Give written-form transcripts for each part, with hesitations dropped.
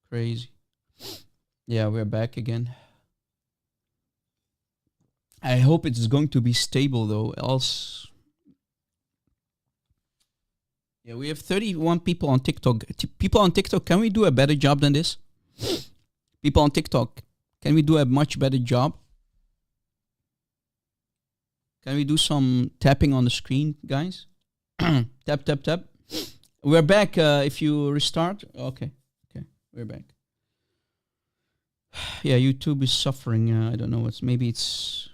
Crazy. Yeah, we're back again. I hope it's going to be stable though, else. Yeah, we have 31 people on TikTok. People on TikTok, can we do a better job than this? People on TikTok, can we do a much better job? Can we do some tapping on the screen, guys? Tap, tap, tap. We're back. If you restart. Okay, we're back. Yeah, YouTube is suffering. I don't know what's. Maybe it's.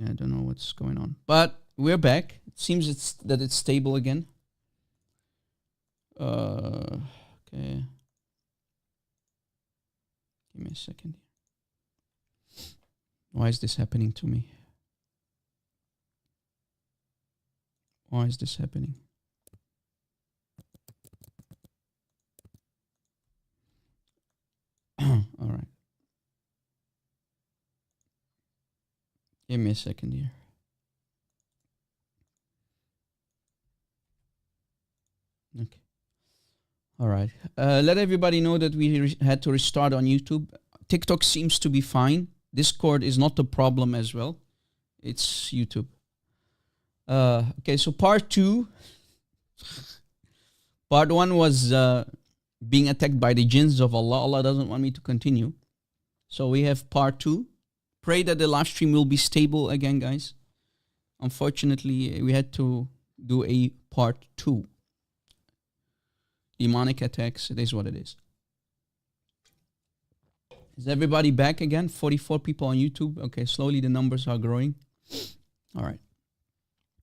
I don't know what's going on. But we're back. It seems it's stable again. Okay. Give me a second. Why is this happening to me? Why is this happening? All right. Give me a second here. Okay. All right. Let everybody know that we had to restart on YouTube. TikTok seems to be fine. Discord is not the problem as well. It's YouTube. Okay, so part 2. Part 1 was being attacked by the jinns of Allah. Allah doesn't want me to continue. So we have part 2. Pray that the live stream will be stable again, guys. Unfortunately, we had to do a part 2. Demonic attacks, it is what it is. Is everybody back again? 44 people on YouTube. Okay, slowly the numbers are growing. All right.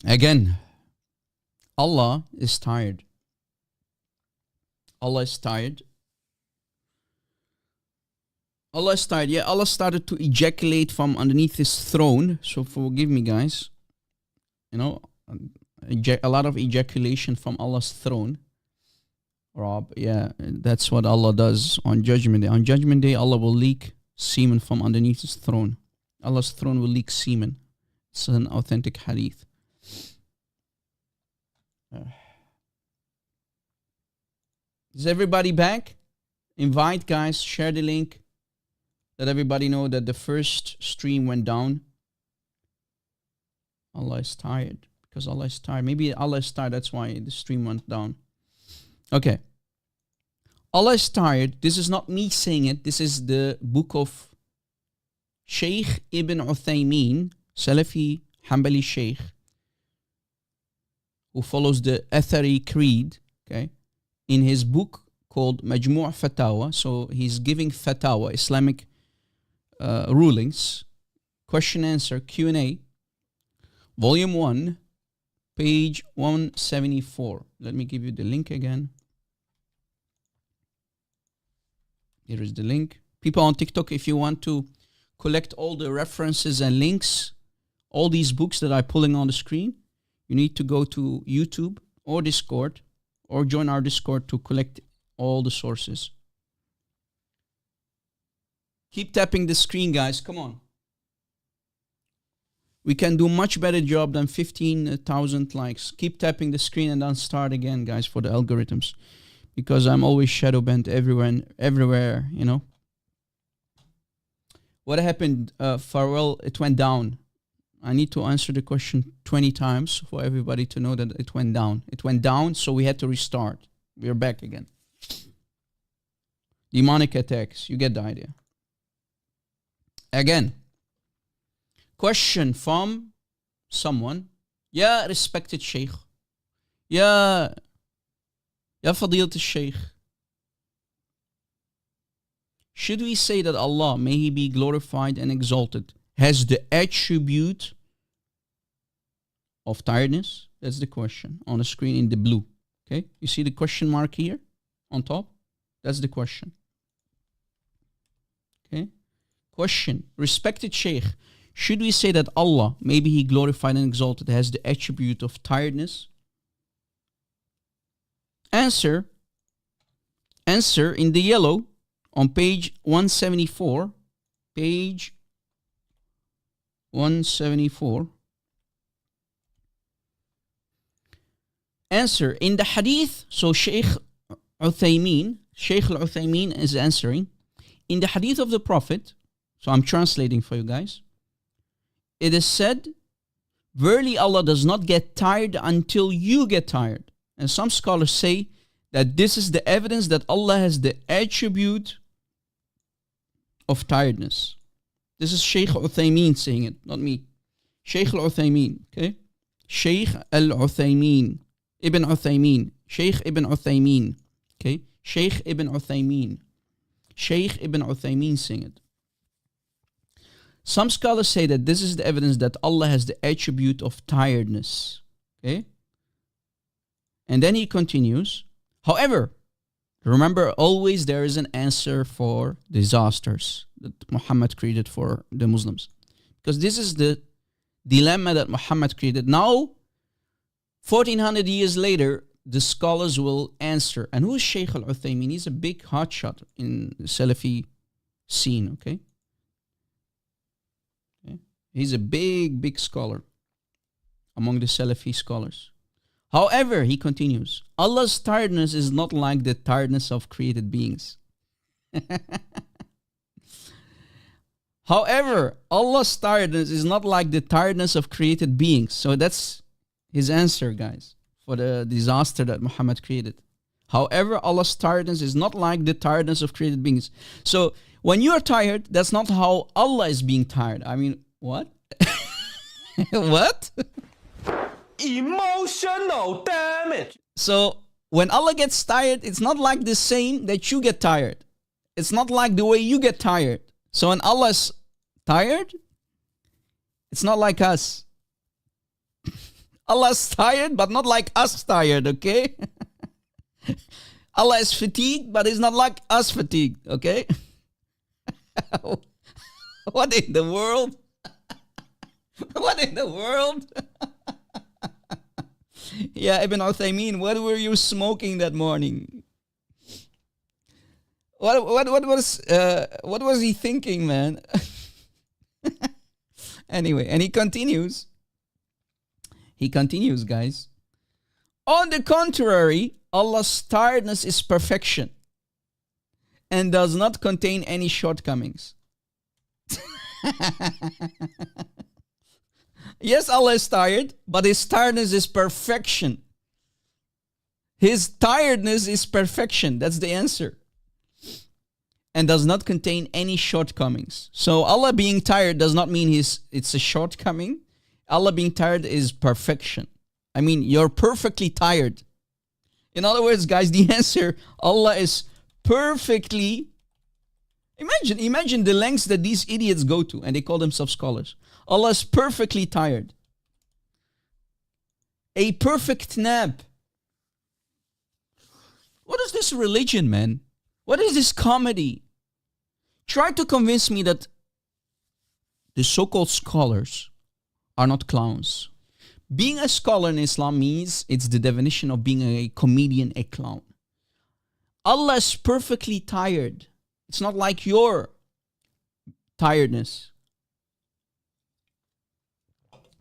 Again, Allah is tired. Allah is tired. Allah is tired. Yeah, Allah started to ejaculate from underneath his throne. So forgive me, guys. You know, a lot of ejaculation from Allah's throne. Rob, yeah, that's what Allah does on Judgment Day. On Judgment Day, Allah will leak semen from underneath his throne. Allah's throne will leak semen. It's an authentic hadith. Is everybody back? Invite, guys, share the link. Let everybody know that the first stream went down. Allah is tired. Because Allah is tired. Maybe Allah is tired, that's why the stream went down. Okay. Allah is tired. This is not me saying it. This is the book of Shaykh Ibn Uthaymeen, Salafi Hanbali Shaykh, who follows the Athari Creed, okay, in his book called Majmu' Fatawa. So he's giving Fatawa, Islamic rulings, question answer, Q&A, volume 1, page 174. Let me give you the link again. Here is the link. People on TikTok, if you want to collect all the references and links, all these books that I'm pulling on the screen, you need to go to YouTube or Discord or join our Discord to collect all the sources. Keep tapping the screen, guys. Come on. We can do much better job than 15,000 likes. Keep tapping the screen and then start again, guys, for the algorithms. Because I'm always shadow banned everywhere, you know. What happened, Farwell? It went down. I need to answer the question 20 times for everybody to know that it went down. It went down, so we had to restart. We're back again. Demonic attacks. You get the idea. Again. Question from someone. Ya respected Sheikh. Ya Fadilat al-Sheikh. Should we say that Allah, may He be glorified and exalted, has the attribute of tiredness? That's the question on the screen in the blue. Okay, you see the question mark here on top? That's the question. Okay, question. Respected Sheikh, should we say that Allah, may He glorified and exalted, has the attribute of tiredness? Answer in the yellow on page 174. Page 174. Answer in the hadith. So Shaykh Uthaymeen Shaykh al-Uthaymeen is answering. In the hadith of the Prophet, so I'm translating for you guys, it is said, verily Allah does not get tired until you get tired. And some scholars say that this is the evidence that Allah has the attribute of tiredness. This is Shaykh al-Uthaymeen saying it, not me. Shaykh al-Uthaymeen, okay? Shaykh al-Uthaymeen, Ibn Uthaymeen, Shaykh Ibn Uthaymeen, okay? Shaykh Ibn Uthaymeen. Shaykh Ibn Uthaymeen saying it. Some scholars say that this is the evidence that Allah has the attribute of tiredness, okay? And then he continues, however, remember always there is an answer for disasters that Muhammad created for the Muslims. Because this is the dilemma that Muhammad created. Now, 1400 years later, the scholars will answer. And who is Shaykh al-Uthaymeen? He's a big hotshot in the Salafi scene, okay? He's a big scholar among the Salafi scholars. However, he continues, Allah's tiredness is not like the tiredness of created beings. However, Allah's tiredness is not like the tiredness of created beings. So that's his answer, guys, for the disaster that Muhammad created. However, Allah's tiredness is not like the tiredness of created beings. So when you're tired, that's not how Allah is being tired. I mean, what? What? Emotional damage. So when Allah gets tired, it's not like the same that you get tired. It's not like the way you get tired. So when Allah's tired, it's not like us. Allah's tired, but not like us tired, okay? Allah is fatigued, but it's not like us fatigued, okay? What in the world? What in the world? Yeah, Ibn Uthaymeen, what were you smoking that morning? What was he thinking, man? Anyway, and he continues. He continues, guys. On the contrary, Allah's tiredness is perfection and does not contain any shortcomings. Yes, Allah is tired, but His tiredness is perfection. His tiredness is perfection. That's the answer. And does not contain any shortcomings. So Allah being tired does not mean it's a shortcoming. Allah being tired is perfection. I mean, you're perfectly tired. In other words, guys, the answer, Allah is perfectly... Imagine the lengths that these idiots go to, and they call themselves scholars. Allah is perfectly tired. A perfect nap. What is this religion, man? What is this comedy? Try to convince me that the so-called scholars are not clowns. Being a scholar in Islam means it's the definition of being a comedian, a clown. Allah is perfectly tired. It's not like your tiredness.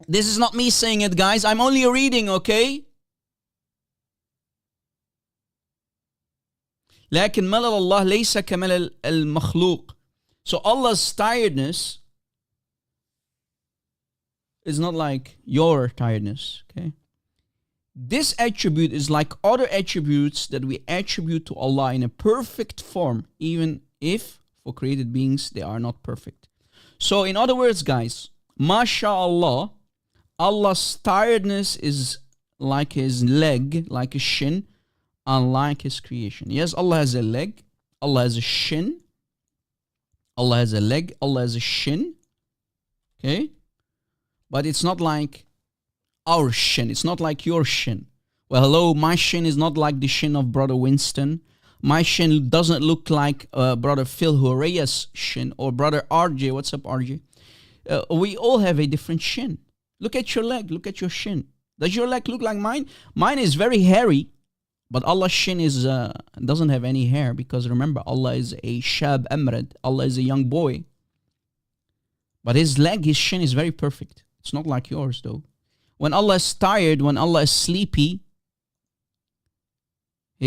This is not me saying it, guys. I'm only reading, okay? لكن ملل الله ليس كملل المخلوق. So Allah's tiredness is not like your tiredness, okay? This attribute is like other attributes that we attribute to Allah in a perfect form, even if for created beings they are not perfect. So in other words, guys, MashaAllah, Allah's tiredness is like His leg, like a shin, unlike His creation. Yes, Allah has a leg, Allah has a shin, Allah has a leg, Allah has a shin, okay? But it's not like our shin. It's not like your shin. Well, hello, my shin is not like the shin of Brother Winston. My shin doesn't look like Brother Phil Horea's shin or Brother RJ. What's up, RJ? We all have a different shin. Look at your leg. Look at your shin. Does your leg look like mine? Mine is very hairy, but Allah's shin is doesn't have any hair because remember, Allah is a shab amrad. Allah is a young boy. But His leg, His shin is very perfect. It's not like yours, though. When Allah is tired, when Allah is sleepy,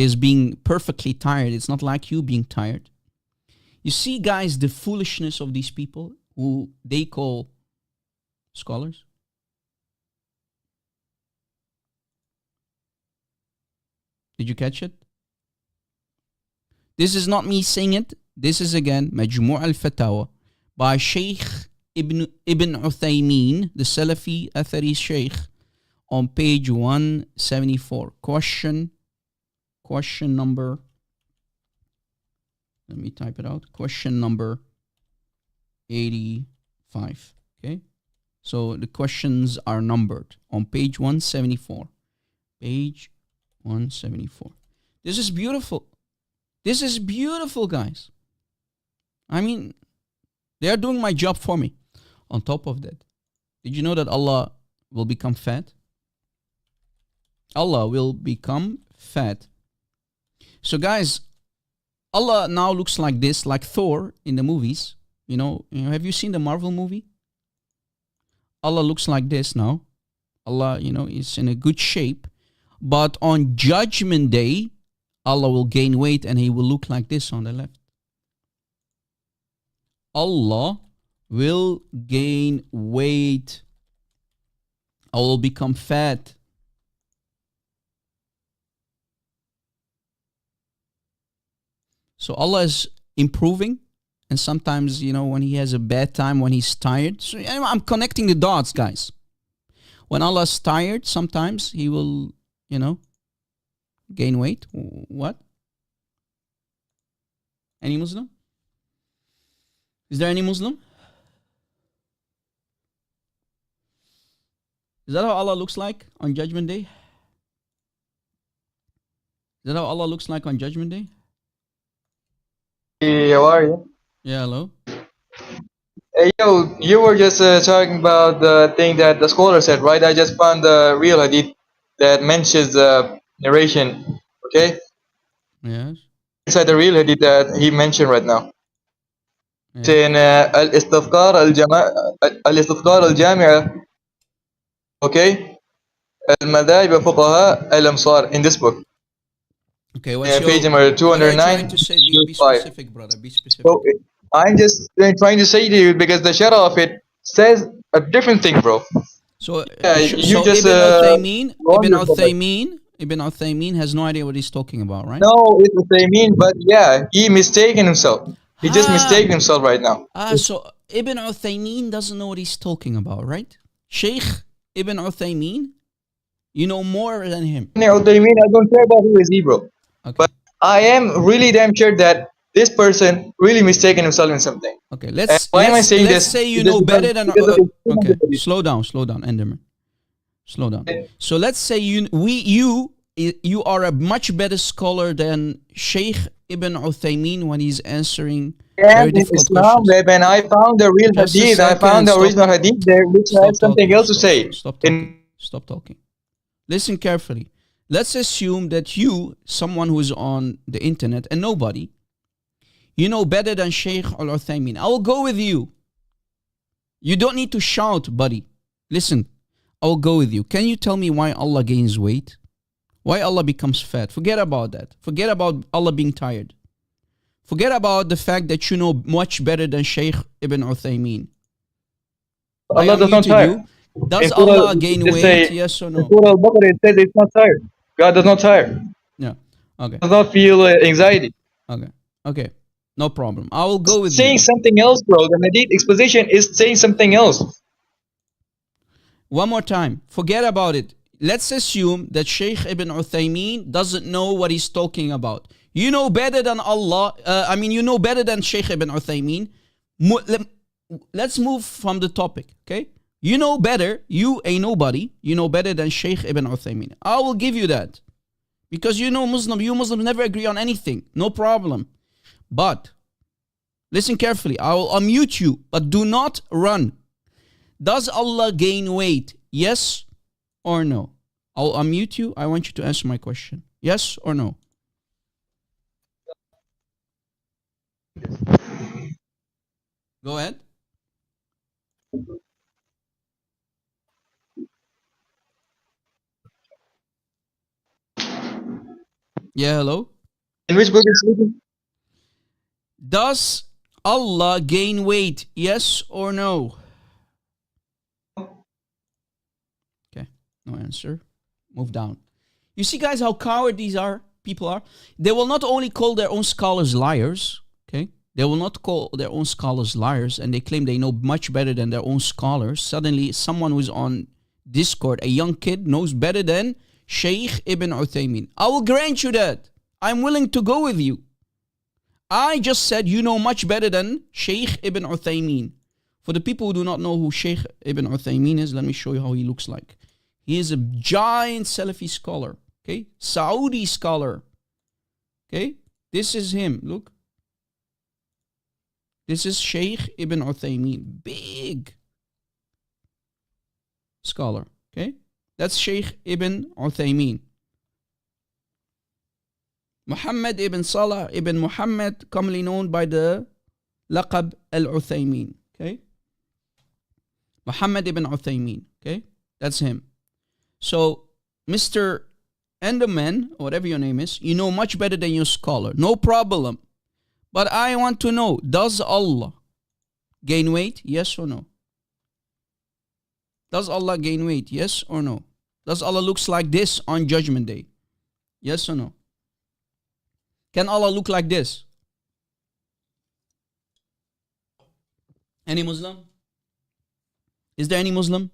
is being perfectly tired. It's not like you being tired. You see, guys, the foolishness of these people who they call scholars. Did you catch it? This is not me saying it. This is again Majmu' al-Fatawa by Sheikh Ibn Uthaymeen, the Salafi Athari Sheikh, on page 174. Question number, let me type it out. Question number 85. Okay? So the questions are numbered on page 174. Page 174. This is beautiful. This is beautiful, guys. I mean, they are doing my job for me. On top of that, did you know that Allah will become fat? Allah will become fat. So, guys, Allah now looks like this, like Thor in the movies. You know, have you seen the Marvel movie? Allah looks like this now. Allah, is in a good shape. But on Judgment Day, Allah will gain weight and he will look like this on the left. Allah will gain weight. I will become fat. So Allah is improving. And sometimes, when he has a bad time, when he's tired. So I'm connecting the dots, guys. When Allah is tired, sometimes he will, gain weight. What? Any Muslim? Is there any Muslim? Is that how Allah looks like on Judgment Day? Is that how Allah looks like on Judgment Day? Hey, how are you? Yeah, hello? Hey, yo, you were just talking about the thing that the scholar said, right? I just found the real hadith that mentions the narration, okay? Yes. Inside the real hadith that he mentioned right now. It's Yeah. in الاستذكار الجامعة, okay? المذاهب وفقهاء الأمصار, in this book. Okay, what's Page your... number What are you 209, trying to say? Be 5. specific, brother. Be specific. So I'm just trying to say to you because the shadow of it says a different thing, bro. So, Yeah, you just Ibn yourself. Uthaymeen has no idea what he's talking about, right? No, it's what they mean, but yeah, he mistaken himself. He just mistaken himself right now. So Ibn Uthaymeen doesn't know what he's talking about, right? Sheikh Ibn Uthaymeen, you know more than him. What they mean, I don't care about who is he, bro. Okay. But I am really damn sure that this person really mistaken himself in something. Okay, let's say you know better than... okay, slow down, Enderman. Slow down. So let's say you are a much better scholar than Sheikh Ibn Uthaymeen when he's answering very difficult Islam, questions. when I found the real Just a hadith, I second, found the stop. original hadith there, which has something else to say. Stop talking. Listen carefully. Let's assume that you, someone who's on the internet, and nobody, you know better than Sheikh Al-Uthaymeen. I will go with you. You don't need to shout, buddy. Listen, I will go with you. Can you tell me why Allah gains weight? Why Allah becomes fat? Forget about that. Forget about Allah being tired. Forget about the fact that you know much better than Sheikh Ibn Uthaymeen. Allah does not tire. Does Allah gain weight? Yes or no? In Surah Al-Baqarah, it says it's not tired. God does not tire. Yeah. Okay. Does not feel anxiety. Okay. No problem. I will go with saying you. Something else, bro. The hadith exposition is saying something else. One more time. Forget about it. Let's assume that Sheikh Ibn Uthaymeen doesn't know what he's talking about. You know better than Allah. You know better than Sheikh Ibn Uthaymeen. Let's move from the topic, okay? You know better. You a nobody. You know better than Sheikh Ibn Uthaymeen. I will give you that. Because you Muslims never agree on anything. No problem. But, listen carefully. I will unmute you, but do not run. Does Allah gain weight? Yes or no? I'll unmute you. I want you to answer my question. Yes or no? Go ahead. Yeah, hello? In which book is it? Does Allah gain weight? Yes or no? Okay, no answer. Move down. You see, guys, how coward these people are? They will not only call their own scholars liars, okay? They will not call their own scholars liars, and they claim they know much better than their own scholars. Suddenly, someone who's on Discord, a young kid, knows better than Shaykh Ibn Uthaymeen. I will grant you that. I'm willing to go with you. I just said you know much better than Shaykh Ibn Uthaymeen. For the people who do not know who Shaykh Ibn Uthaymeen is, let me show you how he looks like. He is a giant Salafi scholar, okay? Saudi scholar, okay? This is him, look. This is Shaykh Ibn Uthaymeen, big scholar, okay? That's Shaykh Ibn Uthaymeen. Muhammad ibn Salah ibn Muhammad, commonly known by the laqab al-Uthaymeen, okay? Muhammad ibn Uthaymeen, okay? That's him. So, Mr. Enderman, or whatever your name is, you know much better than your scholar. No problem. But I want to know, does Allah gain weight? Yes or no? Does Allah gain weight? Yes or no? Does Allah looks like this on Judgment Day? Yes or no? Can Allah look like this? Any Muslim? Is there any Muslim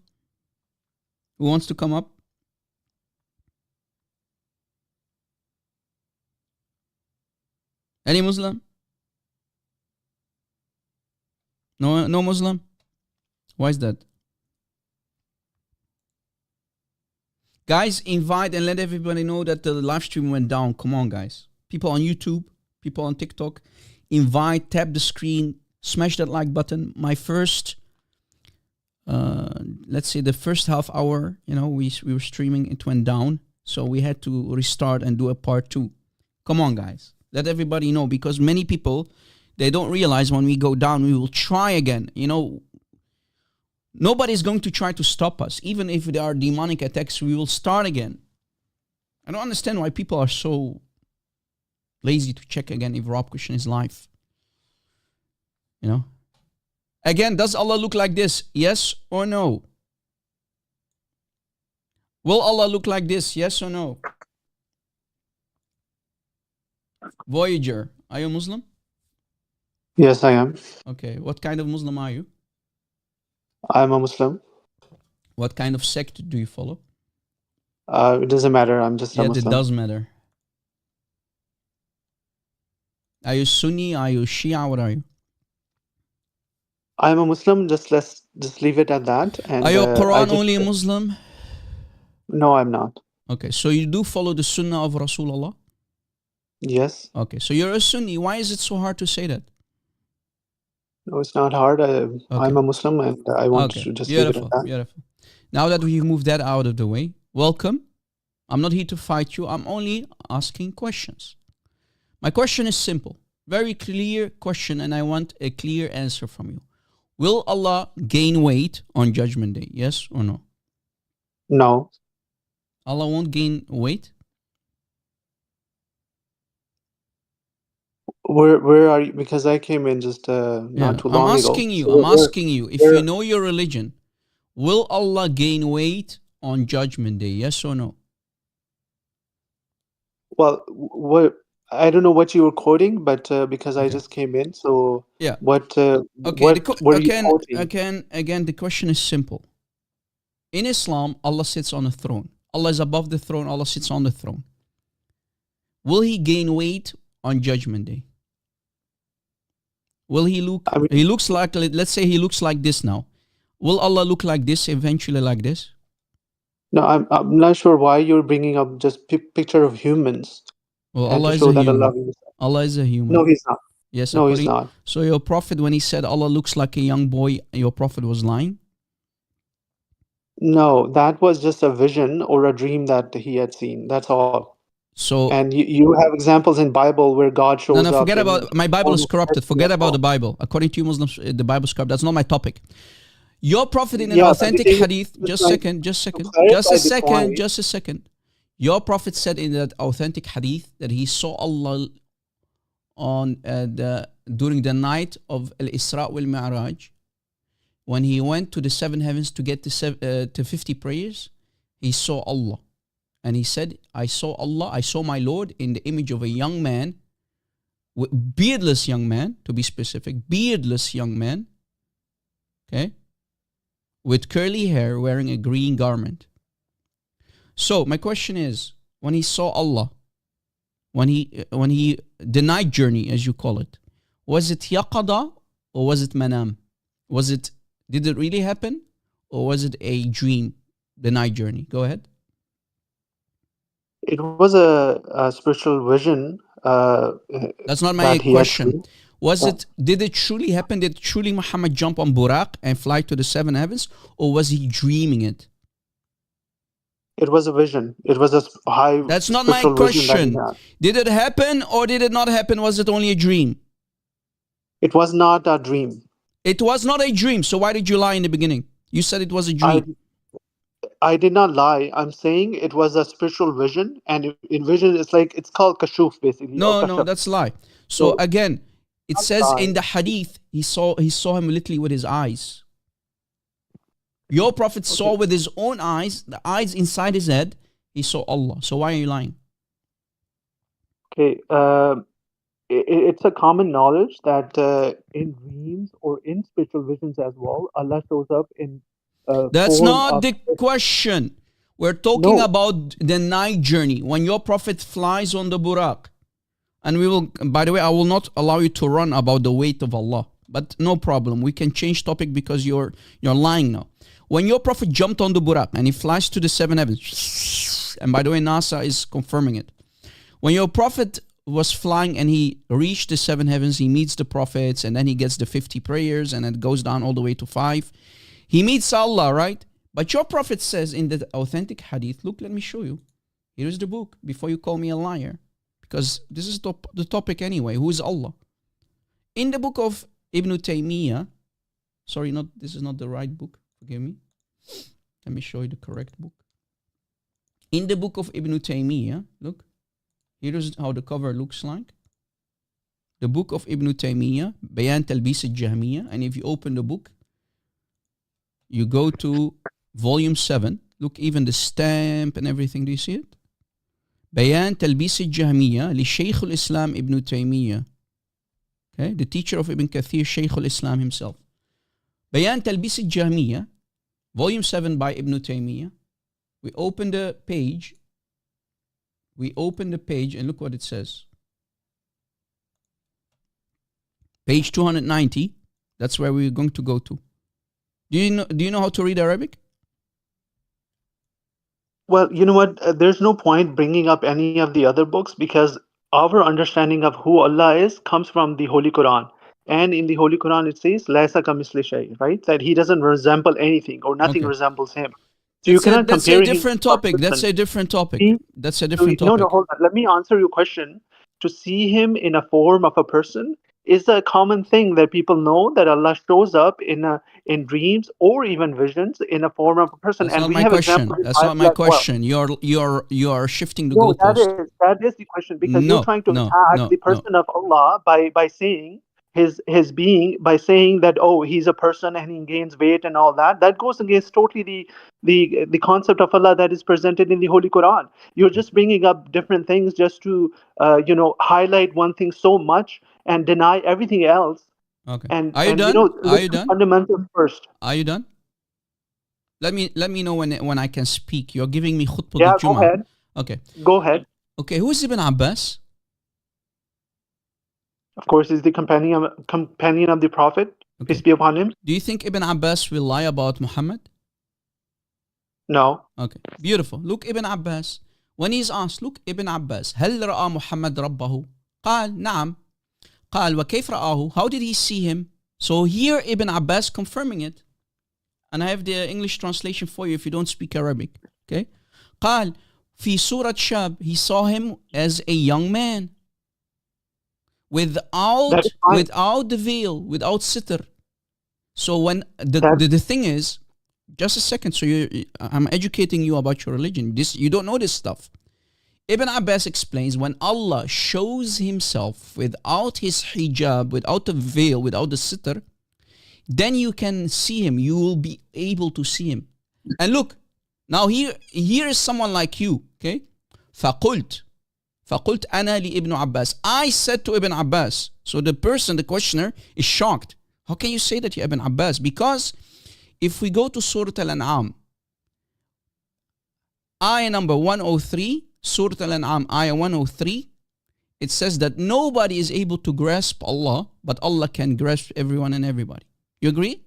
who wants to come up? Any Muslim? No Muslim? Why is that? Guys, invite and let everybody know that the live stream went down. Come on, guys. People on YouTube, people on TikTok, invite, tap the screen, smash that like button. My first, let's say the first half hour, we were streaming, it went down. So we had to restart and do a part 2. Come on, guys. Let everybody know, because many people, they don't realize when we go down, we will try again. Nobody's going to try to stop us. Even if there are demonic attacks, we will start again. I don't understand why people are so lazy to check again if Rob Christian is live. Again, does Allah look like this? Yes or no? Will Allah look like this? Yes or no? Voyager, are you a Muslim? Yes, I am. Okay, what kind of Muslim are you? I'm a Muslim. What kind of sect do you follow? It doesn't matter. I'm just a Muslim. It does matter. Are you Sunni? Are you Shia? What are you? I'm a Muslim. Let's leave it at that. And are you a Quran only Muslim? No, I'm not. Okay, so you do follow the Sunnah of Rasulullah? Yes. Okay, so you're a Sunni. Why is it so hard to say that? No, it's not hard. I'm a Muslim, and I want to just leave it at that. Beautiful. Now that we moved that out of the way, welcome. I'm not here to fight you. I'm only asking questions. My question is simple. Very clear question, and I want a clear answer from you. Will Allah gain weight on Judgment Day? Yes or no? No. Allah won't gain weight? Where are you? Because I came in just not too long ago. I'm asking you, if you know your religion, will Allah gain weight on Judgment Day? Yes or no? Well, I don't know what you were quoting, but because I just came in, so yeah. What were you quoting? Again, the question is simple. In Islam, Allah sits on a throne. Allah is above the throne. Allah sits on the throne. Will He gain weight on Judgment Day? Will He look? He looks like. Let's say He looks like this now. Will Allah look like this eventually, like this? No, I'm not sure why you're bringing up just picture of humans. Well, Allah is a human. Allah is a human. No, He's not. Yes, no, He's not. So your prophet, when he said Allah looks like a young boy, your prophet was lying? No, that was just a vision or a dream that he had seen. That's all. So, and you have examples in Bible where God shows up. No, forget about my Bible is corrupted. Forget about the Bible. According to you Muslims, the Bible is corrupt. That's not my topic. Your prophet in an authentic hadith. Just a second. Your Prophet said in that authentic hadith that he saw Allah on during the night of Al-Isra wal-Mi'raj. When he went to the 7 heavens to get to 50 prayers, he saw Allah. And he said, I saw Allah, I saw my Lord in the image of a young man, beardless young man, to be specific, beardless young man, okay, with curly hair, wearing a green garment. So my question is, when he saw Allah, when he the night journey, as you call it, was it yaqada or was it manam? Did it really happen or was it a dream, the night journey? Go ahead. It was a spiritual vision. That's not my question. Did it truly happen? Did truly Muhammad jump on Buraq and fly to the 7 heavens, or was he dreaming it? It was a vision. It was a high. That's not my question. Did it happen or did it not happen? Was it only a dream? It was not a dream. It was not a dream. So why did you lie in the beginning? You said it was a dream. I did not lie. I'm saying it was a spiritual vision, and in vision, it's called kashuf, basically. No, that's a lie. So again, it says in the hadith, he saw him literally with his eyes. Your Prophet saw with his own eyes, the eyes inside his head, he saw Allah. So why are you lying? Okay, it's a common knowledge that in dreams or in spiritual visions as well, Allah shows up in that's not the question. We're talking about the night journey when your Prophet flies on the Buraq. And we will, by the way, I will not allow you to run about the weight of Allah. But no problem. We can change topic because you're lying now. When your Prophet jumped on the Buraq and he flies to the 7 heavens, and by the way, NASA is confirming it. When your Prophet was flying and he reached the 7 heavens, he meets the prophets, and then he gets the 50 prayers, and it goes down all the way to 5. He meets Allah, right? But your Prophet says in the authentic hadith, look, let me show you. Here is the book before you call me a liar. Because this is the topic anyway. Who is Allah? In the book of Ibn Taymiyyah, this is not the right book. Forgive me. Let me show you the correct book. In the book of Ibn Taymiyyah, look. Here is how the cover looks like. The book of Ibn Taymiyyah, Bayan Talbis al-Jahmiyyah. And if you open the book, you go to volume 7. Look, even the stamp and everything. Do you see it? Bayan Talbis al-Jahmiyyah li Shaykh al-Islam Ibn Taymiyyah. Okay, the teacher of Ibn Kathir, Shaykh al-Islam himself. Bayan Talbis al-Jahmiyyah, volume 7 by Ibn Taymiyyah. We open the page and look what it says. Page 290. That's where we're going to go to. Do you know how to read Arabic? Well, you know what? There's no point bringing up any of the other books because our understanding of who Allah is comes from the Holy Quran. And in the Holy Quran, it says, "Laisa kamisli shay," right? That he doesn't resemble anything or nothing resembles him. So you cannot compare him. That's a different topic. That's a different topic. No, hold on. Let me answer your question. To see him in a form of a person is a common thing that people know that Allah shows up in dreams or even visions in a form of a person. That's not my question. That's not my question. You're shifting the goalpost. That is the question because you're trying to attack the person of Allah by saying his being, by saying that he's a person and he gains weight and all that. That goes against totally the concept of Allah that is presented in the Holy Quran. You're just bringing up different things just to highlight one thing so much and deny everything else. Okay. And are you done? Are you done? Fundamentals first. Are you done? Let me know when I can speak. You're giving me khutbah. Yeah, go ahead. Okay. Go ahead. Okay, who is Ibn Abbas? Of course, he's the companion of the Prophet. Peace be upon him. Do you think Ibn Abbas will lie about Muhammad? No. Okay, beautiful. Look, Ibn Abbas, when he's asked, look, Ibn Abbas, هل رأى محمد ربه? قال نعم. قال وكيف رآه? How did he see him? So here Ibn Abbas confirming it. And I have the English translation for you if you don't speak Arabic. Okay? قال في سورة شاب, he saw him as a young man. Without the veil, without sitr. So when the thing is, just a second, so I'm educating you about your religion. You don't know this stuff. Ibn Abbas explains, when Allah shows himself without his hijab, without the veil, without the sitter, then you can see him. You will be able to see him. And look, now here is someone like you, okay? فَقُلْتُ أَنَا لِإِبْنُ عَبَّاسِ. I said to Ibn Abbas. So the person, the questioner, is shocked. How can you say that, ya Ibn Abbas? Because if we go to Surah Al-An'am, ayah number 103, Surah Al-An'am, ayah 103, it says that nobody is able to grasp Allah, but Allah can grasp everyone and everybody. You agree?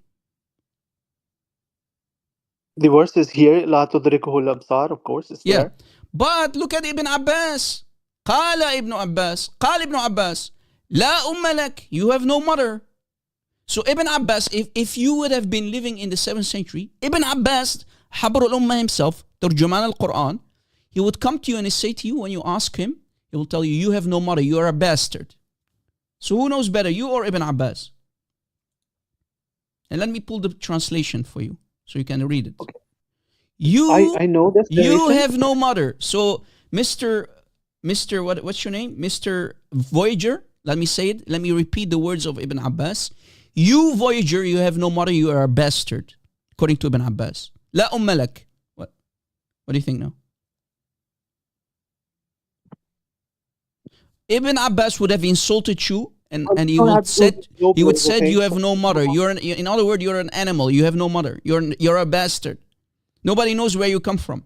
The verse is here, لا تدركه الأبصار, of course, it's there. But look at Ibn Abbas. قال ابن عباس لا أم لك, you have no mother. So Ibn Abbas, if you would have been living in the 7th century, Ibn Abbas, Habr al-Ummah himself, Turjuman al-Quran, he would come to you and say to you, when you ask him, he will tell you, you have no mother, you are a bastard. So who knows better, you or Ibn Abbas? And let me pull the translation for you, so you can read it. Okay. I know this. You have no mother. So Mr. What's your name? Mr. Voyager. Let me say it. Let me repeat the words of Ibn Abbas. You Voyager, you have no mother. You are a bastard, according to Ibn Abbas. La umma lak. What do you think now? Ibn Abbas would have insulted you, and he would said you have no mother. In other words, you're an animal. You have no mother. You're a bastard. Nobody knows where you come from.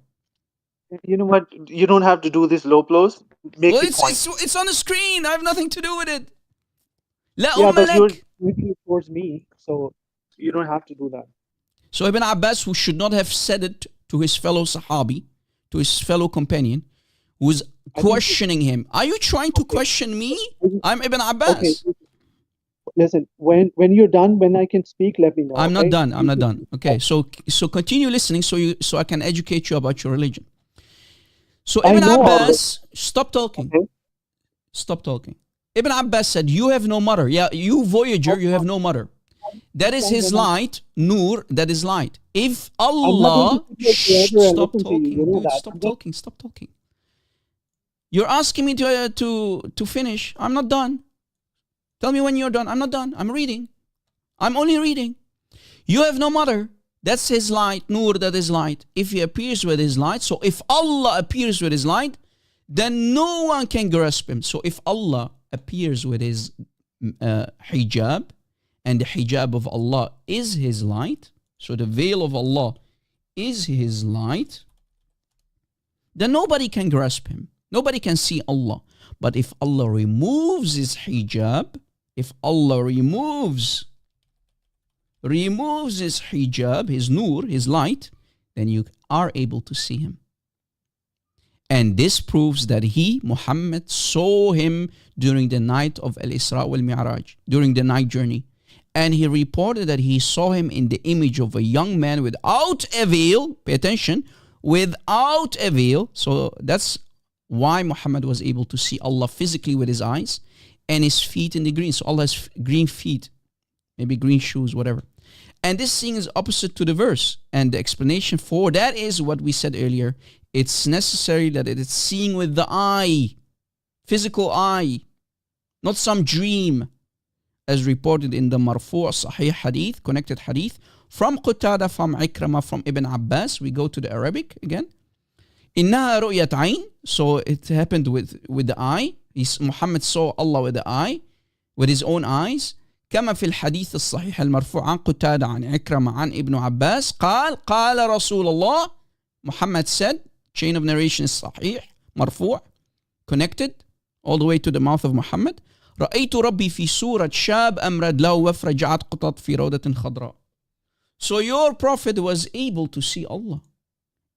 You know what? You don't have to do this low blows. It's on the screen. I have nothing to do with it. But you're moving towards me, so you don't have to do that. So Ibn Abbas, who should not have said it to his fellow Sahabi, to his fellow companion, was questioning him. Are you trying to question me? I'm Ibn Abbas. Okay. Listen, when you're done, when I can speak, let me know. I'm not done. Okay, so continue listening so I can educate you about your religion. So Ibn Abbas, stop talking. Okay. Stop talking. Ibn Abbas said, you have no mother. Yeah, you Voyager, you have no mother. That is his light, Nur, that is light. If Allah... Stop talking. You're asking me to finish. I'm not done. Tell me when you're done. I'm not done. I'm reading. I'm only reading. You have no mother. That's his light, Nur, that is light. If he appears with his light, so if Allah appears with his light, then no one can grasp him. So if Allah appears with his hijab, and the hijab of Allah is his light, so the veil of Allah is his light, then nobody can grasp him. Nobody can see Allah. But if Allah removes his hijab, if Allah removes his hijab, his nur, his light, then you are able to see him. And this proves that he, Muhammad, saw him during the night of Al-Isra wal-Mi'raj, during the night journey. And he reported that he saw him in the image of a young man without a veil. Pay attention, without a veil. So that's why Muhammad was able to see Allah physically with his eyes and his feet in the green. So Allah has green feet, maybe green shoes, whatever. And this thing is opposite to the verse. And the explanation for that is what we said earlier. It's necessary that it is seeing with the eye, physical eye, not some dream, as reported in the Marfu' Sahih Hadith, connected Hadith, from Qatada, from Ikramah, from Ibn Abbas. We go to the Arabic again. إنها رؤية عين. So it happened with the eye. Muhammad saw Allah with the eye, with his own eyes. كما في الحديث الصحيح المرفوع عن قتادة عن عكرمة عن ابن عباس قال رسول الله. Muhammad said, chain of narration is صحيح, مرفوع, connected all the way to the mouth of Muhammad. رأيت ربي في صورة شاب أمرد له وفر جعت قطط في روضة خضراء. So your prophet was able to see Allah.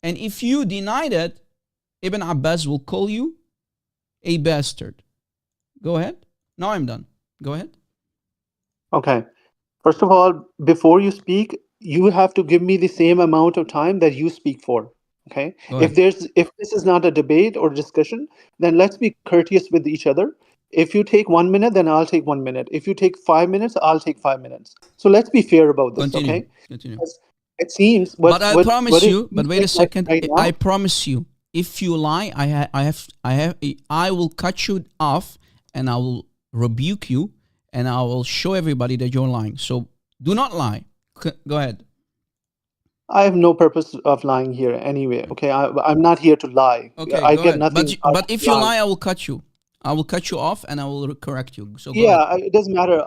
And if you deny that, Ibn Abbas will call you a bastard. Go ahead. Now I'm done. Go ahead. Okay. First of all, before you speak, you have to give me the same amount of time that you speak for. Okay. If this is not a debate or discussion, then let's be courteous with each other. If you take 1 minute, then I'll take 1 minute. If you take 5 minutes, I'll take 5 minutes. So let's be fair about this. Continue. Okay. It seems. But I promise you. But wait a second. I promise you. if you lie, I will cut you off, and I will rebuke you, and I will show everybody that you're lying. So do not lie. Go ahead. I have no purpose of lying here anyway. Okay, I'm not here to lie. Okay, I go get ahead. nothing. But if you lie, I will cut you. I will cut you off, and I will correct you. So go ahead. It doesn't matter.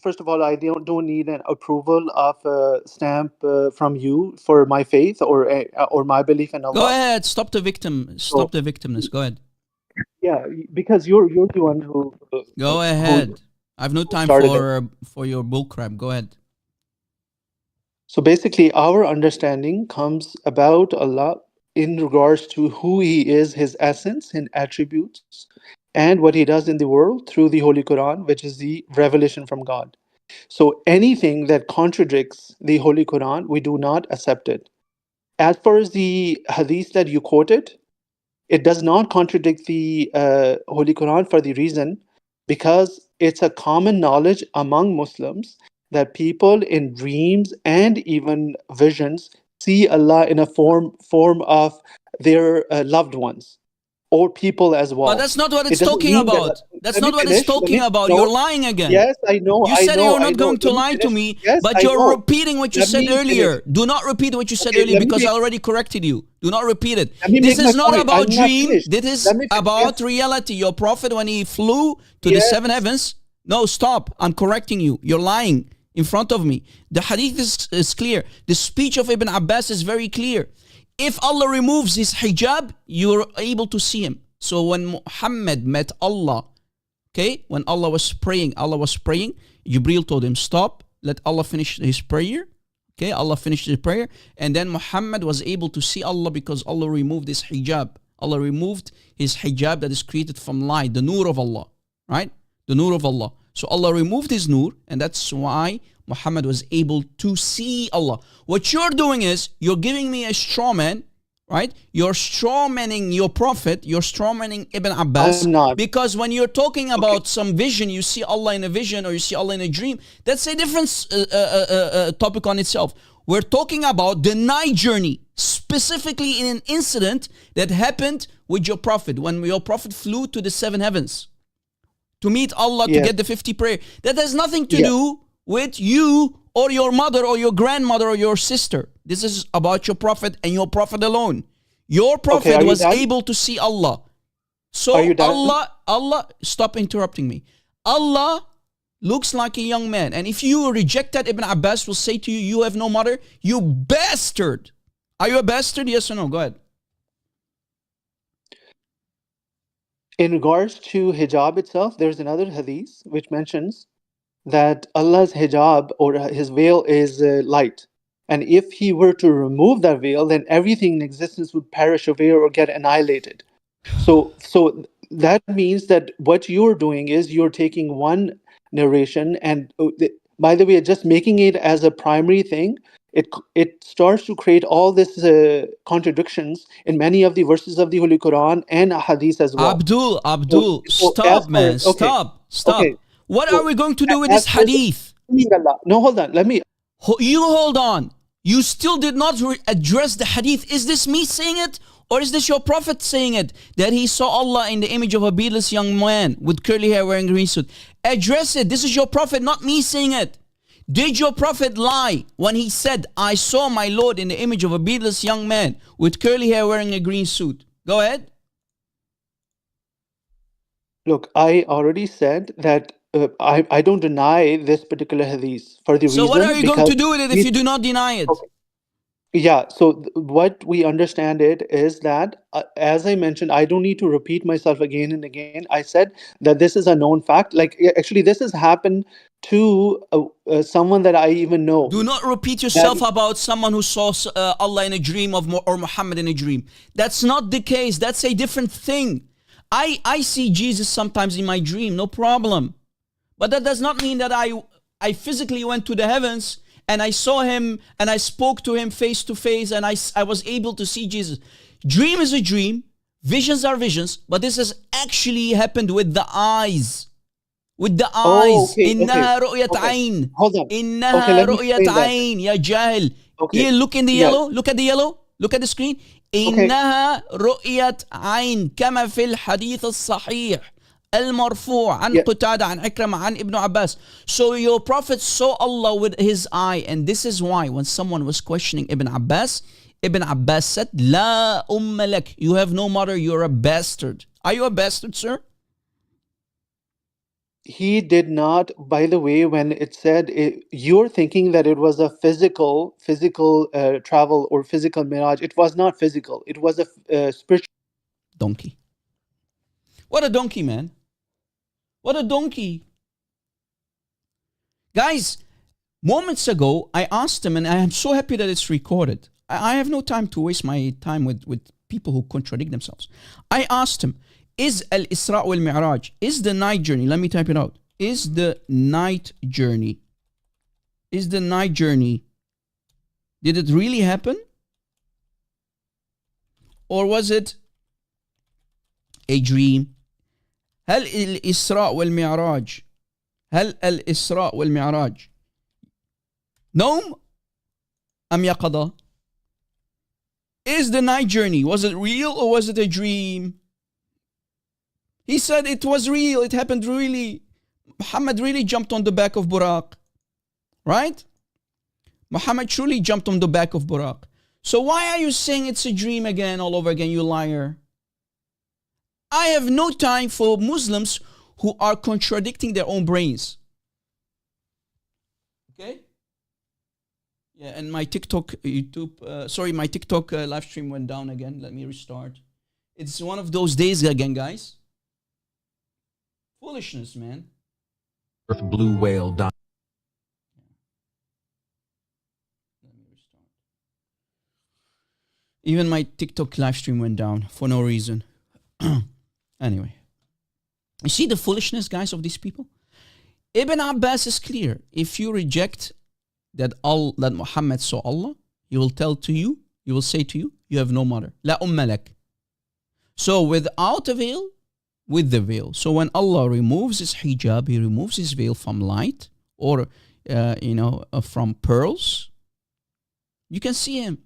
First of all, I don't need an approval of a stamp from you for my faith or my belief in Allah. Go ahead. Stop the victimness. Go ahead. Yeah, because you're the one who. Go ahead. I have no time for your bullcrap. Go ahead. So basically, our understanding comes about Allah in regards to who He is, His essence and attributes, and what He does in the world through the Holy Quran, which is the revelation from God. So anything that contradicts the Holy Quran, we do not accept it. As far as the hadith that you quoted, it does not contradict the Holy Quran for the reason because it's a common knowledge among Muslims that people in dreams and even visions see Allah in a form of their loved ones or people as well. But that's not what it's talking about. That's not what it's talking about. You're lying again. Yes, I know. You said you're not going to lie to me, but you're repeating what you said earlier. Do not repeat what you said earlier because I already corrected you. Do not repeat it. This is not about dream. This is about reality. Your prophet, when he flew to the seven heavens, no, stop. I'm correcting you. You're lying in front of me. The hadith is clear. The speech of Ibn Abbas is very clear. If Allah removes his hijab, you're able to see him. So when Muhammad met Allah, okay, when Allah was praying, Jibreel told him, stop, let Allah finish his prayer. Okay, Allah finished his prayer. And then Muhammad was able to see Allah because Allah removed his hijab. Allah removed his hijab that is created from light, the nur of Allah, right? The nur of Allah. So Allah removed his nur, and that's why Muhammad was able to see Allah. What you're doing is, you're giving me a straw man, right? You're straw manning your prophet, you're straw manning Ibn Abbas. I'm not. Because when you're talking about some vision, you see Allah in a vision or you see Allah in a dream, that's a different topic on itself. We're talking about the night journey, specifically in an incident that happened with your prophet, when your prophet flew to the seven heavens to meet Allah, to get the 50 prayer. That has nothing to do with you or your mother or your grandmother or your sister. This is about your prophet and your prophet alone. Your prophet was able to see Allah. So Allah, stop interrupting me. Allah looks like a young man. And if you reject that, Ibn Abbas will say to you, you have no mother, you bastard. Are you a bastard? Yes or no? Go ahead. In regards to hijab itself, there's another hadith which mentions that Allah's hijab or his veil is light. And if he were to remove that veil, then everything in existence would perish away or get annihilated. So that means that what you're doing is you're taking one narration and, by the way, just making it as a primary thing, it starts to create all these contradictions in many of the verses of the Holy Quran and Hadith as well. Abdul, stop, man. Stop. Okay. What are we going to do with this hadith? No, hold on. You hold on. You still did not address the hadith. Is this me saying it? Or is this your prophet saying it? That he saw Allah in the image of a beardless young man with curly hair wearing a green suit. Address it. This is your prophet, not me saying it. Did your prophet lie when he said, I saw my Lord in the image of a beardless young man with curly hair wearing a green suit? Go ahead. Look, I already said that I don't deny this particular hadith for the reason. So what are you going to do with it if you do not deny it? Okay. Yeah, so what we understand it is that, as I mentioned, I don't need to repeat myself again and again. I said that this is a known fact. Like, actually, this has happened to someone that I even know. Do not repeat yourself about someone who saw Allah in a dream or Muhammad in a dream. That's not the case. That's a different thing. I see Jesus sometimes in my dream, no problem. But that does not mean that I physically went to the heavens and I saw him and I spoke to him face to face and I was able to see Jesus. Dream is a dream, visions are visions, but this has actually happened with the eyes. With the eyes. إنها رؤية عين. Hold on. إنها رؤية عين. Ya jahil. Here, look in the yellow. Look at the yellow. Look at the screen. إنها رؤية عين كما في الحديث الصحيح المرفوع عن قتادة عن عكرمة عن Ibn Abbas. So your prophet saw Allah with his eye, and this is why when someone was questioning Ibn Abbas said, لا أم لك, you have no mother, you're a bastard. Are you a bastard, sir? He did not, by the way, when it said, you're thinking that it was a physical travel or physical mirage. It was not physical. It was a spiritual. Donkey. What a donkey, man. What a donkey. Guys, moments ago, I asked him, and I am so happy that it's recorded. I have no time to waste my time with people who contradict themselves. I asked him, is Al-Isra wal-Mi'raj, is the night journey, let me type it out, is the night journey, did it really happen? Or was it a dream? هل الإسراء والمعراج نوم أم يقظة? Is the night journey, was it real or was it a dream? He said it was real, it happened really. Muhammad really jumped on the back of Buraq. Right? Muhammad truly jumped on the back of Buraq. So why are you saying it's a dream again, all over again, you liar? I have no time for Muslims who are contradicting their own brains. Okay? Yeah, and my TikTok live stream went down again. Let me restart. It's one of those days again, guys. Foolishness, man. Blue whale died. Let me restart. Even my TikTok live stream went down for no reason. Anyway. You see the foolishness, guys, of these people? Ibn Abbas is clear. If you reject that Muhammad saw Allah, he will say to you, you have no mother. La umma lak. So without a veil, with the veil. So when Allah removes his hijab, he removes his veil from light or, from pearls, you can see him.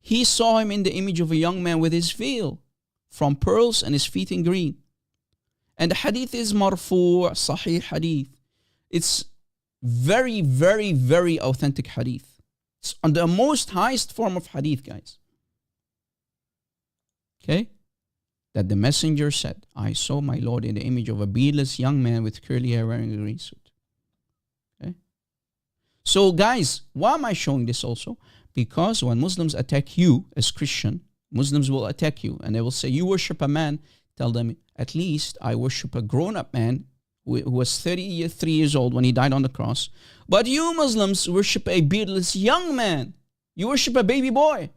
He saw him in the image of a young man with his veil from pearls and his feet in green. And the hadith is marfu', sahih hadith. It's very, very, very authentic hadith. It's on the most highest form of hadith, guys. Okay? That the messenger said, I saw my Lord in the image of a beardless young man with curly hair wearing a green suit. Okay? So guys, why am I showing this also? Because when Muslims attack you as Christian, Muslims will attack you and they will say, you worship a man. Tell them, at least I worship a grown-up man who was 33 years old when he died on the cross. But you Muslims worship a beardless young man. You worship a baby boy.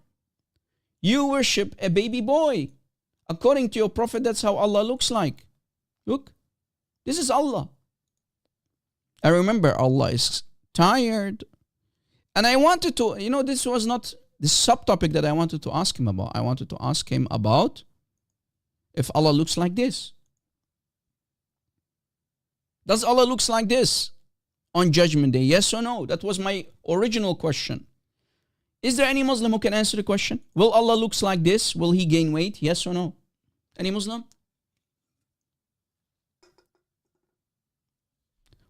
You worship a baby boy. According to your prophet, that's how Allah looks like. Look, this is Allah. I remember Allah is tired. And I wanted to, this was not the subtopic that I wanted to ask him about. I wanted to ask him about if Allah looks like this. Does Allah looks like this on Judgment Day? Yes or no? That was my original question. Is there any Muslim who can answer the question? Will Allah looks like this? Will he gain weight? Yes or no? Any Muslim?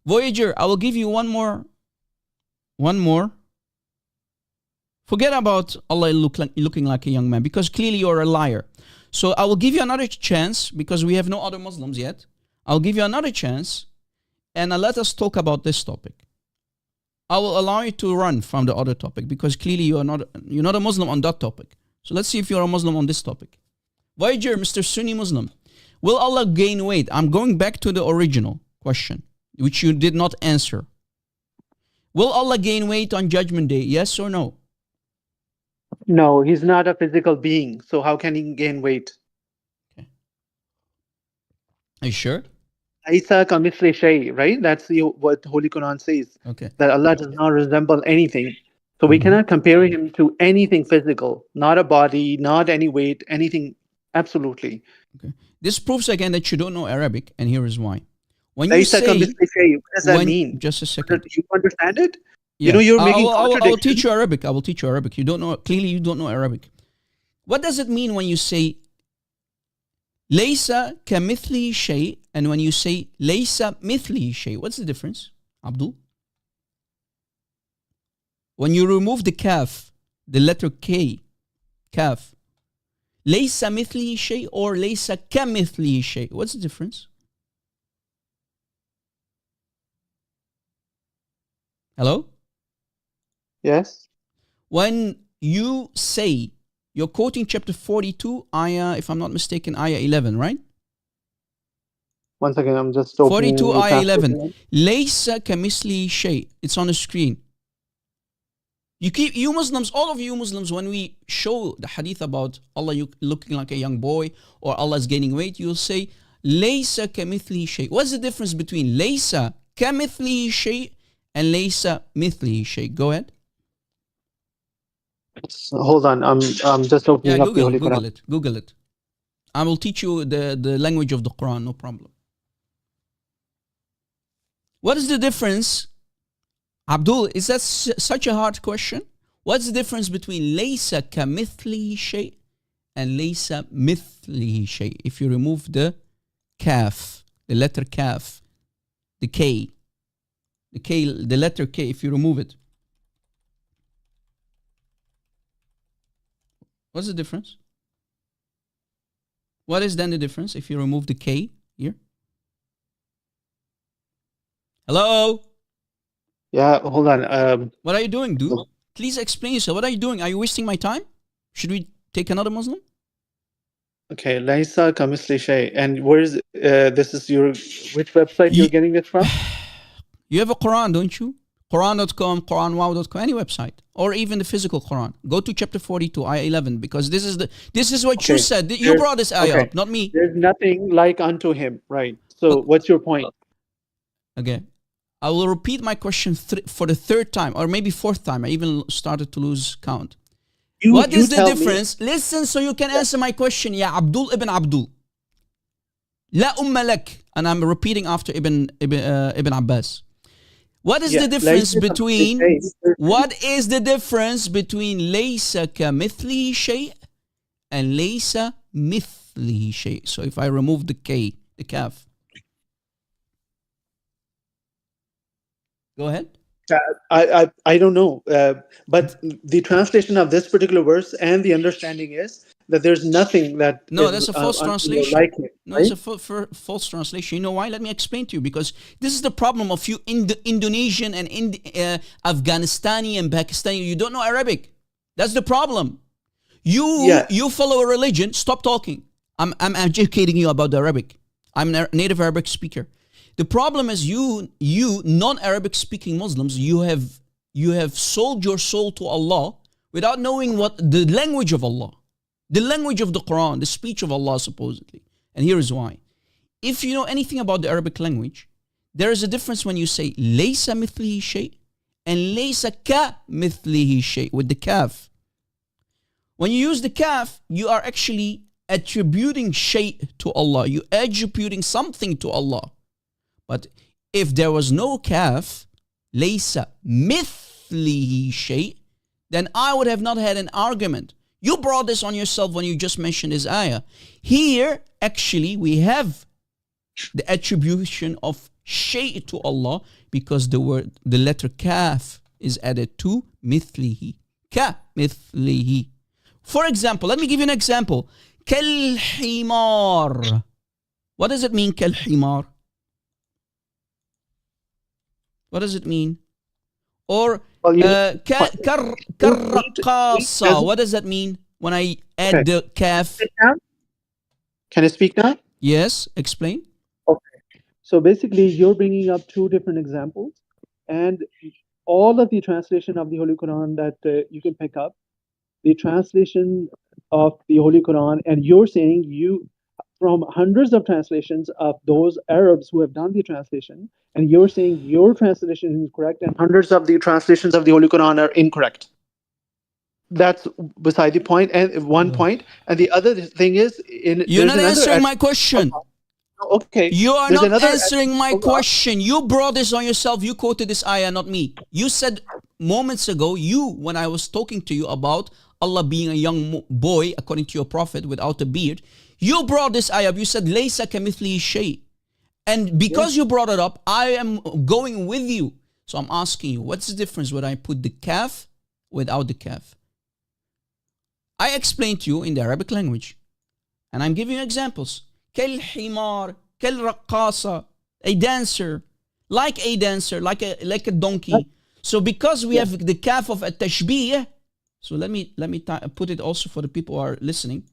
Voyager, I will give you one more. Forget about Allah looking like a young man, because clearly you're a liar. So I will give you another chance, because we have no other Muslims yet. I'll give you another chance, and let us talk about this topic. I will allow you to run from the other topic, because clearly you're not a Muslim on that topic. So let's see if you're a Muslim on this topic. Voyager, Mr. Sunni Muslim, will Allah gain weight? I'm going back to the original question, which you did not answer. Will Allah gain weight on Judgment Day? Yes or no? No, he's not a physical being. So how can he gain weight? Okay. Are you sure? Isa kamithli shay, right? That's what the Holy Quran says. Okay. That Allah does not resemble anything. So we cannot compare him to anything physical. Not a body, not any weight, anything. Absolutely. Okay. This proves again that you don't know Arabic, and here is why. When you Isa say, kamithli shay, what does that mean? Just a second. You understand it? Yeah. You're making I will contradictions. teach you Arabic. I will teach you Arabic. You don't know. Clearly, you don't know Arabic. What does it mean when you say Laysa kamithli shay and when you say Laysa mithli shay? What's the difference, Abdul? When you remove the kaf, the letter K, kaf, Laysa mithli shay or Laysa kamithli shay? What's the difference? Hello? Yes. When you say, you're quoting chapter 42, ayah, if I'm not mistaken, ayah 11, right? One second, I'm just opening 42, the ayah 11. translation. Laysa kamisli shay. It's on the screen. You Muslims, all of you Muslims, when we show the hadith about Allah looking like a young boy or Allah is gaining weight, you'll say, Laysa kamithli shay. What's the difference between Laysa kamithli shay and Laysa mithli shay? Go ahead. So, hold on, I'm just opening up the Holy Quran. Google it. I will teach you the language of the Quran, no problem. What is the difference? Abdul, is that such a hard question? What's the difference between Laysa kamithli shay and Laysa mithli shay? If you remove the kaf, the letter kaf, the K, the letter K, if you remove it. What's the difference? What is then the difference if you remove the K here? Hello? Yeah, hold on. What are you doing, dude? Please explain yourself. What are you doing? Are you wasting my time? Should we take another Muslim? Okay, Laisa Kamisli Shay. And where's this is your which website you're getting this from? You have a Quran, don't you? Quran.com, QuranWow.com, any website, or even the physical Quran. Go to chapter 42, ayah 11, because this is what you said. You brought this ayah up, not me. There's nothing like unto him, right? So what's your point? Okay. I will repeat my question for the third time, or maybe fourth time. I even started to lose count. What is the difference? Listen so you can answer my question, Ya Abdul ibn Abdul. La umma lak. And I'm repeating after Ibn Abbas. What is the difference between laysa kamithli shay and laysa mithli shay? So if I remove the K, the kaf. Go ahead. I don't know, but the translation of this particular verse and the understanding is that there's nothing that that's a false translation. Like it, no, it's a false translation. You know why? Let me explain to you. Because this is the problem of you Indonesian and Afghanistani and Pakistani. You don't know Arabic. That's the problem. You follow a religion. Stop talking. I'm educating you about the Arabic. I'm a native Arabic speaker. The problem is you non-Arabic speaking Muslims, you have sold your soul to Allah without knowing what the language of Allah, the language of the Quran, the speech of Allah supposedly. And here is why. If you know anything about the Arabic language, there is a difference when you say laysa mithlihi shay and laysa ka mithlihi shay with the kaf. When you use the kaf, you are actually attributing shay to Allah. You're attributing something to Allah. But if there was no kaf, laysa mithlihi shay, then I would have not had an argument. You brought this on yourself when you just mentioned this ayah. Here, actually, we have the attribution of shay to Allah because the letter kaf is added to mithlihi. Ka mithlihi. For example, let me give you an example. Kal himar. What does it mean, kal himar? What does it mean? Or karraqasa. What does that mean when I add the kaf? Can I speak now? Yes, explain. Okay. So basically, you're bringing up two different examples, and all of the translation of the Holy Quran that you can pick up, the translation of the Holy Quran, and you're saying from hundreds of translations of those Arabs who have done the translation, and you're saying your translation is correct, and hundreds of the translations of the Holy Quran are incorrect. That's beside the point, and one point. And the other thing is, you're not answering my question. Okay. You are not answering my question. You brought this on yourself. You quoted this ayah, not me. You said moments ago, when I was talking to you about Allah being a young boy, according to your prophet, without a beard. You brought this ayah up. You said, Laysa kamithlihi shay. And because you brought it up, I am going with you. So I'm asking you, what's the difference when I put the kaf without the kaf? I explained to you in the Arabic language. And I'm giving you examples. Kal himar, kal raqqasa, a dancer, like a donkey. So because we have the kaf of a tashbih, so let me put it also for the people who are listening.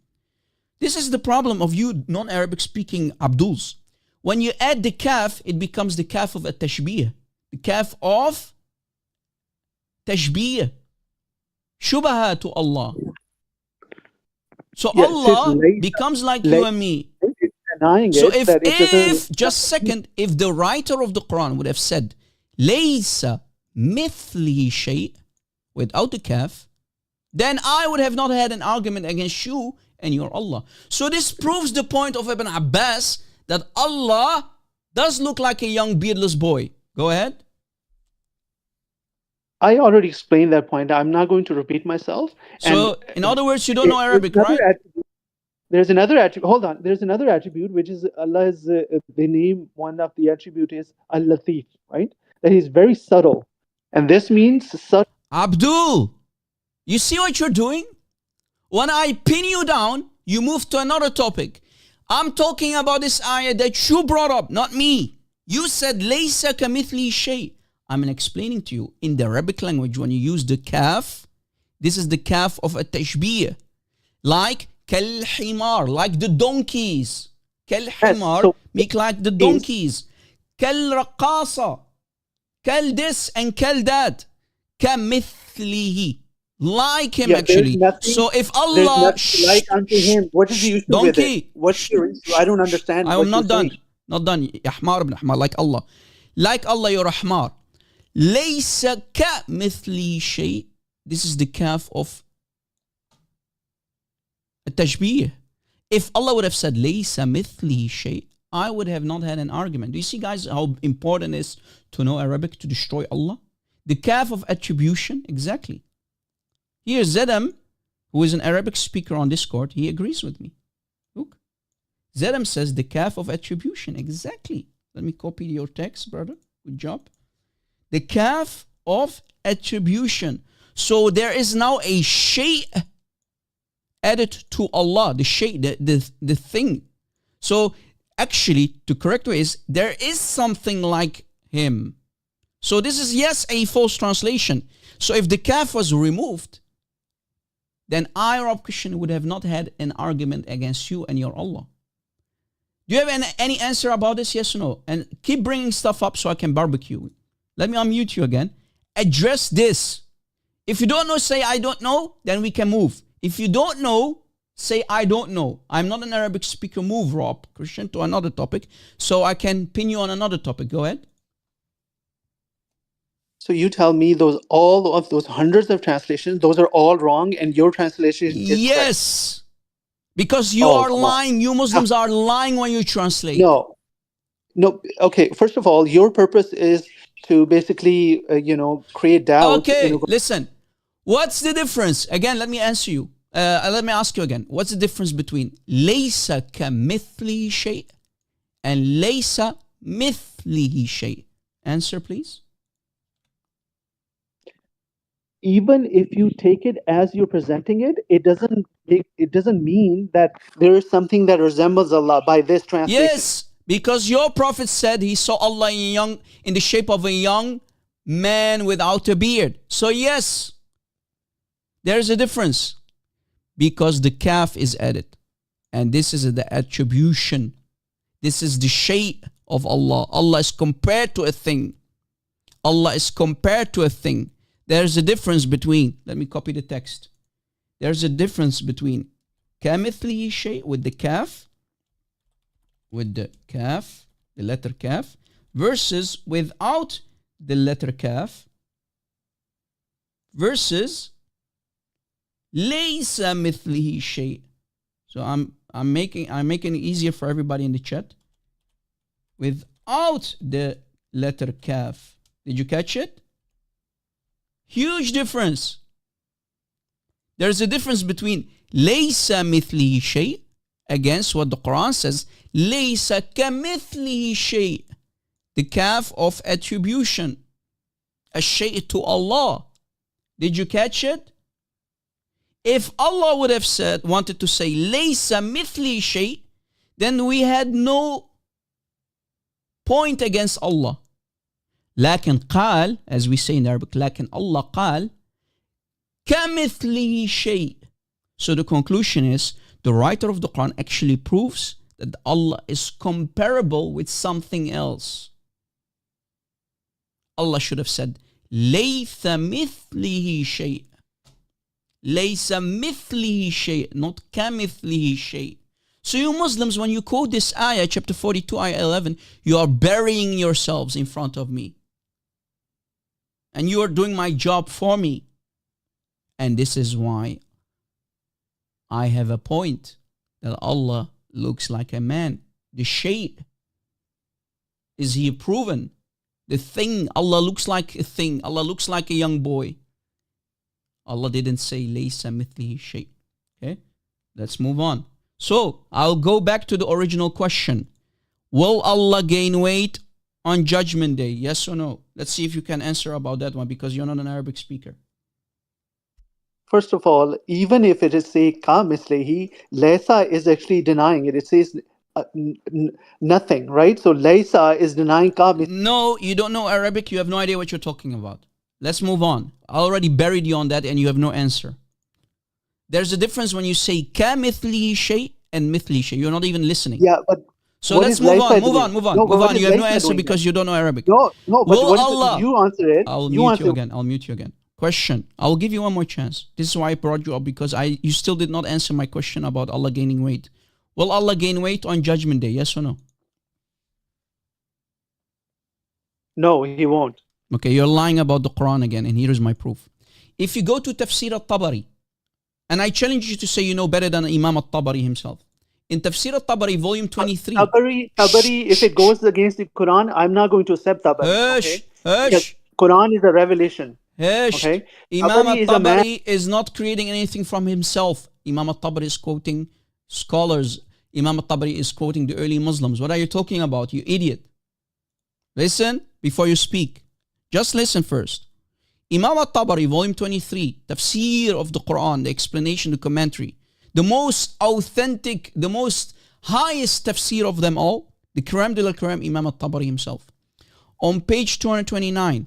This is the problem of you non-Arabic speaking Abduls. When you add the kaf, it becomes the kaf of a tashbih. The kaf of tashbih. Shubaha to Allah. So Allah becomes like you and me. So if just a second, if the writer of the Quran would have said, Laysa mithlihi shay, without the kaf, then I would have not had an argument against you and your Allah. So this proves the point of Ibn Abbas that Allah does look like a young beardless boy. Go ahead. I already explained that point. I'm not going to repeat myself. So, in other words, you don't know Arabic, right? There's another attribute. Hold on. There's another attribute, which is Allah's, the name, one of the attribute is Al-Latif, right? That He's very subtle. And this means subtle. Abdul, you see what you're doing? When I pin you down, you move to another topic. I'm talking about this ayah that you brought up, not me. You said, Laysa kamithli shay. I'm explaining to you in the Arabic language, when you use the kaf, this is the kaf of a tashbih. Like kal himar, like the donkeys. Kal himar, make like the donkeys. Kal raqqasa, kal this and kal that. Kamithlihi, like him actually. So if Allah like unto him, what is the issue with it? What's your issue? I don't understand. I'm not done. Not done. Ya Ahmar ibn Ahmar, like Allah. Like Allah, you're Ahmar. Laysa ka mithli shay. This is the kaf of a tashbih. If Allah would have said Laysa mithli shay, I would have not had an argument. Do you see, guys, how important it is to know Arabic to destroy Allah? The kaf of attribution, exactly. Here, Zedam, who is an Arabic speaker on Discord, he agrees with me. Look. Zedam says the kaf of attribution, exactly. Let me copy your text, brother. Good job. The kaf of attribution. So there is now a shay added to Allah, the shay, the thing. So actually, the correct way is, there is something like him. So this is, yes, a false translation. So if the kaf was removed, then I, Rob Christian, would have not had an argument against you and your Allah. Do you have any answer about this, yes or no? And keep bringing stuff up so I can barbecue. Let me unmute you again. Address this. If you don't know, say I don't know, then we can move. If you don't know, say I don't know. I'm not an Arabic speaker. Move, Rob Christian, to another topic so I can pin you on another topic. Go ahead. So you tell me all of those hundreds of translations, those are all wrong, and your translation is yes, correct. Because you are lying. You Muslims are lying when you translate. No. Okay. First of all, your purpose is to basically, create doubt. Okay, listen. What's the difference? Again, let me answer you. Let me ask you again. What's the difference between laysa kamithlihi shay and laysa mithlihi shay? Answer, please. Even if you take it as you're presenting it, it doesn't mean that there is something that resembles Allah by this translation. Yes, because your prophet said he saw Allah in the shape of a young man without a beard. So yes, there is a difference because the kaf is added. And this is the attribution. This is the shape of Allah. Allah is compared to a thing. Allah is compared to a thing. There's a difference between, let me copy the text. There's a difference between kamithlihi shay with the kaf, the letter kaf, versus without the letter kaf, versus laysa mithlihi shay. So I'm making it easier for everybody in the chat. Without the letter kaf. Did you catch it? Huge difference. There's a difference between لَيْسَ مِثْلِهِ شَيْء against what the Quran says, لَيْسَ كَمِثْلِهِ شَيْء. The kaf of attribution. الشيء to Allah. Did you catch it? If Allah would have wanted to say لَيْسَ مِثْلِهِ شَيْء, then we had no point against Allah. لكن قال, as we say in Arabic, لكن Allah قال كَمِثْلِهِ شَيْء. So the conclusion is, the writer of the Quran actually proves that Allah is comparable with something else. Allah should have said, لَيْثَ مِثْلِهِ شَيْء. لَيْسَ مِثْلِهِ شَيْء, not كَمِثْلِهِ شَيْء. So you Muslims, when you quote this ayah, chapter 42, ayah 11, you are burying yourselves in front of me. And you are doing my job for me. And this is why I have a point, that Allah looks like a man. The shade. Is he proven? The thing, Allah looks like a thing. Allah looks like a young boy. Allah didn't say laysa mithlihi shay. Okay, let's move on. So I'll go back to the original question. Will Allah gain weight on Judgment Day? Yes or no? Let's see if you can answer about that one, because you're not an Arabic speaker. First of all, even if it is say ka mislihi, laysa is actually denying it. It says nothing, right? So laysa is denying ka mislihi. No, you don't know Arabic. You have no idea what you're talking about. Let's move on. I already buried you on that and you have no answer. There's a difference when you say ka mithlihi shay and mithli shay. You're not even listening. Yeah, but so let's move on. Move on. You have no answer because you don't know Arabic. No, but will Allah, you answer it. I'll mute you again. Question. I'll give you one more chance. This is why I brought you up, because you still did not answer my question about Allah gaining weight. Will Allah gain weight on Judgment Day? Yes or no? No, he won't. Okay, you're lying about the Quran again, and here's my proof. If you go to Tafsir al-Tabari, and I challenge you to say you know better than Imam al-Tabari himself. In Tafsir al-Tabari, volume 23. Tabari, if it goes against the Quran, I'm not going to accept Tabari. Hush. Quran is a revelation. Okay. Imam al-Tabari is not creating anything from himself. Imam al-Tabari is quoting scholars. Imam al-Tabari is quoting the early Muslims. What are you talking about, you idiot? Listen before you speak. Just listen first. Imam al-Tabari, volume 23, tafsir of the Quran, the explanation, the commentary, the most authentic, the most highest tafsir of them all, the Karam de la Karam, Imam al-Tabari himself. On page 229.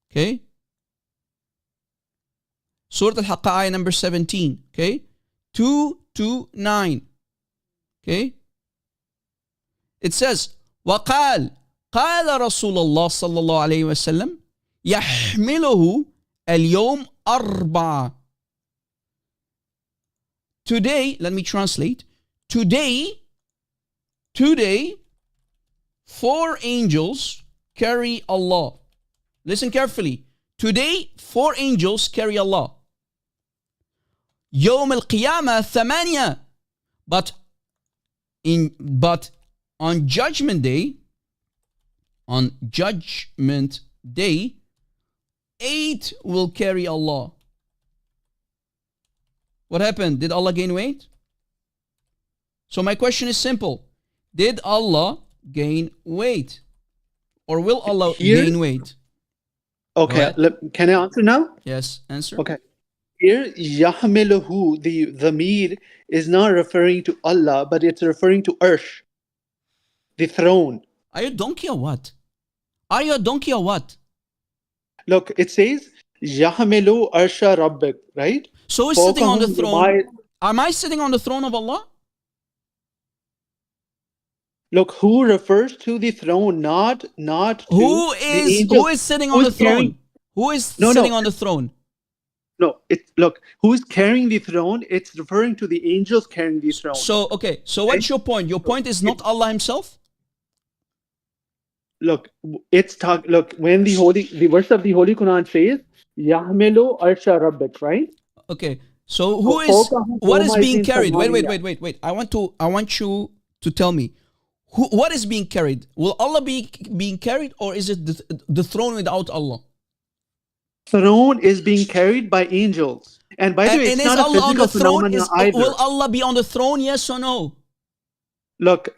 Okay? Surah Al-Haqqa, ayah number 17. Okay? 229. Okay? It says, وَقَالَ قال رسول الله صلى الله عليه وسلم يحمله اليوم أربعة. Today, let me translate. Today, 4 angels carry Allah. Listen carefully. Today, 4 angels carry Allah. يوم القيامة ثمانية. But on Judgment Day, 8 will carry Allah. What happened? Did Allah gain weight? So my question is simple. Did Allah gain weight? Or will Allah gain weight? Okay, can I answer now? Yes, answer. Okay. Here, Yahmiluhu, the dhamir is not referring to Allah, but it's referring to Arsh, the throne. Are you a donkey or what? Look, it says, Yahmilu Arsha Rabbik, right? So who's sitting on the throne? Am I sitting on the throne of Allah? Look, who refers to the throne, not who is sitting on the throne? Who is sitting on the throne? No, look, who's carrying the throne? It's referring to the angels carrying the throne. So what's your point? Your point is not Allah himself? Look, when the verse of the Holy Quran says, Yahmilu Arsha Rabbik, right? Okay. So what is being carried? Wait. I want you to tell me. What is being carried? Will Allah be being carried, or is it the throne without Allah? Throne is being carried by angels. And by the way, And it's is not a Allah on physical the throne? phenomenon either. Will Allah be on the throne? Yes or no? Look,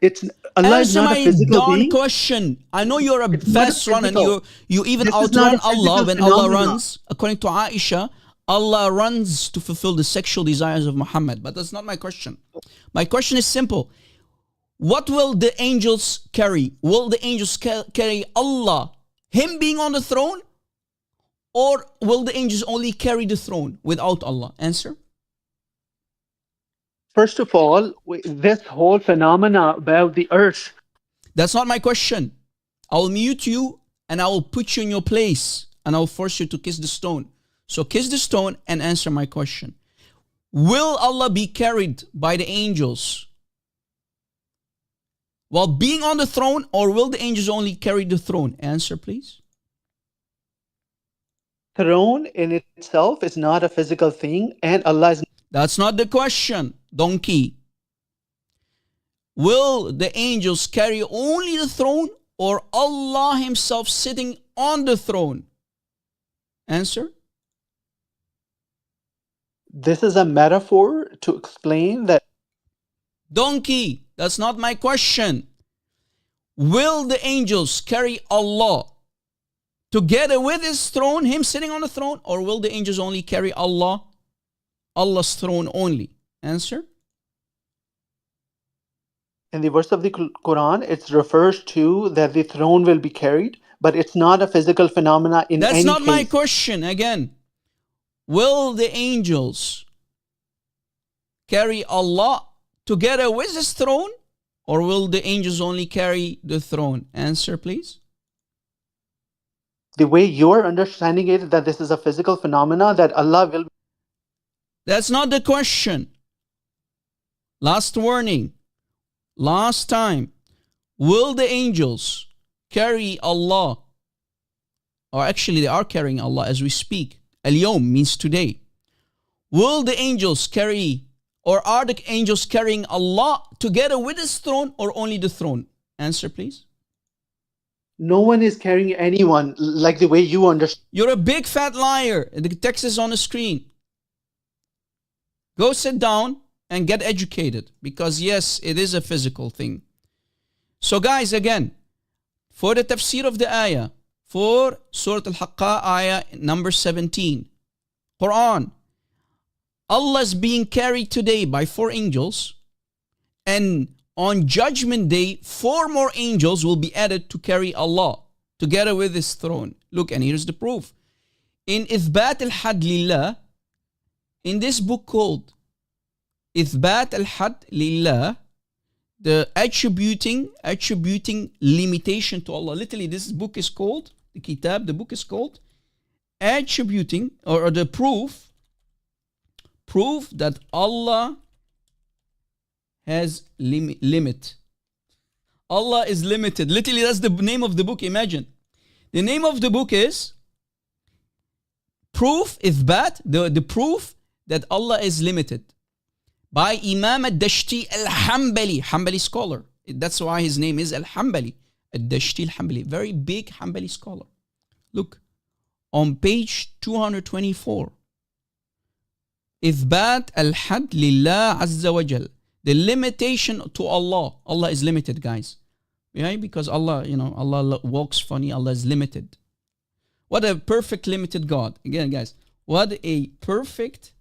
Allah is Answer not a my physical darn being. question. I know you're a It's not a fast runner and physical. you even This is not outrun a Allah physical when Allah phenomenon. runs. According to Aisha, Allah runs to fulfill the sexual desires of Muhammad. But that's not my question. My question is simple. What will the angels carry? Will the angels carry Allah, Him being on the throne? Or will the angels only carry the throne without Allah? Answer. First of all, this whole phenomena about the earth. That's not my question. I'll mute you and I will put you in your place and I'll force you to kiss the stone. So kiss the stone and answer my question. Will Allah be carried by the angels while being on the throne, or will the angels only carry the throne? Answer, please. Throne in itself is not a physical thing, and Allah is. That's not the question, donkey. Will the angels carry only the throne, or Allah Himself sitting on the throne? Answer. This is a metaphor to explain that. Donkey, that's not my question. Will the angels carry Allah together with His throne, Him sitting on the throne, or will the angels only carry Allah, Allah's throne only? Answer. In the verse of the Quran, it refers to that the throne will be carried, but it's not a physical phenomena in any case. That's not my question. Again, will the angels carry Allah together with His throne, or will the angels only carry the throne? Answer, please. The way you're understanding it, that this is a physical phenomena, that Allah will. That's not the question. Last warning. Last time. Will the angels carry Allah? Or actually, they are carrying Allah as we speak. Al-Yawm means today. Will the angels carry, or are the angels carrying Allah together with His throne, or only the throne? Answer, please. No one is carrying anyone like the way you understand. You're a big fat liar. The text is on the screen. Go sit down and get educated, because yes, it is a physical thing. So guys, again, for the tafsir of the ayah, for Surah Al-Haqqa ayah number 17, Quran, Allah is being carried today by 4 angels, and on Judgment Day, 4 more angels will be added to carry Allah together with His throne. Look, and here's the proof. In Ithbat al-Had Lillah, in this book called Ithbat al-Had Lillah, the attributing limitation to Allah. Literally, this book is called, the kitab, the book is called attributing, or the proof that Allah has limit. Allah is limited. Literally, that's the name of the book. Imagine. The name of the book is Proof, Ithbat, the proof that Allah is limited, by Imam al-Dashti al-Hanbali, Hanbali scholar. That's why his name is al-Hanbali, al-Dashti al-Hanbali, very big Hanbali scholar. Look, on page 224, Ithbat al-Had Lillah Azza wa Jal, the limitation to Allah. Allah is limited, guys. Yeah, because Allah, Allah walks funny, Allah is limited. What a perfect limited God. Again, guys, what a perfect,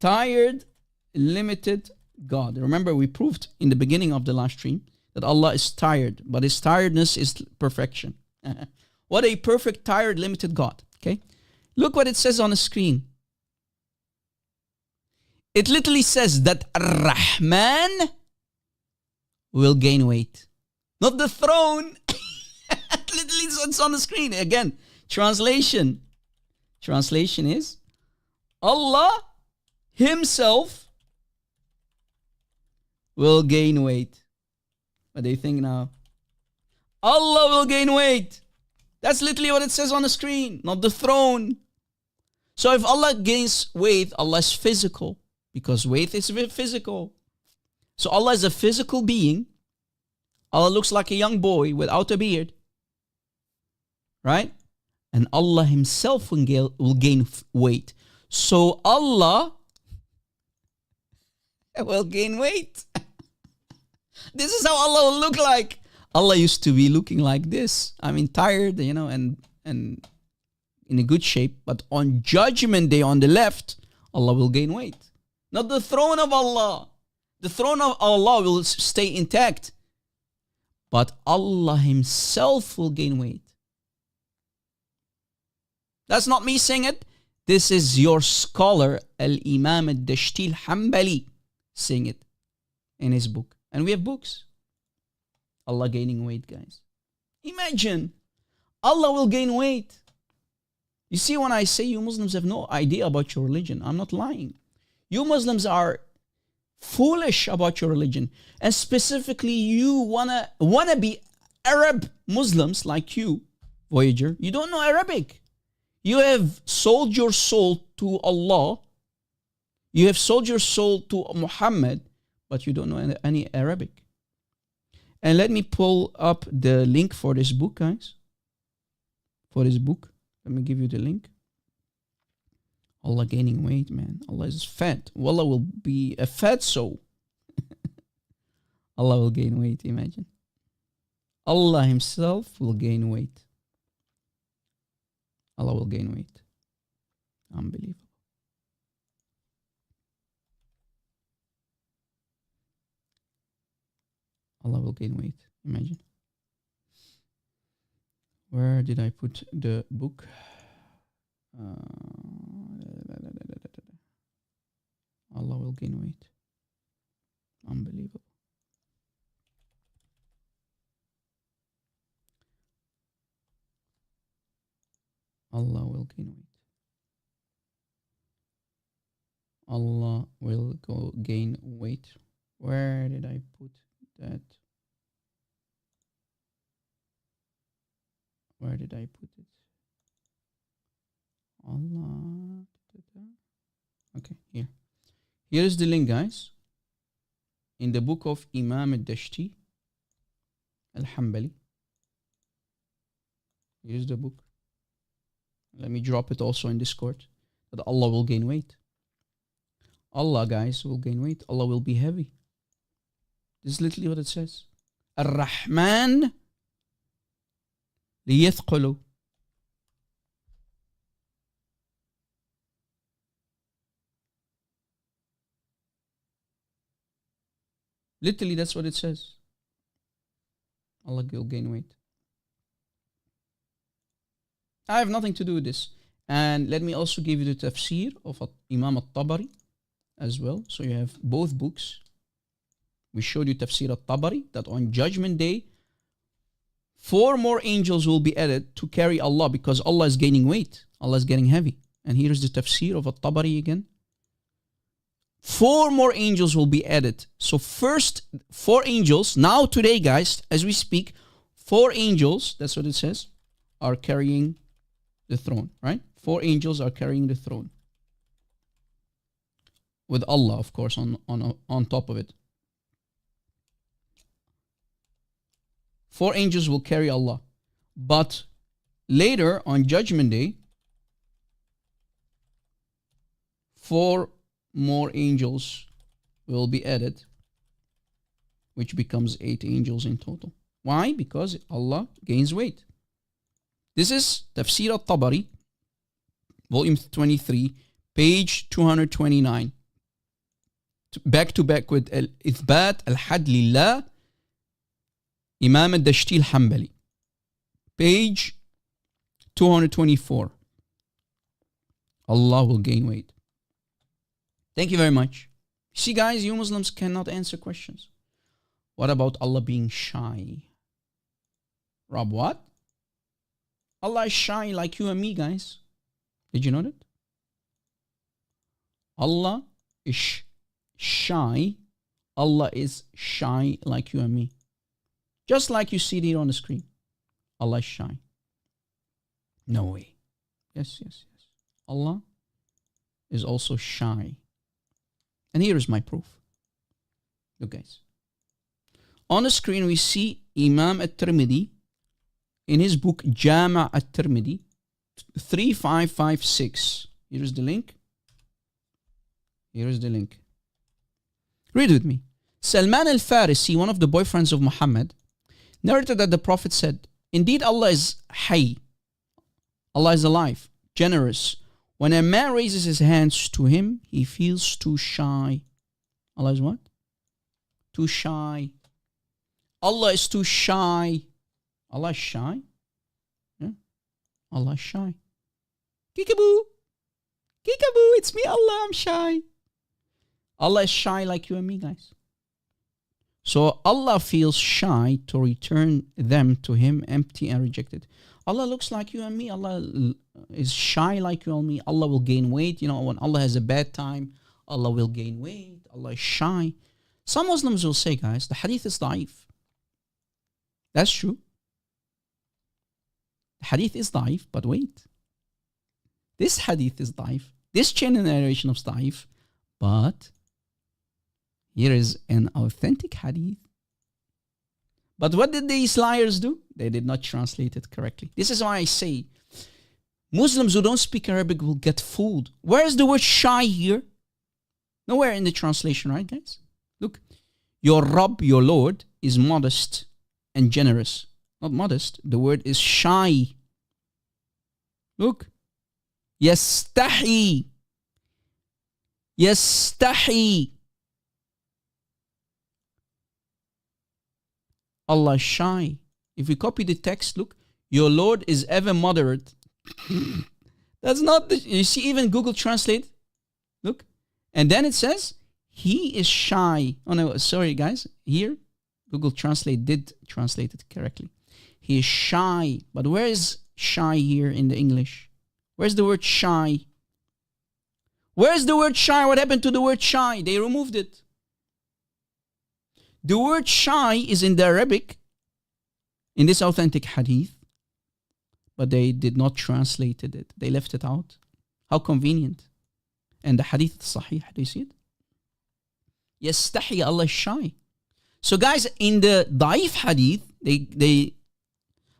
tired, limited God. Remember, we proved in the beginning of the last stream that Allah is tired, but His tiredness is perfection. What a perfect, tired, limited God. Okay? Look what it says on the screen. It literally says that Ar-Rahman will gain weight. Not the throne. Literally, it's on the screen. Again, translation. Translation is Allah Himself will gain weight. What do you think now? Allah will gain weight. That's literally what it says on the screen, not the throne. So if Allah gains weight, Allah is physical, because weight is physical. So Allah is a physical being. Allah looks like a young boy without a beard. Right? and Allah himself will gain weight. So Allah will gain weight. This is how Allah will look like. Allah used to be looking like this. I mean, tired, and in a good shape. But on Judgment Day, on the left, Allah will gain weight. Not the throne of Allah. The throne of Allah will stay intact. But Allah himself will gain weight. That's not me saying it. This is your scholar, Al-Imam al-Dashti al-Hanbali, saying it in his book. And we have books. Allah gaining weight, guys. Imagine, Allah will gain weight. You see, when I say you Muslims have no idea about your religion, I'm not lying. You Muslims are foolish about your religion. And specifically, you wanna be Arab Muslims like you, Voyager. You don't know Arabic. You have sold your soul to Allah. You have sold your soul to Muhammad, but you don't know any Arabic. And let me pull up the link for this book, guys. For this book. Let me give you the link. Allah gaining weight, man. Allah is fat. Allah will be a fat soul. Allah will gain weight, imagine. Allah himself will gain weight. Allah will gain weight. Unbelievable. Allah will gain weight. Imagine. Where did I put the book? Allah will gain weight. Unbelievable. Allah will gain weight. Allah will gain weight. Where did I put that? Where did I put it? Allah. Okay, here. Here is the link, guys. In the book of Imam al-Dashti al-Hanbali. Here's the book. Let me drop it also in Discord. That Allah will gain weight. Allah, guys, will gain weight. Allah will be heavy. This is literally what it says. Ar-Rahman liyethqulu. Literally, that's what it says. Allah will gain weight. I have nothing to do with this. And let me also give you the tafsir of Imam al-Tabari as well. So you have both books. We showed you tafsir al-Tabari, that on Judgment Day, 4 more angels will be added to carry Allah, because Allah is gaining weight. Allah is getting heavy. And here's the tafsir of al-Tabari again. 4 more angels will be added. So first 4 angels, now today, guys, as we speak, 4 angels, that's what it says, are carrying the throne, right? 4 angels are carrying the throne. With Allah, of course, on top of it. 4 angels will carry Allah. But later on Judgment Day, 4 more angels will be added, which becomes 8 angels in total. Why? Because Allah gains weight. This is Tafsir al-Tabari, volume 23, page 229. Back to back with Ithbat al-Had Lillah, Imam al-Dashti al-Hanbali. Page 224. Allah will gain weight. Thank you very much. See, guys, you Muslims cannot answer questions. What about Allah being shy? Rob, what? Allah is shy like you and me, guys. Did you know that? Allah is shy. Allah is shy like you and me. Just like you see it on the screen. Allah is shy. No way. Yes. Allah is also shy. And here is my proof. Look, guys. On the screen, we see Imam al-Tirmidhi in his book Jama' al-Tirmidhi, 3556. Here is the link. Here is the link. Read with me. Salman al-Farisi, one of the boyfriends of Muhammad, narrated that the Prophet said, "Indeed, Allah is Hayy. Allah is alive, generous. When a man raises his hands to him, he feels too shy." Allah is what? Too shy. Allah is too shy. Allah is shy? Yeah. Allah is shy. Kickaboo. Kickaboo, it's me, Allah, I'm shy. Allah is shy like you and me, guys. So Allah feels shy to return them to Him empty and rejected. Allah looks like you and me. Allah is shy like you and me. Allah will gain weight. You know, when Allah has a bad time, Allah will gain weight. Allah is shy. Some Muslims will say, guys, the hadith is da'if. That's true. The hadith is da'if, but wait. This hadith is da'if. This chain of narration is da'if, but here is an authentic hadith. But what did these liars do? They did not translate it correctly. This is why I say Muslims who don't speak Arabic will get fooled. Where is the word shy here? Nowhere in the translation, right, guys? Look, your Rabb, your Lord, is modest and generous. Not modest. The word is shy. Look. Yastahi. Yastahi. Allah is shy. If we copy the text, look, your Lord is ever moderate. That's not the, you see, even Google Translate, look, and then it says, He is shy. Oh no, sorry guys, here, Google Translate did translate it correctly. He is shy, but where is shy here in the English? Where's the word shy? Where's the word shy? What happened to the word shy? They removed it. The word shy is in the Arabic, in this authentic hadith, but they did not translate it. They left it out. How convenient. And the hadith is sahih. Do you see it? Yastahi, Allah is shy. So guys, in the da'if hadith,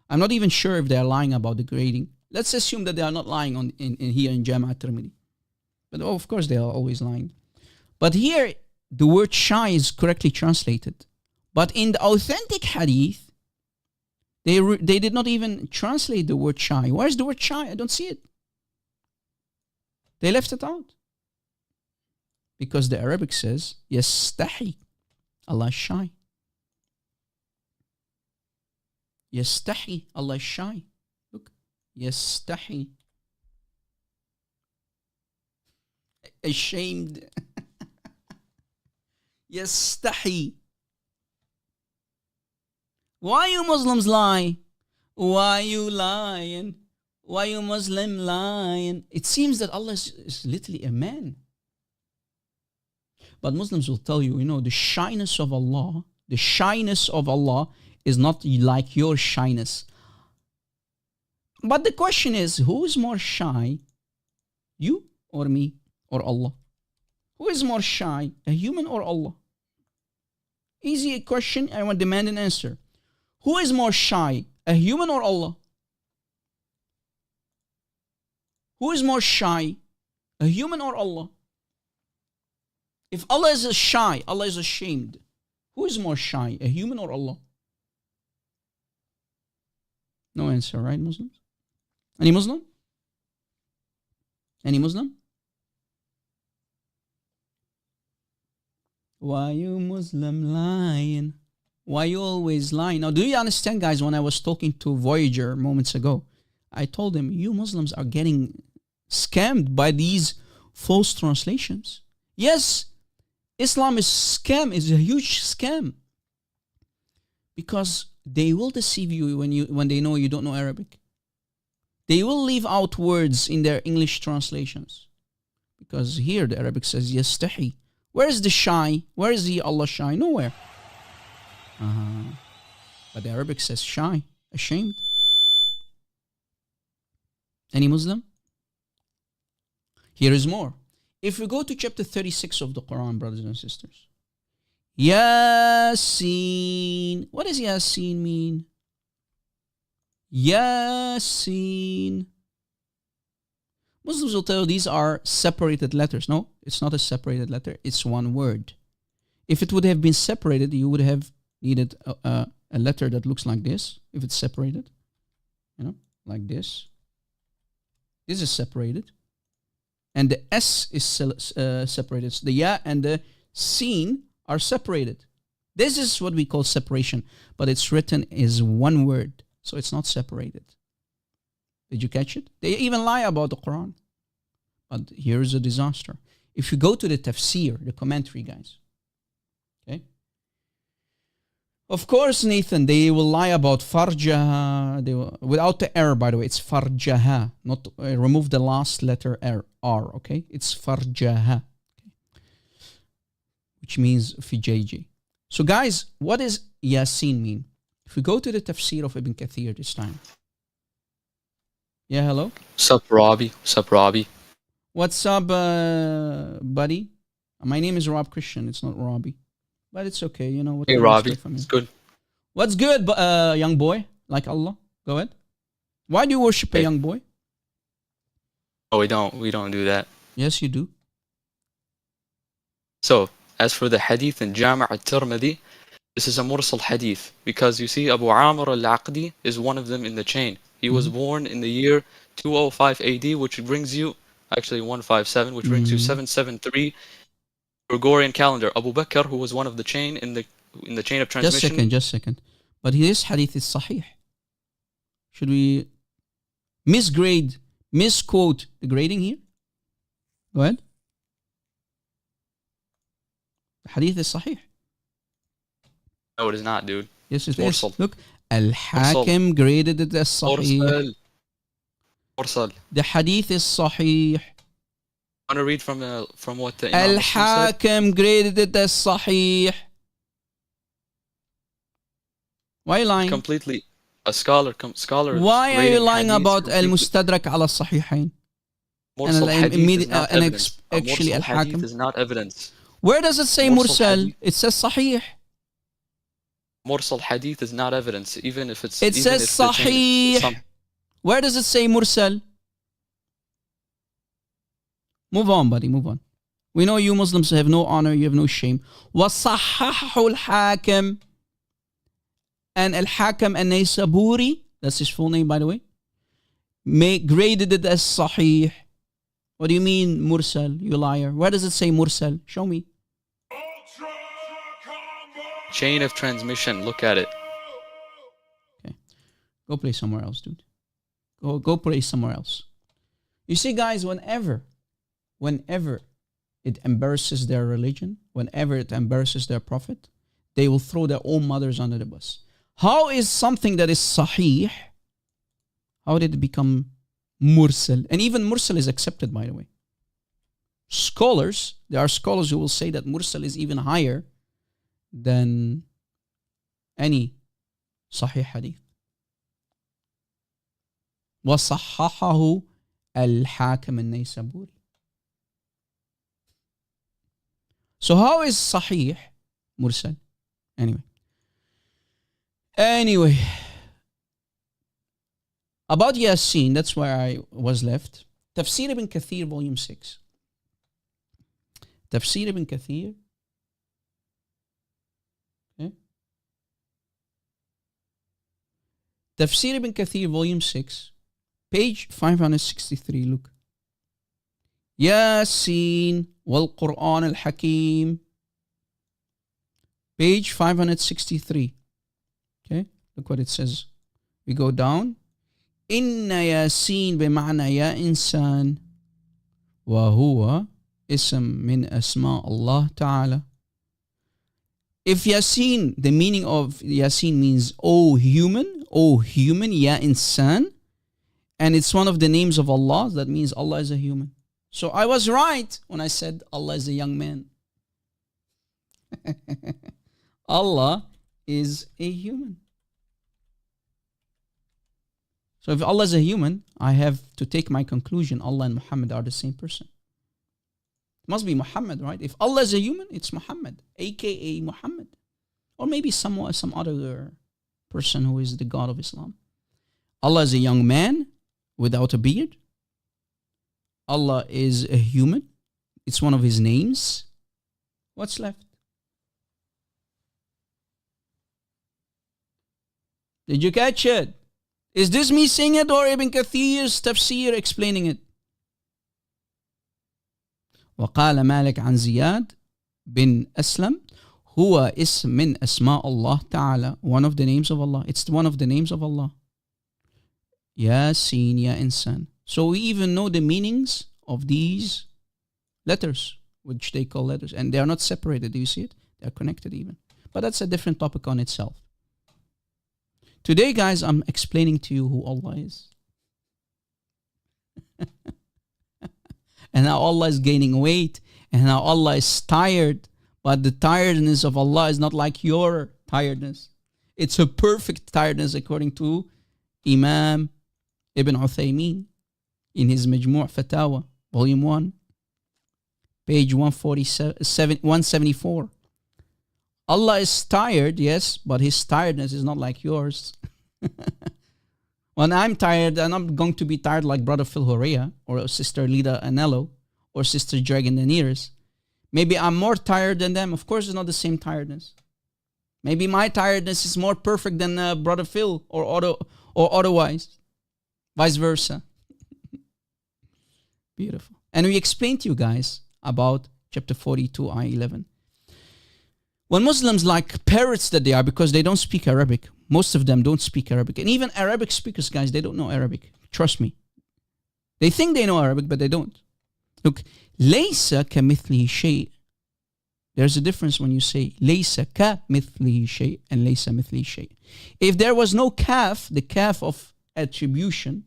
I'm not even sure if they're lying about the grading. Let's assume that they are not lying in here in Jama' Tirmidhi. But of course they are always lying. But here, the word shy is correctly translated. But in the authentic hadith, they did not even translate the word shy. Where's the word shy? I don't see it. They left it out. Because the Arabic says, Yastahi. Allah is shy. Yastahi. Allah is shy. Look. Yastahi. Ashamed. Yastahi. Why you Muslims lie? Why you lying? Why you Muslim lying? It seems that Allah is literally a man. But Muslims will tell you, the shyness of Allah is not like your shyness. But the question is, who is more shy? You or me or Allah? Who is more shy, a human or Allah? Easy question, I want to demand an answer. Who is more shy, a human or Allah? Who is more shy, a human or Allah? If Allah is shy, Allah is ashamed. Who is more shy, a human or Allah? No answer, right, Muslims? Any Muslim? Any Muslim? Why you Muslim lying? Why you always lying? Now, do you understand, guys, when I was talking to Voyager moments ago, I told him, you Muslims are getting scammed by these false translations. Yes, Islam is scam, is a huge scam. Because they will deceive you when they know you don't know Arabic. They will leave out words in their English translations. Because here the Arabic says, yastahi. Where is the shy? Where is the Allah shy? Nowhere. But the Arabic says shy, ashamed. Any Muslim? Here is more. If we go to chapter 36 of the Quran, brothers and sisters. Yasin. What does Yasin mean? Yasin. Muslims will tell you these are separated letters. No, it's not a separated letter. It's one word. If it would have been separated, you would have needed a letter that looks like this. If it's separated, like this. This is separated. And the S is separated. So the ya and the sin are separated. This is what we call separation. But it's written as one word. So it's not separated. Did you catch it? They even lie about the Quran. But here's a disaster. If you go to the tafsir, the commentary, guys. Okay? Of course, Nathan, they will lie about farjaha. Without the R, by the way, it's farjaha. Not remove the last letter R, okay? It's farjaha. Okay. Which means fijayji. So guys, what does Yasin mean? If we go to the tafsir of Ibn Kathir this time. Yeah, hello? Sup, Robbie? Sup, Robbie? What's up, buddy? My name is Rob Christian. It's not Robbie. But it's okay, you know. What Hey, Robbie. It's good. What's good, young boy? Like Allah? Go ahead. Why do you worship a young boy? Oh, we don't. We don't do that. Yes, you do. So, as for the hadith in Jami' al-Tirmidhi, this is a mursal hadith. Because you see, Abu Amr al-Aqdi is one of them in the chain. He was born in the year 205 AD, which brings you, actually 157, which brings you 773 Gregorian calendar. Abu Bakr, who was one of the chain in the chain of transmission. Just a second. But this hadith is sahih. Should we misquote the grading here? Go ahead. The hadith is sahih. No, it is not, dude. Yes, it Mursal. is. Look, Al-Hakim graded it as sahih. Mursal. The hadith is sahih. Want to read from what the Imam Muslim said? Al-Hakim graded it as sahih. Why are you lying? Completely. A scholar. Why are you lying about Al-Mustadrak ala Sahihain? Mursal hadith is not evidence. Actually, Mursal Al-Hakim hadith is not evidence. Where does it say mursal? It says sahih. Mursal hadith is not evidence, even if it's. It says sahih. Where does it say mursal? Move on, buddy. Move on. We know you Muslims have no honor. You have no shame. وَصَحَّحَهُ الْحَاكِمُ. And Al-Hakim An-Naysaburi, that's his full name, by the way, graded it as sahih. What do you mean mursal, you liar? Where does it say mursal? Show me. Chain of transmission. Look at it. Okay. Go play somewhere else, dude. Go play somewhere else. You see, guys, whenever it embarrasses their religion, whenever it embarrasses their prophet, they will throw their own mothers under the bus. How is something that is sahih, how did it become mursal? And even mursal is accepted, by the way. There are scholars who will say that mursal is even higher than any sahih hadith. وَصَحَّحَهُ الْحَاكِمُ النَّيْسَابُورِي. So how is sahih mursal? Anyway, about Yasin, that's where I was left. Tafsir ibn Kathir, volume 6. Tafsir ibn Kathir. Okay. Tafsir ibn Kathir, volume 6, page 563. Look. Yasin wal Quran al Hakim. Page 563. Okay, look what it says. We go down. Inna Yasin bima'na ya insan wa huwa ism min asma Allah Ta'ala. If Yasin, the meaning of Yasin means oh human, ya insan, and it's one of the names of Allah, that means Allah is a human. So I was right when I said Allah is a young man. Allah is a human. So if Allah is a human, I have to take my conclusion Allah and Muhammad are the same person. It must be Muhammad, right? If Allah is a human, it's Muhammad, aka Muhammad. Or maybe some other person who is the God of Islam. Allah is a young man without a beard. Allah is a human. It's one of his names. What's left? Did you catch it? Is this me saying it or Ibn Kathir's tafsir explaining it? وقال مالك عن زياد بن أسلم هو اسم من أسماء الله تعالى. One of the names of Allah. It's one of the names of Allah. Yasin, Ya Insan. So we even know the meanings of these letters, which they call letters. And they are not separated. Do you see it? They are connected even. But that's a different topic on itself. Today, guys, I'm explaining to you who Allah is. And how Allah is gaining weight. And how Allah is tired. But the tiredness of Allah is not like your tiredness. It's a perfect tiredness according to Imam Ibn Uthaymeen in his Majmu' Fatawa, volume 1, page 174. Allah is tired, yes, but his tiredness is not like yours. When I'm tired, I'm not going to be tired like Brother Phil Horea or Sister Lida Anello or Sister Dragon Daenerys. Maybe I'm more tired than them. Of course, it's not the same tiredness. Maybe my tiredness is more perfect than Brother Phil or otherwise. Vice versa. Beautiful. And we explained to you guys about chapter 42, ayah 11. When Muslims, like parrots that they are, because they don't speak Arabic, most of them don't speak Arabic. And even Arabic speakers, guys, they don't know Arabic. Trust me. They think they know Arabic, but they don't. Look, لَيْسَ كَمِثْلِهِ شَيْءٍ. There's a difference when you say لَيْسَ كَمِثْلِهِ شَيْءٍ and لَيْسَ مِثْلِهِ شَيْءٍ. If there was no kaf, the kaf of attribution,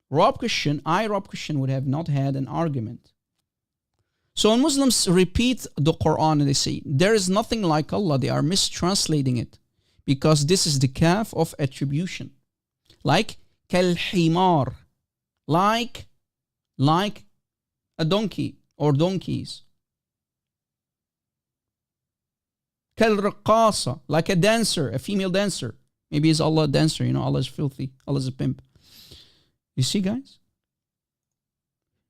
Rob Christian would have not had an argument. So when Muslims repeat the Quran and they say, there is nothing like Allah, they are mistranslating it. Because this is the kaf of attribution. Like, كالحمار. Like a donkey or donkeys. كالرقاصة. Like a dancer, a female dancer. Maybe is Allah a dancer, Allah is filthy. Allah is a pimp. You see, guys?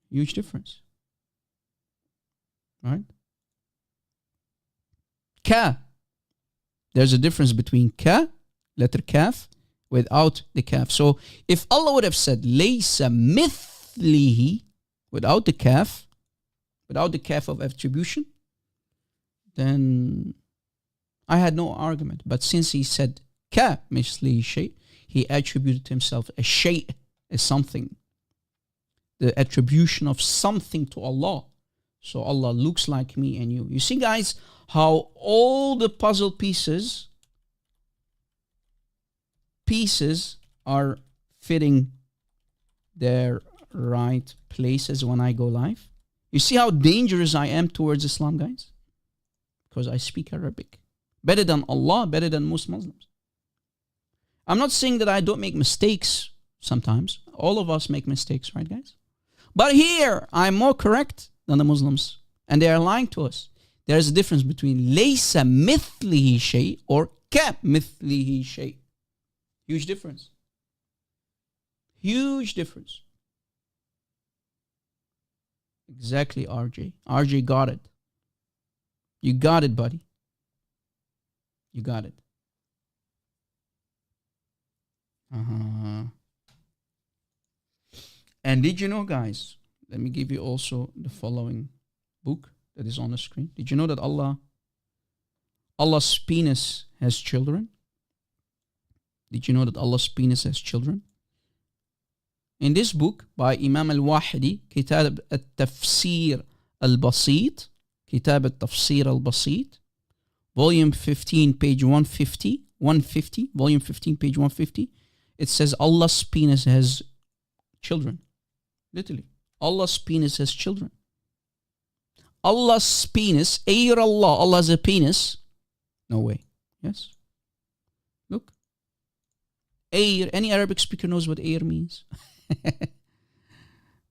Huge difference. Right? Ka. There's a difference between ka, letter kaf, without the kaf. So if Allah would have said laysa mithlihi, without the kaf of attribution, then I had no argument. But since he said ka mithlihi shay, he attributed himself a shay, as something. The attribution of something to Allah. So Allah looks like me and you. You see, guys, how all the puzzle pieces are fitting their right places when I go live. You see how dangerous I am towards Islam, guys? Because I speak Arabic. Better than Allah, better than most Muslims. I'm not saying that I don't make mistakes sometimes. All of us make mistakes, right, guys? But here, I'm more correct than the Muslims. And they are lying to us. There is a difference between laysa mithlihi shay or ka mithlihi shay. Huge difference. Huge difference. Exactly, RJ. RJ got it. You got it, buddy. You got it. And did you know, guys, let me give you also the following book that is on the screen. Did you know that Allah's penis has children? Did you know that Allah's penis has children? In this book by Imam al-Wahidi, Kitab al-Tafsir al-Basit, Kitab al-Tafsir al-Basit, volume 15, page 150, volume 15, page 150, it says Allah's penis has children. Literally. Allah's penis has children. Allah's penis, Ayr Allah, Allah has a penis. No way. Yes? Look. Ayr, any Arabic speaker knows what Ayr means.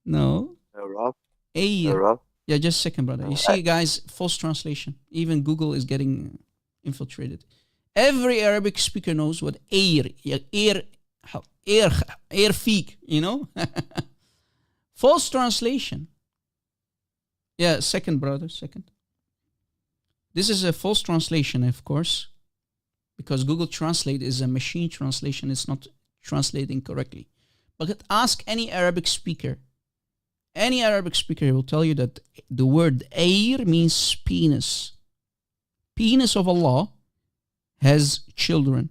No. Ayr. Yeah, just a second, brother. You see, guys, false translation. Even Google is getting infiltrated. Every Arabic speaker knows what Ayr feek, False translation. Yeah, second, brother, second. This is a false translation, of course, because Google Translate is a machine translation. It's not translating correctly. But ask any Arabic speaker. Any Arabic speaker will tell you that the word air means penis. Penis of Allah has children.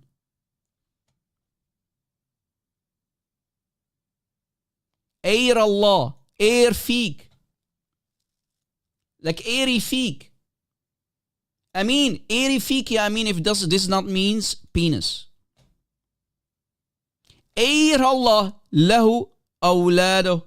Air Allah, air feek. Like airy feek. I mean, airy feek, yeah, I mean, if this not means penis. Air Allah, lahu awlado.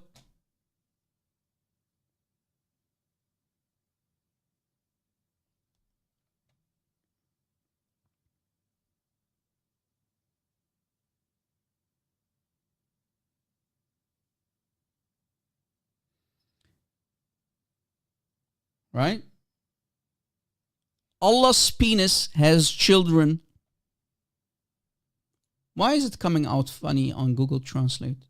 Right? Allah's penis has children. Why is it coming out funny on Google Translate?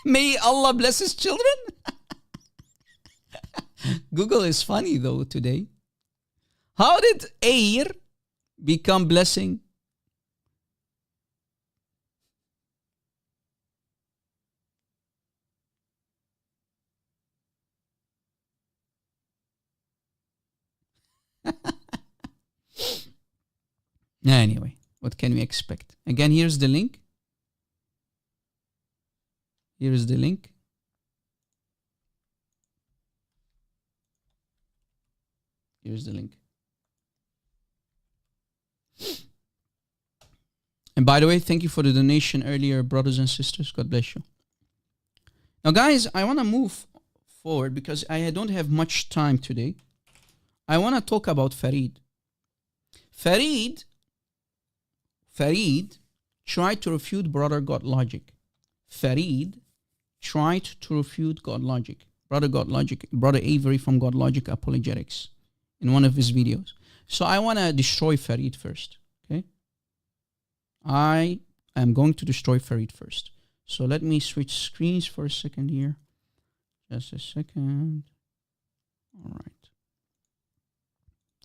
May Allah bless his children? Google is funny though today. How did air become blessing? Anyway, what can we expect? Again, here's the link. Here's the link. Here's the link. And by the way, thank you for the donation earlier, brothers and sisters. God bless you. Now, guys, I want to move forward because I don't have much time today. I want to talk about Farid. Farid tried to refute brother God logic. Farid tried to refute God logic. Brother Avery from God Logic Apologetics in one of his videos. So I want to destroy Farid first. Okay? I am going to destroy Farid first. So let me switch screens for a second here. Just a second. All right.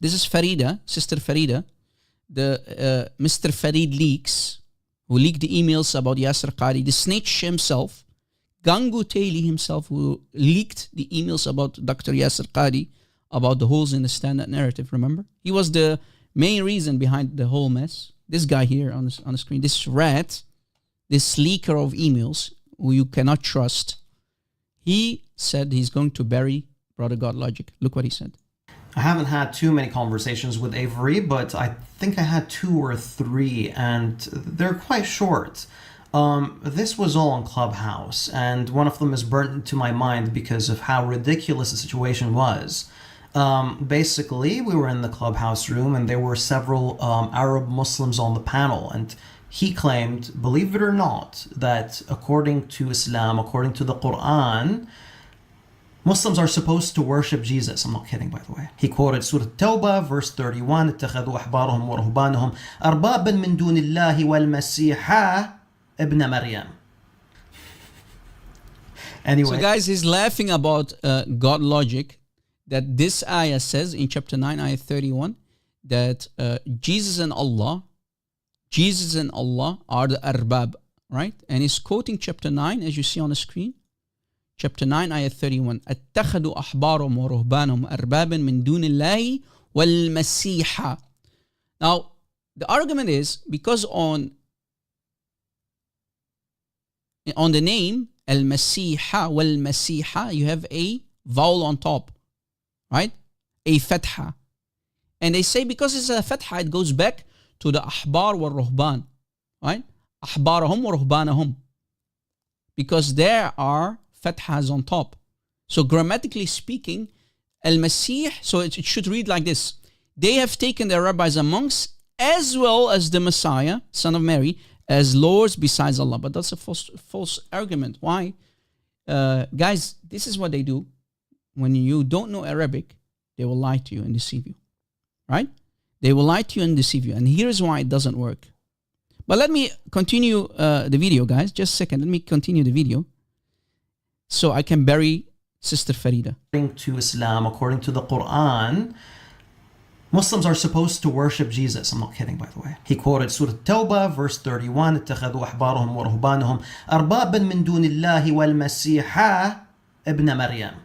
This is Farida, Sister Farida, the Mr. Farid Leaks, who leaked the emails about Yasser Qadi, the snitch himself, Gangu Taili himself, who leaked the emails about Dr. Yasser Qadi, about the holes in the standard narrative, remember? He was the main reason behind the whole mess. This guy here on the screen, this rat, this leaker of emails, who you cannot trust, he said he's going to bury Brother God Logic. Look what he said. I haven't had too many conversations with Avery, but I think I had 2 or 3, and they're quite short. This was all on Clubhouse, and one of them is burnt into my mind because of how ridiculous the situation was. Basically, we were in the Clubhouse room, and there were several Arab Muslims on the panel, and he claimed, believe it or not, that according to Islam, according to the Quran, Muslims are supposed to worship Jesus. I'm not kidding, by the way. He quoted Surah Tawbah, verse 31, اتخذوا أحبارهم ورهبانهم أربابا من دون الله والمسيح ابن مريم. Anyway. So guys, he's laughing about God logic, that this ayah says in chapter 9, ayah 31, that Jesus and Allah are the arbab, right? And he's quoting chapter 9, as you see on the screen. Chapter 9, ayah 31. اتخذوا أحبارهم ورهبانهم أربابا من دون الله والمسيح. Now, the argument is because on the name al-Masiha wal-Masiha, you have a vowel on top, right? A fatha. And they say because it's a fatha, it goes back to the ahbar wal ruhban, right? Ahbarahum wa ruhbanahum. Because there are fathas on top. So grammatically speaking, al-Masih, so it should read like this. They have taken their rabbis and monks as well as the Messiah, son of Mary, as lords besides Allah. But that's a false argument. Why? Guys, this is what they do. When you don't know Arabic, they will lie to you and deceive you. Right? They will lie to you and deceive you. And here's why it doesn't work. But let me continue the video, guys. Just a second. Let me continue the video so I can bury Sister Farida. According to Islam, according to the Quran, Muslims are supposed to worship Jesus. I'm not kidding, by the way. He quoted Surah Tawbah, verse 31, اتخذوا أحبارهم ورهبانهم أربابا من دون الله والمسيح ابن مريم.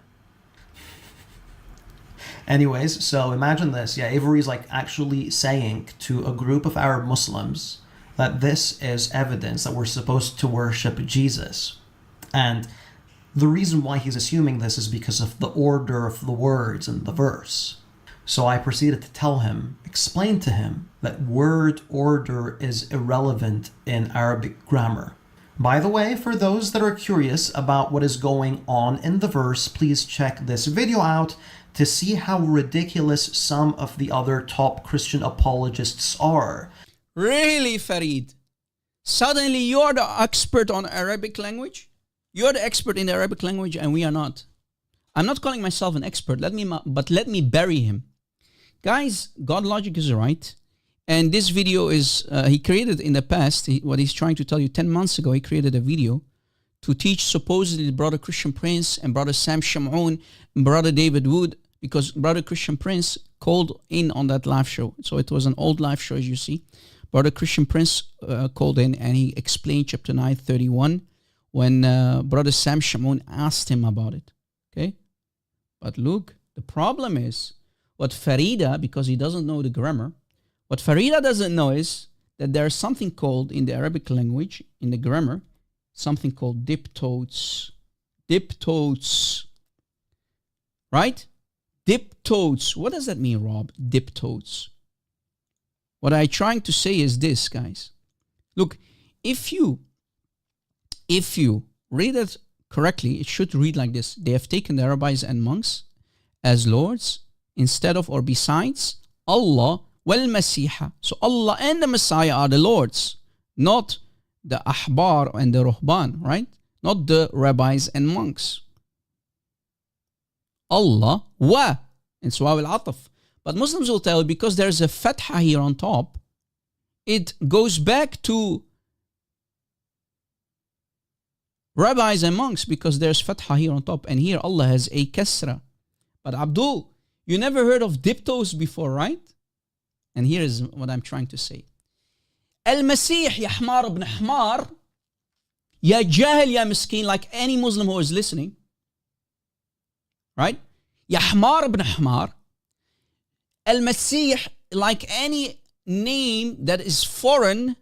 Anyways, so imagine this. Yeah, Avery's like actually saying to a group of Arab Muslims that this is evidence that we're supposed to worship Jesus. And the reason why he's assuming this is because of the order of the words in the verse. So I proceeded to tell him, explain to him that word order is irrelevant in Arabic grammar. By the way, for those that are curious about what is going on in the verse, please check this video out to see how ridiculous some of the other top Christian apologists are. Really, Farid? Suddenly you're the expert on Arabic language? You're the expert in the Arabic language and we are not. I'm not calling myself an expert, but let me bury him. Guys, God logic is right. And this video is, he created in the past, what he's trying to tell you 10 months ago, he created a video to teach supposedly Brother Christian Prince and Brother Sam Shamoun and Brother David Wood, because Brother Christian Prince called in on that live show. So it was an old live show, as you see. Brother Christian Prince called in and he explained chapter 9:31 when Brother Sam Shamoun asked him about it. Okay? But look, the problem is what Farida, because he doesn't know the grammar, what Farida doesn't know is that there's something called in the Arabic language, in the grammar, something called diptotes. Diptotes. Right? Diptotes. What does that mean, Rob? Diptotes. What I'm trying to say is this, guys. Look, if you read it correctly, it should read like this. They have taken the rabbis and monks as lords instead of or besides Allah wal Masiha. So Allah and the Messiah are the lords, not the ahbar and the ruhban, right? Not the rabbis and monks. Allah wa and suwaw al-ataf. But Muslims will tell you because there's a fatha here on top, it goes back to rabbis and monks because there's fatha here on top, and here Allah has a kasra. But Abdul, you never heard of diptos before, right? And here is what I'm trying to say. Al-Masih ya Hmar ibn Hmar, ya Jahil ya Miskin, like any Muslim who is listening, right? Ya Hmar ibn Hmar, Al-Masih, like any name that is foreign,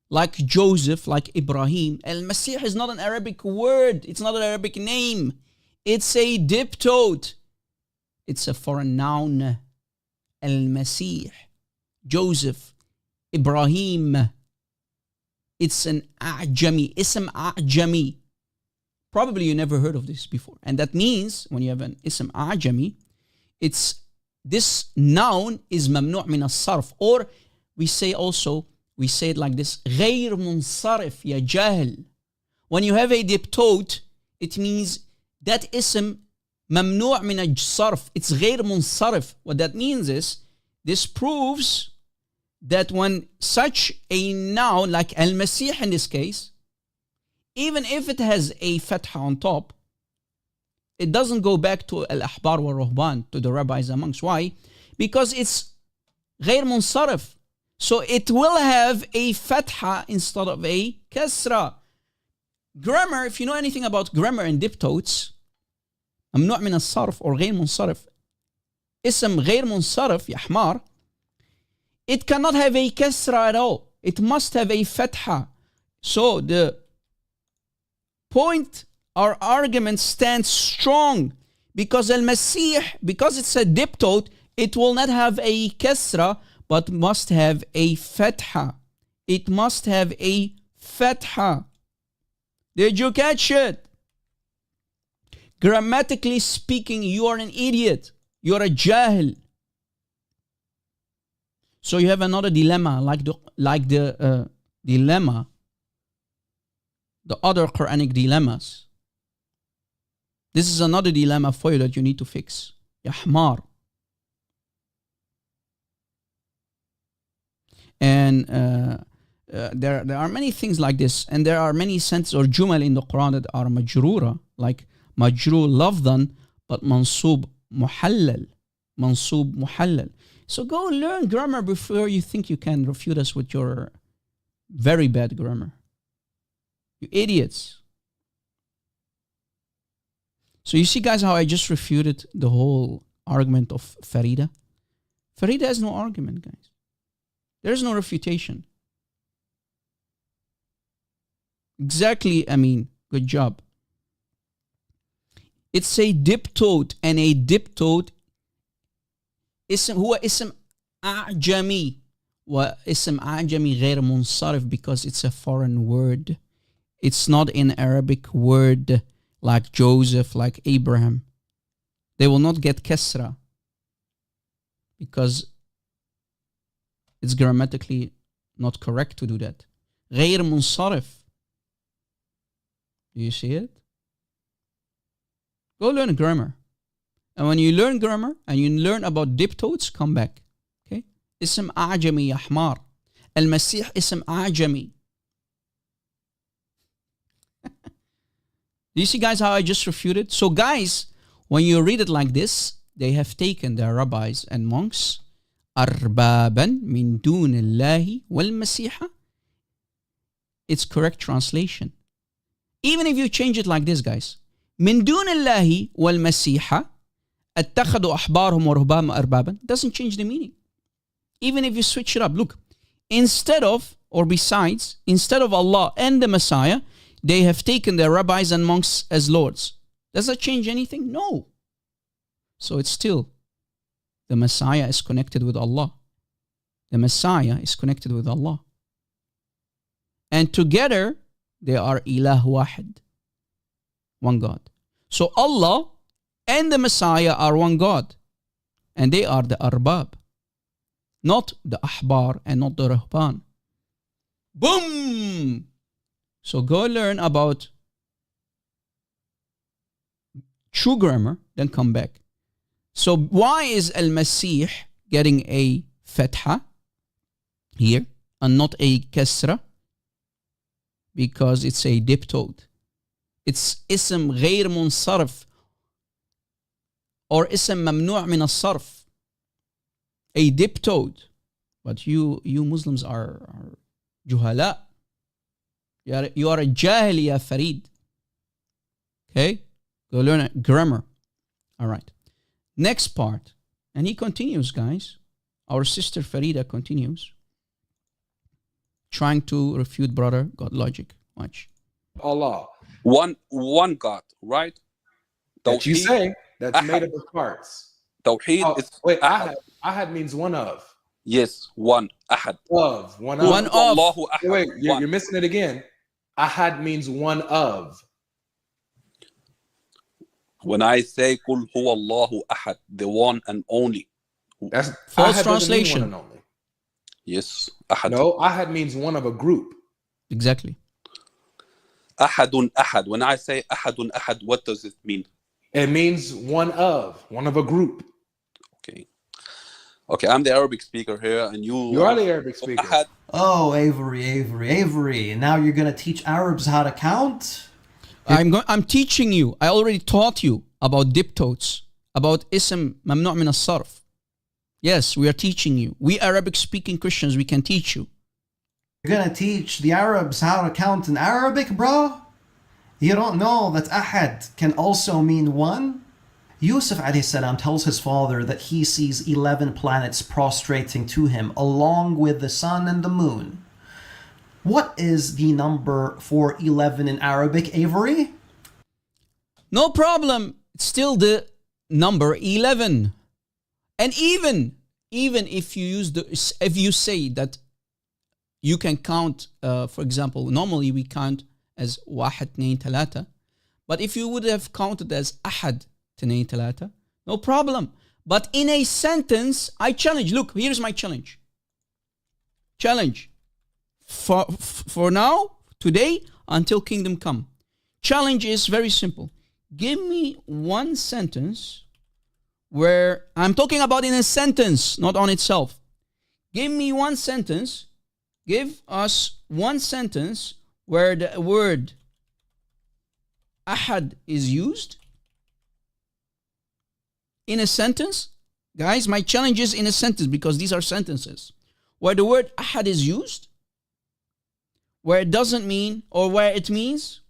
like Joseph, like Ibrahim. Al-Masih is not an Arabic word. It's not an Arabic name. It's a diptote. It's a foreign noun. Al-Masih, Joseph, Ibrahim. It's an A'jami, Ism A'jami. Probably you never heard of this before. And that means when you have an Ism A'jami, it's this noun is mamnu' min as-sarf. Or we say it like this, غير منصرف يا جاهل. When you have a diptote, it means that ism mamnu' min as-sarf. It's غير منصرف. What that means is, this proves that when such a noun, like al-Masih in this case, even if it has a fatha on top, it doesn't go back to al-ahbar wa ruhban, to the rabbis and monks. Why? Because it's غير منصرف. So it will have a fatha instead of a kasra. Grammar, if you know anything about grammar and diptotes, ممنوع من الصرف or غير منصرف, اسم غير منصرف يا حمار, it cannot have a kasra at all. It must have a fatha. So the point, our argument stands strong because al-Masih, because it's a diptote, it will not have a kasra, but must have a fatha. It must have a fatha. Did you catch it? Grammatically speaking, you are an idiot. You're a jahil. So you have another dilemma, like the dilemma, the other Quranic dilemmas. This is another dilemma for you that you need to fix. Ya Hmar. And there are many things like this, and there are many sentences or jumal in the Quran that are majrura, like majrur lafdan, but mansub muhallal. Mansub muhallal. So go learn grammar before you think you can refute us with your very bad grammar. You idiots. So you see, guys, how I just refuted the whole argument of Farida? Farida has no argument, guys. There's no refutation. Exactly, Amin. Good job. It's a diptote, and a diptote هو اسم أعجمي واسم أعجمي غير منصرف because it's a foreign word. It's not an Arabic word like Joseph, like Abraham. They will not get kasra because it's grammatically not correct to do that. غير منصرف. Do you see it? Go learn grammar. And when you learn grammar and you learn about diptotes, come back. Okay? اسم أعجمي يا حمار. المسيح اسم أعجمي. Do you see, guys, how I just refuted? So, guys, when you read it like this, they have taken their rabbis and monks أربابا من دون الله والمسيح. It's correct translation. Even if you change it like this, guys. من دون الله والمسيح اتخذوا أحبارهم ورهبانهم أربابا doesn't change the meaning. Even if you switch it up. Look, instead of, or besides, instead of Allah and the Messiah, they have taken their rabbis and monks as lords. Does that change anything? No. So it's still, the Messiah is connected with Allah. The Messiah is connected with Allah. And together, they are ilah wahid. One God. So Allah and the Messiah are one God. And they are the arbab. Not the ahbar and not the rahban. Boom! So go learn about true grammar, then come back. So why is al-Masih getting a fatha here and not a kasra? Because it's a diptote. It's ism غير منصرف or ism ممنوع من الصرف. A diptote. But you Muslims are juhala. You are a jahil, ya Farid. Okay? Go learn grammar. All right. Next part. And he continues, guys. Our sister Farida continues. Trying to refute brother God logic. Watch. Allah. One God, right? That you say that's made up of parts. Tawheed is wait, ahad means one of. Yes, one. Ahad. Of. One of. One of. Allahu ahad. Wait, you're missing it again. Ahad means one of. When I say Kul huwa Allahu ahad, the one and only. That's false translation. One and only. Yes, ahad. No, ahad means one of a group. Exactly. Ahadun ahad. When I say ahadun ahad, what does it mean? It means one of a group. Okay, I'm the Arabic speaker here, and you are the Arabic speaker. Ahad. Oh, Avery. Now you're going to teach Arabs how to count? I'm teaching you. I already taught you about diptotes, about ism mamnu' min as-sarf. Yes, we are teaching you. We Arabic speaking Christians, we can teach you. You're going to teach the Arabs how to count in Arabic, bro? You don't know that ahad can also mean one? Yusuf alayhi salam tells his father that he sees 11 planets prostrating to him along with the sun and the moon. What is the number for 11 in Arabic, Avery? No problem. It's still the number 11. And even if you use if you say that you can count, for example, normally we count as واحد اثنين ثلاثة, but if you would have counted as أحد اثنين ثلاثة, no problem. But in a sentence, I challenge. Look, here's my challenge. Challenge. For now, today, until kingdom come. Challenge is very simple. Give me one sentence where, I'm talking about in a sentence, not on itself. Give me one sentence Give us one sentence where the word ahad is used in a sentence. Guys, my challenge is in a sentence, because these are sentences where the word ahad is used, where it doesn't mean, or where it means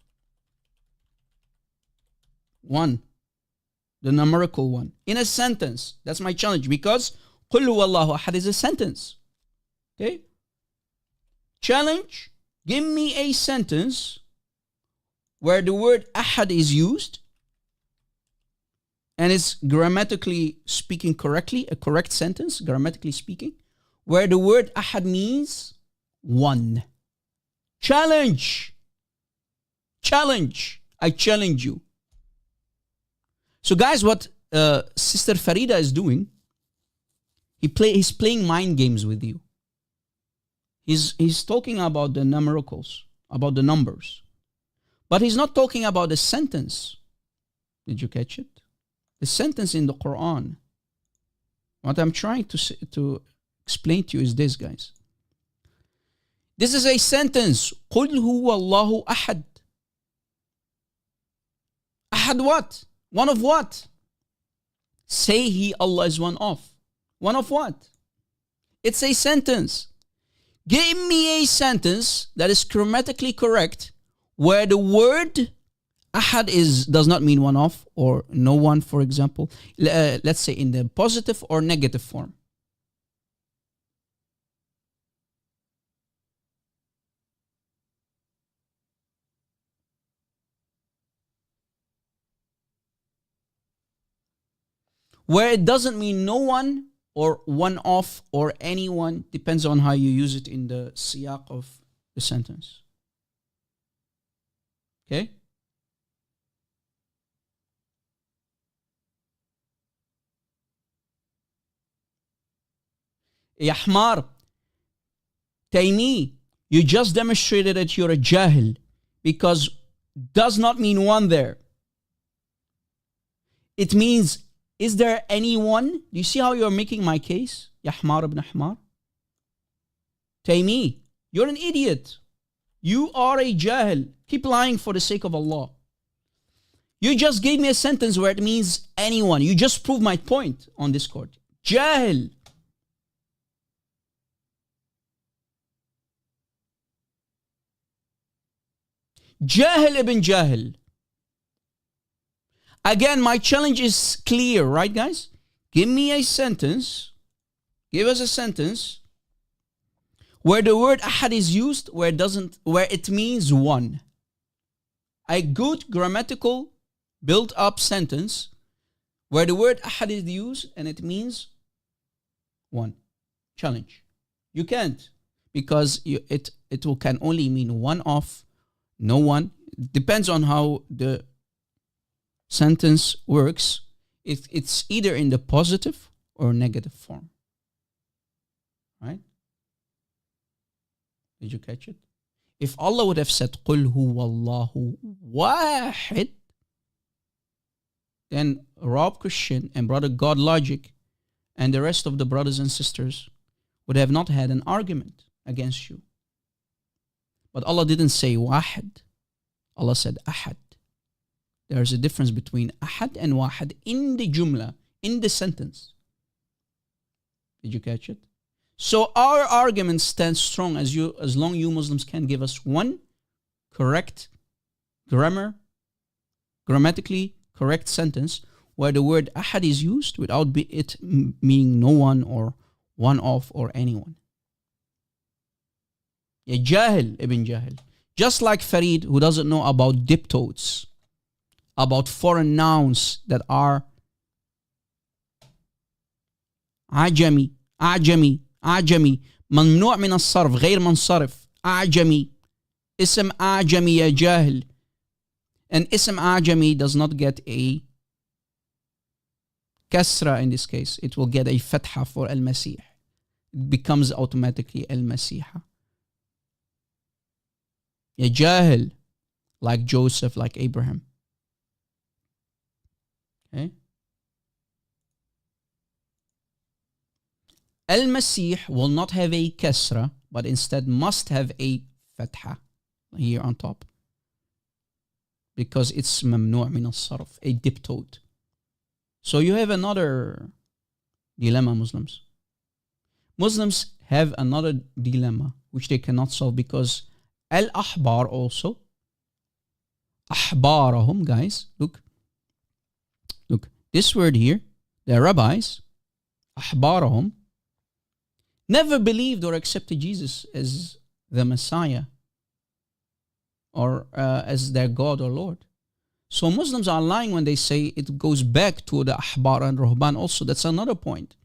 one, the numerical one, in a sentence. That's my challenge, because قُلْ هُوَ اللَّهُ أَحَدٌ is a sentence. Okay? Challenge, give me a sentence where the word ahad is used and it's grammatically speaking correctly, a correct sentence, grammatically speaking, where the word ahad means one. Challenge. Challenge. I challenge you. So guys, what Sister Farida is doing, he's playing mind games with you. He's talking about the numericals, about the numbers. But he's not talking about the sentence. Did you catch it? The sentence in the Quran. What I'm trying to explain to you is this, guys. This is a sentence. قُلْ هُوَ اللَّهُ أَحَدٌ. Ahad what? One of what? Say He, Allah, is one of. One of what? It's a sentence. Give me a sentence that is grammatically correct where the word ahad does not mean one of or no one, for example. Let's say in the positive or negative form. Where it doesn't mean no one or one of or anyone, depends on how you use it in the siyaq of the sentence. Okay? Ya Ahmar, Taymi, you just demonstrated that you're a jahil, because does not mean one there. It means, is there anyone? Do you see how you're making my case? Ya Ahmar ibn Ahmar. Taymi, you're an idiot. You are a jahil. Keep lying for the sake of Allah. You just gave me a sentence where it means anyone. You just proved my point on Discord. Jahil. Jahil ibn Jahil. Again, my challenge is clear, right, guys? Give me a sentence. Give us a sentence where the word ahad is used, where it means one. A good grammatical built-up sentence where the word ahad is used and it means one. Challenge. You can't, because it can only mean one of, no one. Depends on how the sentence works. It's either in the positive or negative form. Right? Did you catch it? If Allah would have said قُلْ هُوَ اللَّهُ وَاحِدٌ, then Rob Christian and Brother God Logic and the rest of the brothers and sisters would have not had an argument against you. But Allah didn't say wahid. Allah said ahad. There's a difference between ahad and wahid in the jumla, in the sentence. Did you catch it? So our argument stands strong as long you Muslims can give us one correct grammatically correct sentence where the word ahad is used without it meaning no one or one of or anyone. Ya Jahil ibn Jahil. Just like Farid, who doesn't know about diptotes, about foreign nouns that are عجمي أعجمي ممنوع من الصرف غير منصرف أعجمي اسم أعجمي يا جاهل. And اسم أعجمي does not get a kasra in this case. It will get a fatha for al-Masih. It becomes automatically al-Masiha. Ya jahil, like Joseph, like Abraham. Okay? Al-Masih will not have a kasra but instead must have a fatha here on top, because it's mamnu' min al-sarf, a diptote. So you have another dilemma, Muslims. Muslims have another dilemma which they cannot solve, because al-ahbar also, ahbarahum, guys, look, this word here, the rabbis, ahbarahum, never believed or accepted Jesus as the Messiah or as their God or Lord. So Muslims are lying when they say it goes back to the ahbar and ruhban also. That's another point.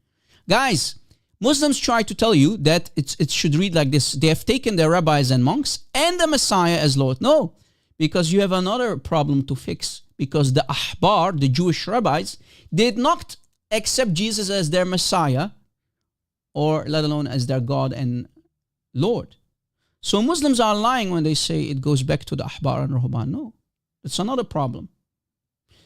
Guys, Muslims try to tell you that it should read like this. They have taken their rabbis and monks and the Messiah as Lord. No, because you have another problem to fix. Because the ahbar, the Jewish rabbis, did not accept Jesus as their Messiah, or let alone as their God and Lord. So Muslims are lying when they say it goes back to the ahbar and ruhban. No, that's another problem.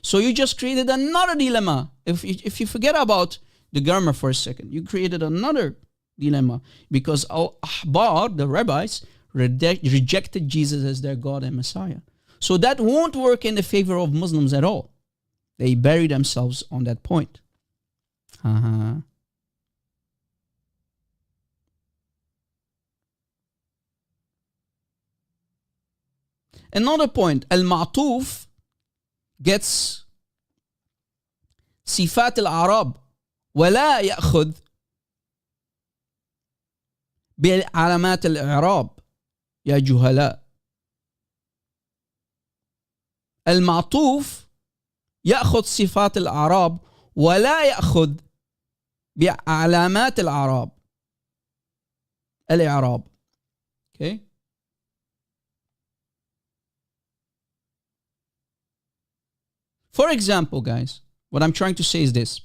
So you just created another dilemma. If you forget about the grammar for a second, you created another dilemma, because al-ahbar, the rabbis, rejected Jesus as their God and Messiah. So that won't work in the favor of Muslims at all. They bury themselves on that point. Another point, al-ma'tuf gets صفات الأعراب ولا يأخذ بعلامات الإعراب يا جهلاء. المعطوف يأخذ صفات الأعراب ولا يأخذ بعلامات الإعراب. Okay. For example, guys, what I'm trying to say is this.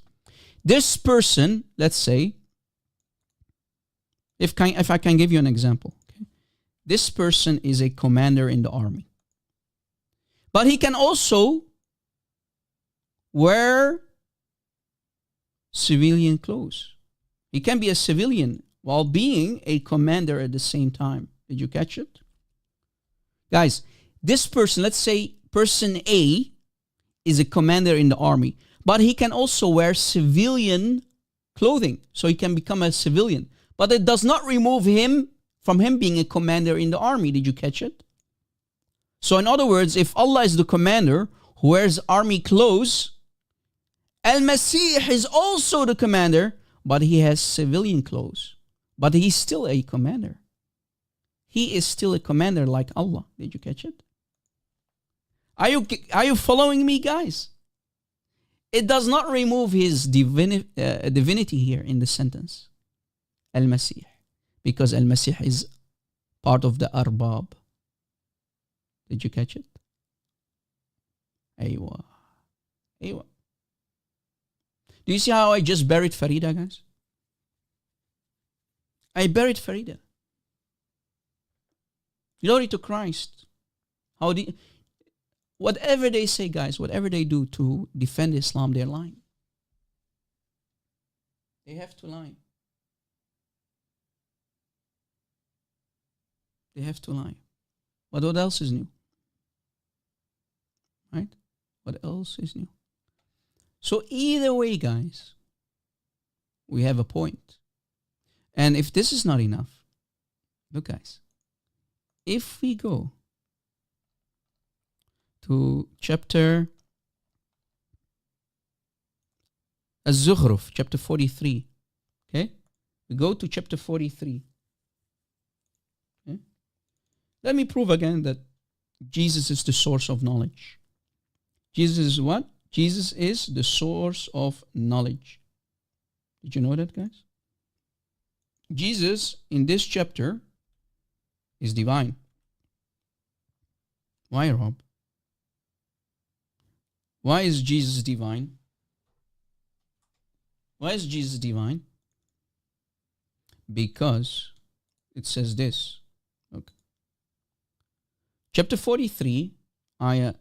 This person, let's say, if I can give you an example. Okay? This person is a commander in the army. But he can also wear civilian clothes. He can be a civilian while being a commander at the same time. Did you catch it? Guys, this person, let's say person A, is a commander in the army, but he can also wear civilian clothing, so he can become a civilian. But it does not remove him from him being a commander in the army. Did you catch it? So in other words, if Allah is the commander who wears army clothes, Al-Masih is also the commander, but he has civilian clothes. But he's still a commander. He is still a commander like Allah. Did you catch it? Are you following me, guys? It does not remove his divinity here in the sentence. Al-Masih. Because Al-Masih is part of the Arbab. Did you catch it? Aywa. Do you see how I just buried Farida, guys? I buried Farida. Glory to Christ. Whatever they say, guys, whatever they do to defend Islam, they're lying. They have to lie. They have to lie. But what else is new? Right? What else is new? So either way, guys, we have a point. And if this is not enough, look, guys, if we go to chapter Az-Zukhruf, chapter 43, okay? We go to chapter 43. Okay? Let me prove again that Jesus is the source of knowledge. Jesus is what? Jesus is the source of knowledge. Did you know that, guys? Jesus, in this chapter, is divine. Why, Rob? Why is Jesus divine? Why is Jesus divine? Because it says this. Okay. Chapter 43, ayah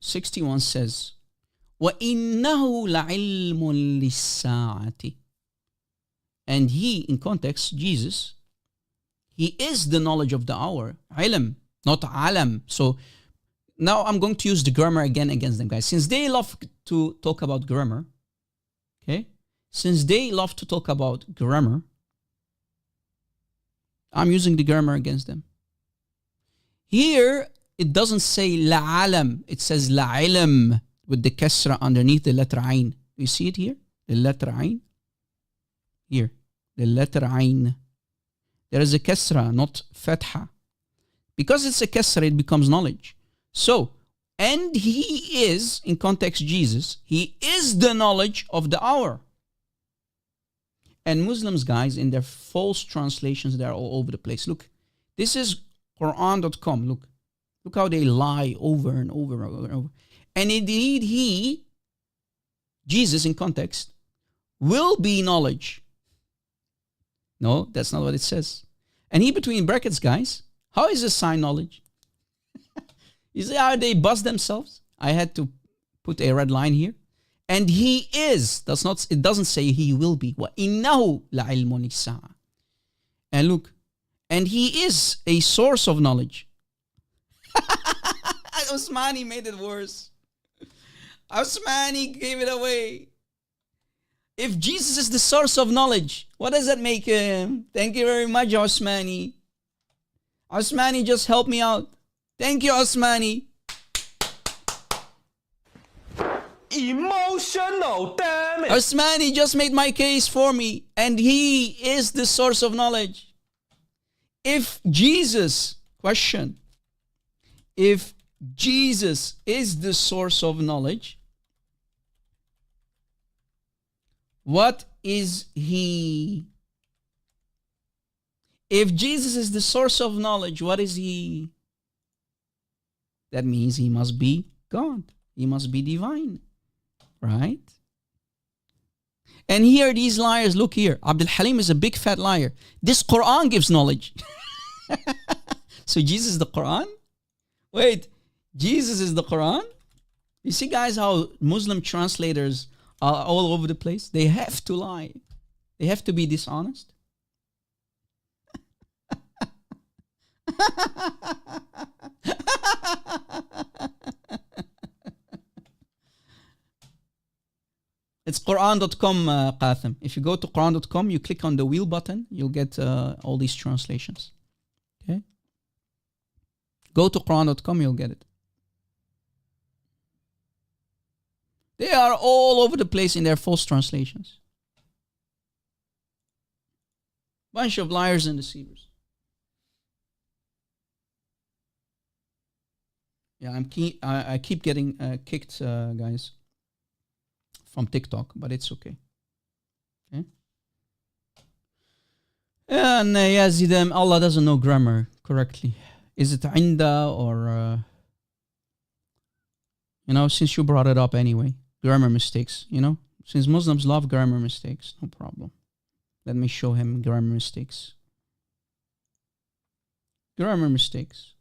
61 says, وَإِنَّهُ لَعِلْمٌ لِلسَّاعَةِ. And he, in context, Jesus, He is the knowledge of the hour. Ilm, not alam. So now I'm going to use the grammar again against them, guys. Since they love to talk about grammar, okay? Since they love to talk about grammar, I'm using the grammar against them. Here, it doesn't say la'alam. It says la'ilm with the kasra underneath the letter ayn. You see it here? The letter ayn. Here, the letter ayn. There is a kasra, not fatha. Because it's a kasra, it becomes knowledge. So, and he is, in context Jesus, he is the knowledge of the hour. And Muslims, guys, in their false translations, they're all over the place. Look, this is Quran.com. Look how they lie over and over and over and over. And indeed, he, Jesus in context, will be knowledge. No, that's not what it says. And he between brackets, guys, how is this sign knowledge? You see how they buzz themselves? I had to put a red line here. And he is. That's not. It doesn't say he will be. وَإِنَّهُ لَعِلْمٌ السَّاعَةِ. And look, and he is a source of knowledge. Osmani made it worse. Osmani gave it away. If Jesus is the source of knowledge, what does that make him? Thank you very much, Osmani. Osmani just helped me out. Thank you, Osmani. Emotional, damn it. Osmani just made my case for me, and he is the source of knowledge. If Jesus, question, if Jesus is the source of knowledge, what is he? If Jesus is the source of knowledge, what is he? That means he must be God. He must be divine. Right? And here these liars, look here. Abdul Halim is a big fat liar. This Quran gives knowledge. So Jesus is the Quran? Wait, Jesus is the Quran? You see, guys, how Muslim translators are all over the place? They have to lie. They have to be dishonest. It's Quran.com, Qatham. If you go to Quran.com, you click on the wheel button, you'll get all these translations. Okay? Go to Quran.com, you'll get it. They are all over the place in their false translations. Bunch of liars and deceivers. Yeah, I keep getting kicked, guys, from TikTok, but it's okay. Okay? And Yazidam, Allah doesn't know grammar correctly. Is it inda or, since you brought it up anyway, grammar mistakes, since Muslims love grammar mistakes, no problem. Let me show him grammar mistakes. Grammar mistakes.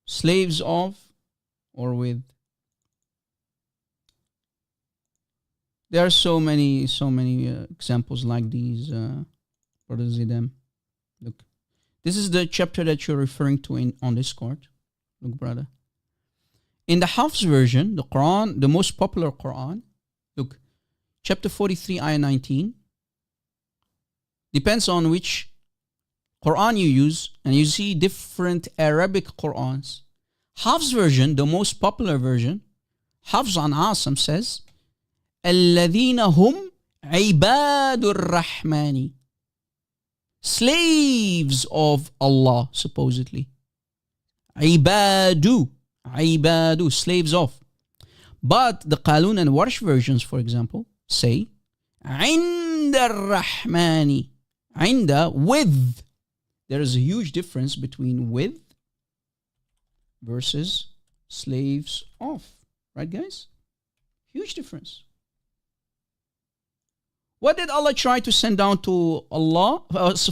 Slaves of or with. There are so many examples like these, Brother Zidam. Look, this is the chapter that you're referring to on Discord. Look, brother. In the Hafs version, the Quran, the most popular Quran, look, chapter 43, ayah 19, depends on which Quran you use, and you see different Arabic Qurans. Hafs version, the most popular version, Hafs an Asim says, الذين هم عباد الرحمن, slaves of Allah, supposedly. عبادو, slaves of. But the Qalun and Warsh versions, for example, say عند الرحمن, عند, with. There is a huge difference between with versus slaves of. Right, guys? Huge difference. What did Allah try to send down to Allah,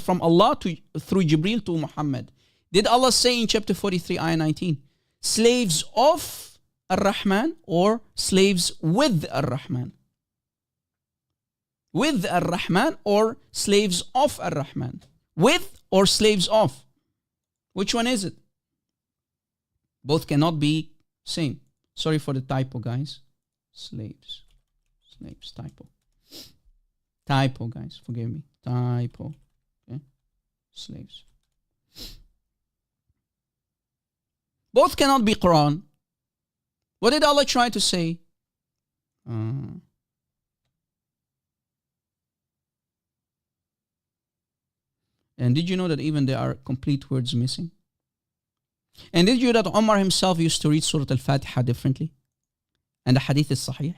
from Allah through Jibreel to Muhammad? Did Allah say in chapter 43, ayah 19, slaves of Ar-Rahman or slaves with Ar-Rahman? With Ar-Rahman or slaves of Ar-Rahman? with or slaves of. Which one is it? Both cannot be same. Sorry for the typo, guys. Slaves, typo. Typo, guys, forgive me. Typo, okay? Slaves. Both cannot be Quran. What did Allah try to say? And did you know that even there are complete words missing? And did you know that Umar himself used to read Surah Al-Fatiha differently? And the hadith is sahih.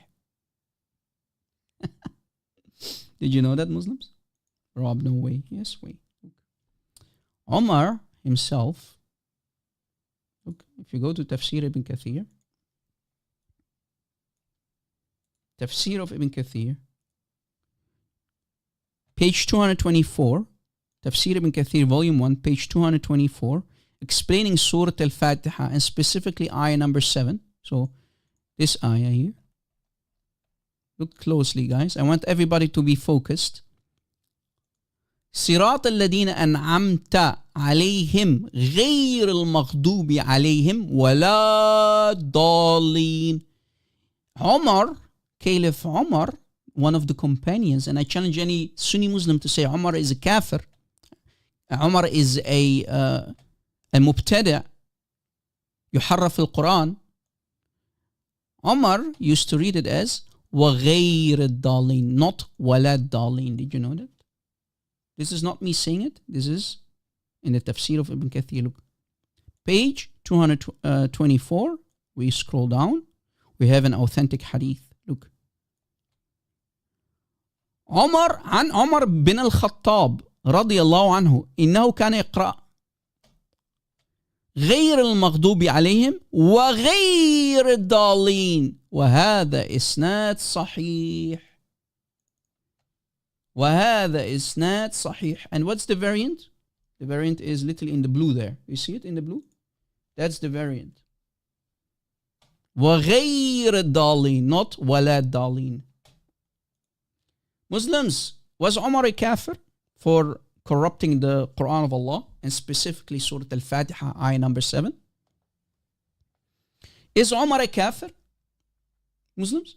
Did you know that, Muslims? Rob, no way. Yes, way. Umar himself, look, if you go to Tafsir Ibn Kathir, Tafsir of Ibn Kathir, page 224, Tafsir Ibn Kathir, volume 1, page 224, explaining Surah Al-Fatiha and specifically ayah number 7. So, this ayah here. Look closely, guys. I want everybody to be focused. صراط الذين أنعمت عليهم غير المغضوب عليهم ولا الضالين. Umar, Caliph Umar, one of the companions, and I challenge any Sunni Muslim to say Umar is a kafir. Umar is a مبتدع يحرف القرآن. Umar used to read it as وغير الضالين, not ولا الضالين. Did you know that? This is not me saying it. This is in the Tafsir of Ibn Kathir. Look, page 224. We scroll down. We have an authentic hadith. Look. عن عمر بن الخطاب رضي الله عنه إنه كان يقرأ غير المغضوب عليهم وغير الضالين وهذا إسناد صحيح. وهذا إسناد صحيح. And what's the variant? The variant is literally in the blue there. You see it in the blue? That's the variant. وغير الضالين, not ولا الضالين. Muslims, was Umar a kafir for corrupting the Quran of Allah, and specifically Surah Al-Fatiha, ayah number 7? Is Umar a kafir? Muslims?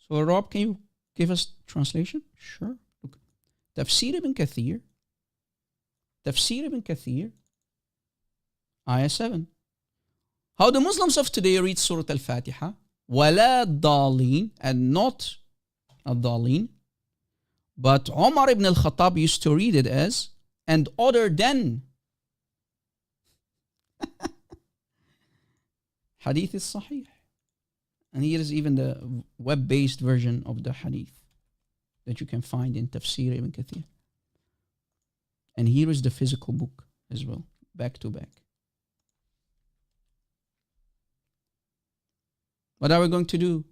So Rob, can you give us translation? Sure. Look. Tafsir Ibn Kathir. Tafsir Ibn Kathir, ayah 7. How the Muslims of today read Surah Al-Fatiha, وَلَا الضَّالِينَ, and not الضَّالِينَ. But Umar ibn al-Khattab used to read it as, and other than. Hadith is sahih. And here is even the web-based version of the hadith that you can find in Tafsir Ibn Kathir. And here is the physical book as well, back to back. What are we going to do?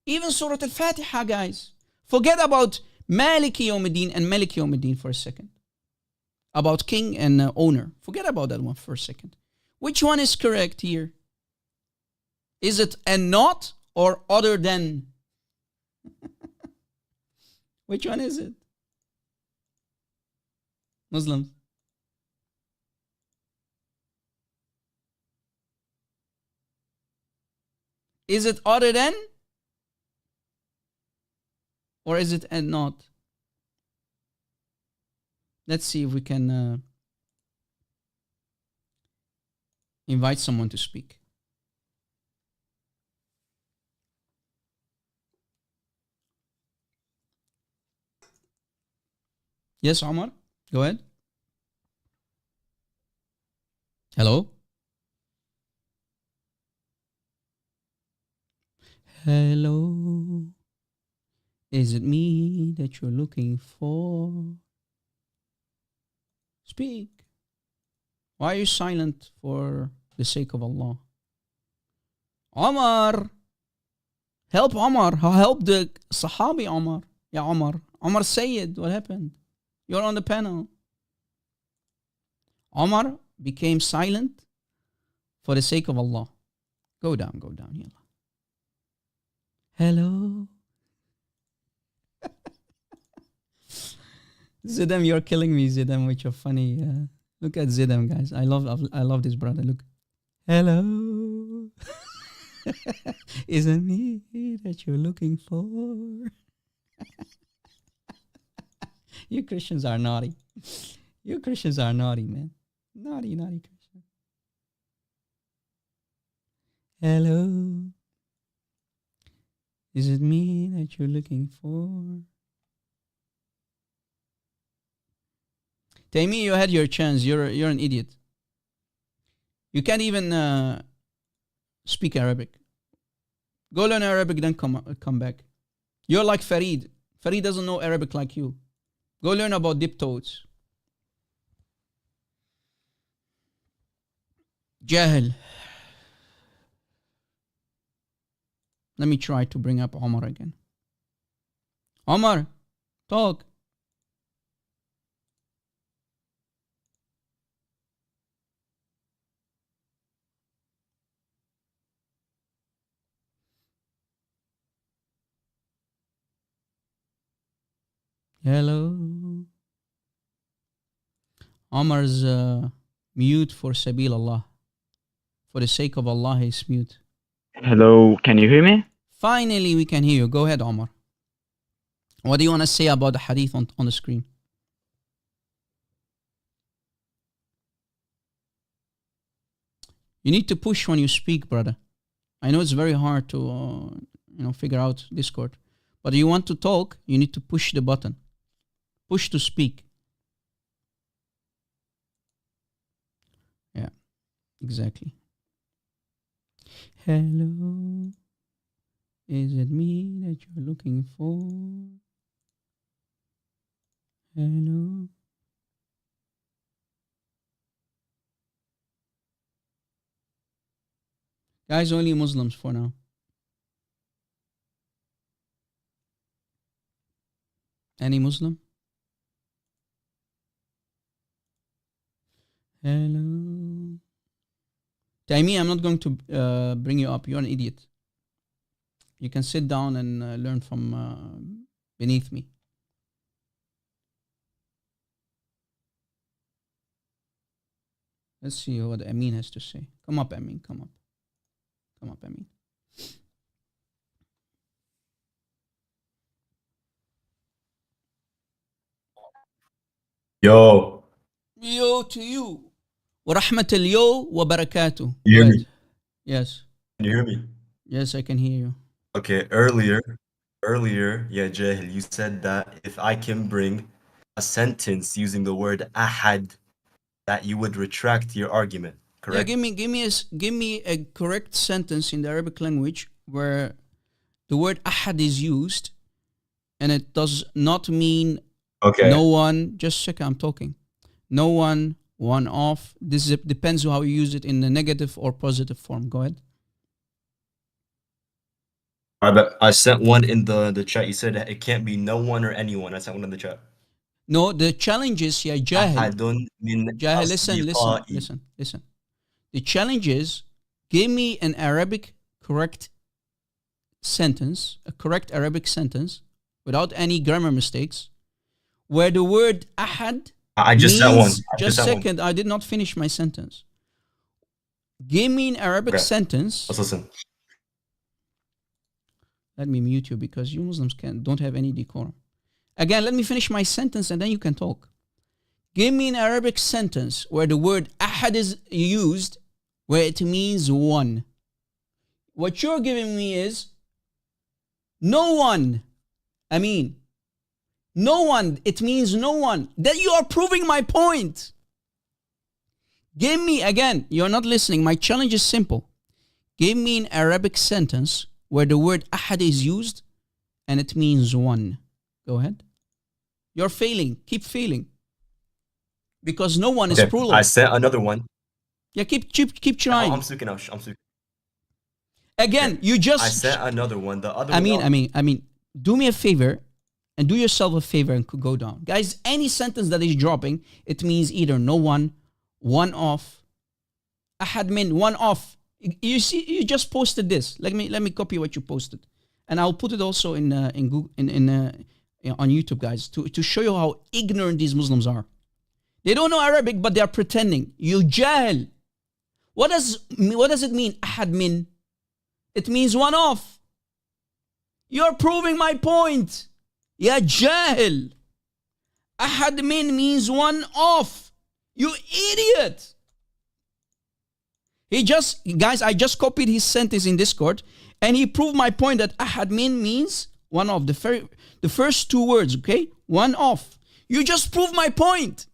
Even Surah Al-Fatiha, guys. Forget about Maliki Yawmiddin and Maliki Yawmiddin for a second. About king and owner. Forget about that one for a second. Which one is correct here? Is it and not or other than? Which one is it? Muslims. Is it other than? Or is it and not? Let's see if we can invite someone to speak. Yes, Omar, go ahead. Hello? Hello? Is it me that you're looking for? Speak. Why are you silent for the sake of Allah? Omar! Help Omar. Help the Sahabi Omar. Yeah, Omar. Omar Sayyid, what happened? You're on the panel. Omar became silent for the sake of Allah. Go down, yalla. Hello? Zidam, you're killing me, Zidam, with your funny. Look at Zidam, guys. I love this brother. Look. Hello. Isn't me that you're looking for? You Christians are naughty. You Christians are naughty, man. Naughty Christians. Hello. Is it me that you're looking for? Taimi, you had your chance. You're an idiot. You can't even speak Arabic. Go learn Arabic, then come back. You're like Farid. Farid doesn't know Arabic like you. Go learn about dip toads. Jahil. Let me try to bring up Omar again. Omar, talk. Hello. Omar's mute for Sabil Allah. For the sake of Allah, he's mute. Hello, can you hear me? Finally, we can hear you. Go ahead, Omar. What do you want to say about the hadith on the screen? You need to push when you speak, brother. I know it's very hard to figure out Discord. But if you want to talk, you need to push the button. Push to speak. Yeah, exactly. Hello. Is it me that you're looking for? Hello. Guys, only Muslims for now. Any Muslim? Hello. Taimi, I'm not going to bring you up. You're an idiot. You can sit down and learn from beneath me. Let's see what Amin has to say. Come up, Amin. Come up. Come up, Amin. Yo. Yo to you. Wa rahmatul yo wa barakatuh. You hear me? Yes. Can you hear me? Yes, I can hear you. Okay, earlier, yeah, Jahil, you said that if I can bring a sentence using the word ahad, that you would retract your argument, correct? Yeah, give me a correct sentence in the Arabic language where the word ahad is used and it does not mean no one. Just a second, I'm talking. No one, one off. This depends on how you use it in the negative or positive form. Go ahead. I sent one in the chat. You said that it can't be no one or anyone. I sent one in the chat. No, the challenge is, yeah, Jahil. Jahil, listen. The challenge is, give me an Arabic correct sentence, a correct Arabic sentence, without any grammar mistakes, where the word ahad I just sent one. Just a second, I did not finish my sentence. Give me an Arabic sentence. Let's listen. Let me mute you because you Muslims don't have any decorum. Again, let me finish my sentence and then you can talk. Give me an Arabic sentence where the word ahad is used, where it means one. What you're giving me is no one. I mean, no one. It means no one. That you are proving my point. Give me, again, you're not listening. My challenge is simple. Give me an Arabic sentence where the word ahad is used and it means one. Go ahead. You're failing. Keep failing. Because no one is plural. I sent another one. Yeah, keep trying. I'm speaking. I'm speaking. Again, you just... I sent another one. The other I mean, do me a favor and do yourself a favor and go down. Guys, any sentence that is dropping, it means either no one, one off, ahad min, one off. You see, you just posted this. Let me copy what you posted, and I'll put it also in Google in on YouTube, guys, to show you how ignorant these Muslims are. They don't know Arabic, but they are pretending. You jahil. What does it mean? Ahad min. It means one off. You're proving my point. Ya jahil. Ahad min means one off. You idiot. Guys, I just copied his sentence in Discord, and he proved my point that ahad min means one off. The first two words, okay? One off. You just proved my point.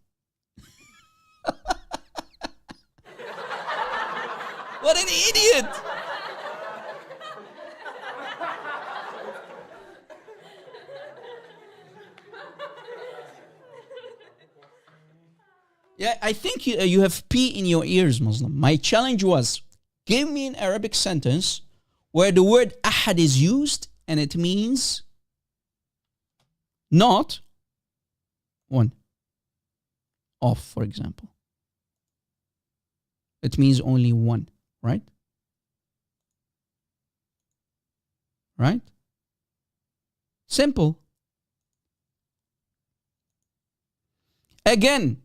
What an idiot. Yeah, I think you have pee in your ears, Muslim. My challenge was, give me an Arabic sentence where the word ahad is used and it means not one. Off, for example. It means only one, right? Right? Simple. Again,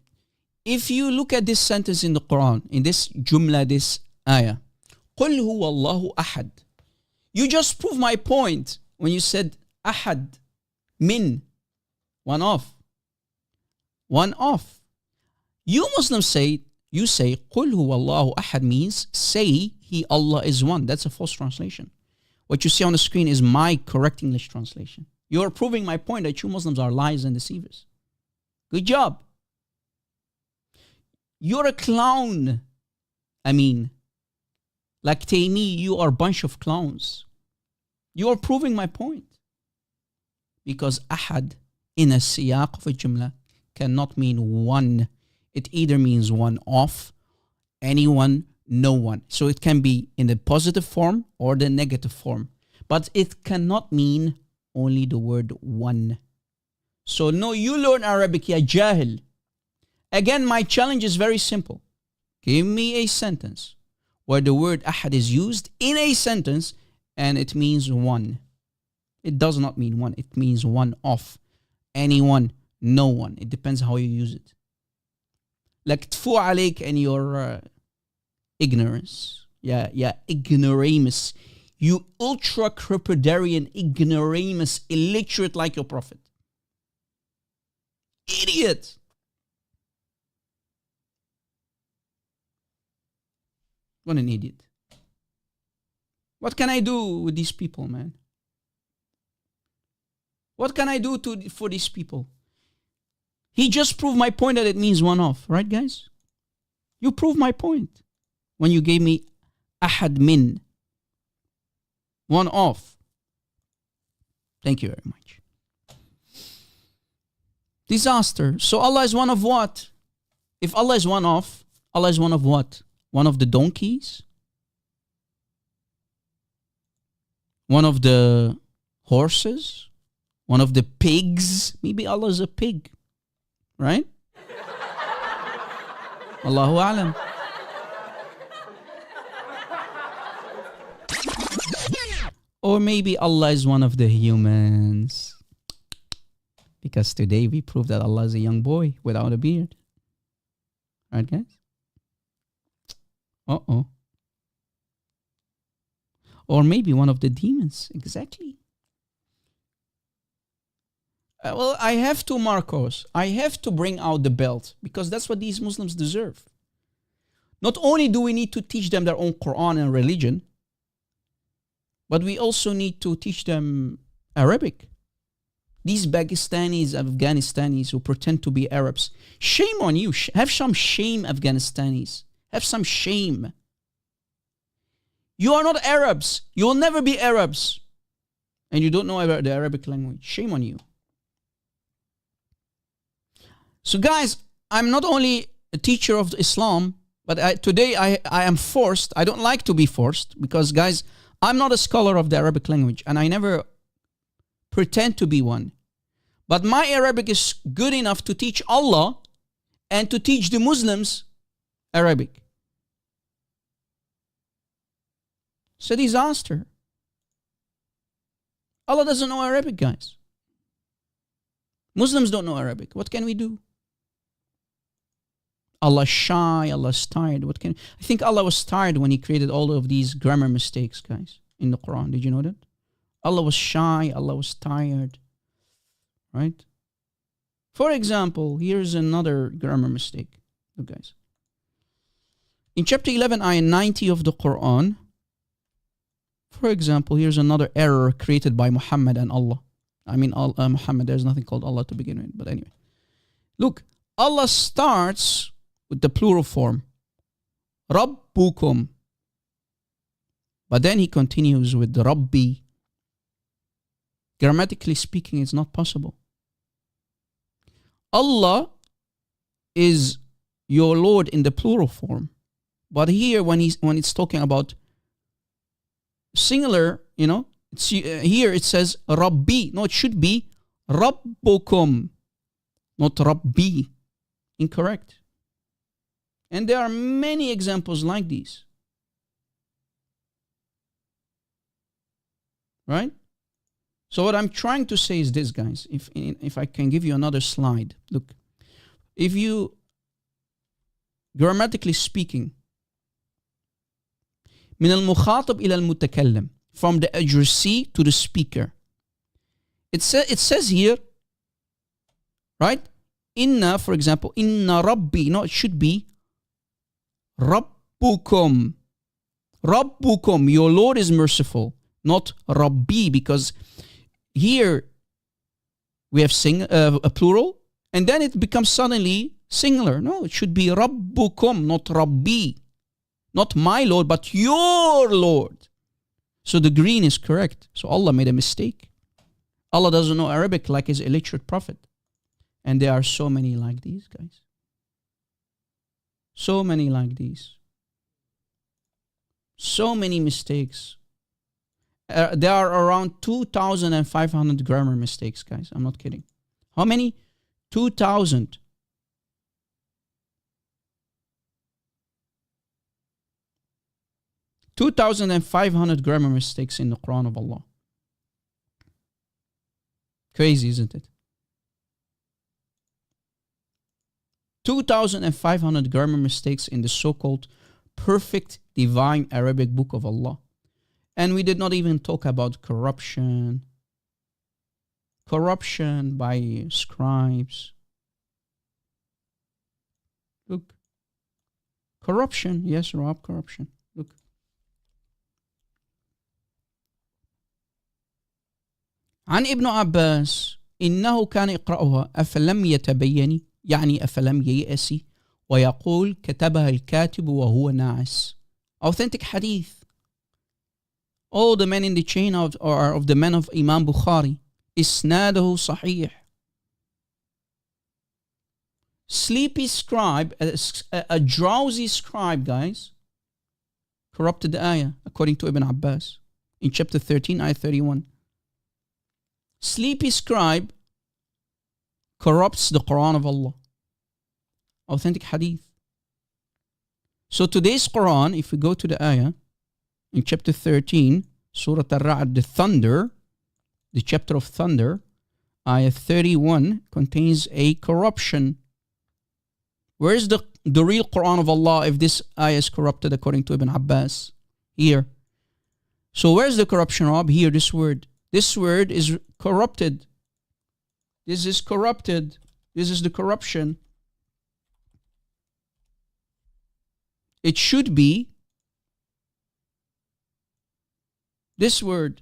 if you look at this sentence in the Quran, in this jumla, this ayah, قُلْ هُوَ اللَّهُ أَحَدٌ. You just proved my point when you said ahad, min, one off. One off. You Muslims say, قُلْ هُوَ اللَّهُ أَحَدٌ means say He, Allah is one. That's a false translation. What you see on the screen is my correct English translation. You're proving my point that you Muslims are liars and deceivers. Good job. You're a clown. I mean, like Taymi, you are a bunch of clowns. You are proving my point. Because ahad in a siyaq of a jumla cannot mean one. It either means one off, anyone, no one. So it can be in the positive form or the negative form. But it cannot mean only the word one. So no, you learn Arabic, ya jahil. Again, my challenge is very simple. Give me a sentence where the word ahad is used in a sentence and it means one. It does not mean one. It means one off. Anyone, no one. It depends how you use it. Like tfu alayk and your ignorance. Yeah, ignoramus. You ultra crepidarian ignoramus, illiterate like your prophet. Idiot. What an idiot. What can I do with these people, man? What can I do for these people? He just proved my point that it means one off, right, guys? You proved my point when you gave me ahad min, one off. Thank you very much. Disaster. So Allah is one of what? If Allah is one off, Allah is one of what? One of the donkeys? One of the horses? One of the pigs? Maybe Allah is a pig, right? Allahu alam. Or maybe Allah is one of the humans. Because today we proved that Allah is a young boy without a beard. Right, guys? Uh-oh. Or maybe one of the demons. Exactly. Well, I have to, Marcos. I have to bring out the belt because that's what these Muslims deserve. Not only do we need to teach them their own Quran and religion, but we also need to teach them Arabic. These Pakistanis, Afghanistanis who pretend to be Arabs, shame on you. Have some shame, Afghanistanis. Have some shame. You are not Arabs. You will never be Arabs. And you don't know about the Arabic language. Shame on you. So guys, I'm not only a teacher of Islam, but today I am forced. I don't like to be forced because, guys, I'm not a scholar of the Arabic language and I never pretend to be one. But my Arabic is good enough to teach Allah and to teach the Muslims Arabic. It's a disaster. Allah doesn't know Arabic, guys. Muslims don't know Arabic. What can we do? Allah's shy, Allah's tired. I think Allah was tired when He created all of these grammar mistakes, guys, in the Quran. Did you know that? Allah was shy, Allah was tired. Right? For example, here's another grammar mistake. Look, guys. In chapter 11, ayah 90 of the Quran, for example, here's another error created by Muhammad and Allah. I mean, Muhammad, there's nothing called Allah to begin with. But anyway. Look, Allah starts with the plural form. Rabbukum. But then He continues with the Rabbi. Grammatically speaking, it's not possible. Allah is your Lord in the plural form. But here, when it's talking about singular, here it says Rabbi. No, it should be Rabbukum, not Rabbi. Incorrect. And there are many examples like these. Right? So what I'm trying to say is this, guys. If I can give you another slide. Look. If you, grammatically speaking, من المخاطب إلى المتكلم, from the addressee to the speaker. It says here, right? Inna, for example, Inna Rabbi. No, it should be Rabbukum. Rabbukum, your Lord is merciful. Not Rabbi, because here we have a plural, and then it becomes suddenly singular. No, it should be Rabbukum, not Rabbi. Not my Lord, but your Lord. So the green is correct. So Allah made a mistake. Allah doesn't know Arabic like His illiterate prophet. And there are so many like these, guys. So many like these. So many mistakes. There are around 2,500 grammar mistakes, guys. I'm not kidding. How many? 2,000. 2,500 grammar mistakes in the Quran of Allah. Crazy, isn't it? 2,500 grammar mistakes in the so-called perfect divine Arabic book of Allah. And we did not even talk about corruption. Corruption by scribes. Look. Corruption. Yes, Rob, corruption. Look. عن ابن عباس إنه كان يقرأها أفلم يتبيني يعني أفلم ييأسي ويقول كتبها الكاتب وهو ناعس. Authentic hadith. All the men in the chain are of the men of Imam Bukhari. إسناده صحيح. Sleepy scribe, a drowsy scribe, guys, corrupted the ayah according to Ibn Abbas in chapter 13, ayah 31. Sleepy scribe corrupts the Quran of Allah. Authentic hadith. So today's Quran, if we go to the ayah, in chapter 13, Surah Al-Ra'd, the thunder, the chapter of thunder, ayah 31 contains a corruption. Where is the real Quran of Allah if this ayah is corrupted according to Ibn Abbas? Here. So where's the corruption, Rob? Here, this word. This word is corrupted. This is corrupted. This is the corruption. It should be this word.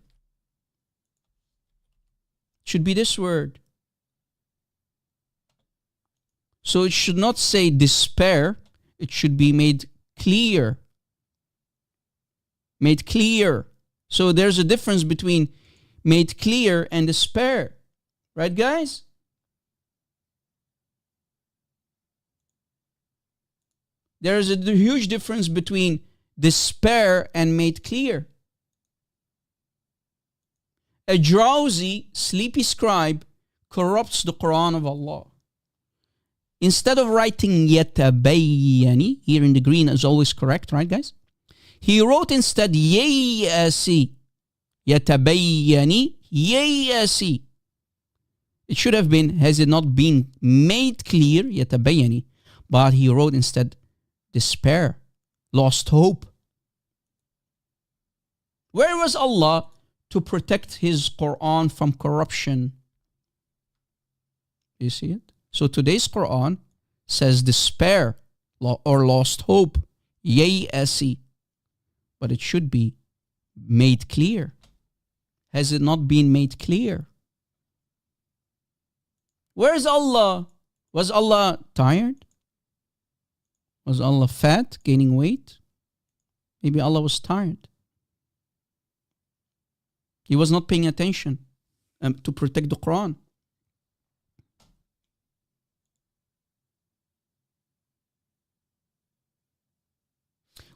It should be this word. So it should not say despair. It should be made clear. Made clear. So there's a difference between made clear and despair. Right, guys? There is a huge difference between despair and made clear. A drowsy, sleepy scribe corrupts the Quran of Allah. Instead of writing yatabayyani, here in the green is always correct, right, guys? He wrote instead yayasi. Yatabayyani, yayasi. It should have been, has it not been made clear, يتبين, but he wrote instead, despair, lost hope. Where was Allah to protect his Quran from corruption? You see it? So today's Quran says despair or lost hope, ييأسي, but it should be made clear. Has it not been made clear? Where is Allah? Was Allah tired? Was Allah fat, gaining weight? Maybe Allah was tired. He was not paying attention to protect the Quran.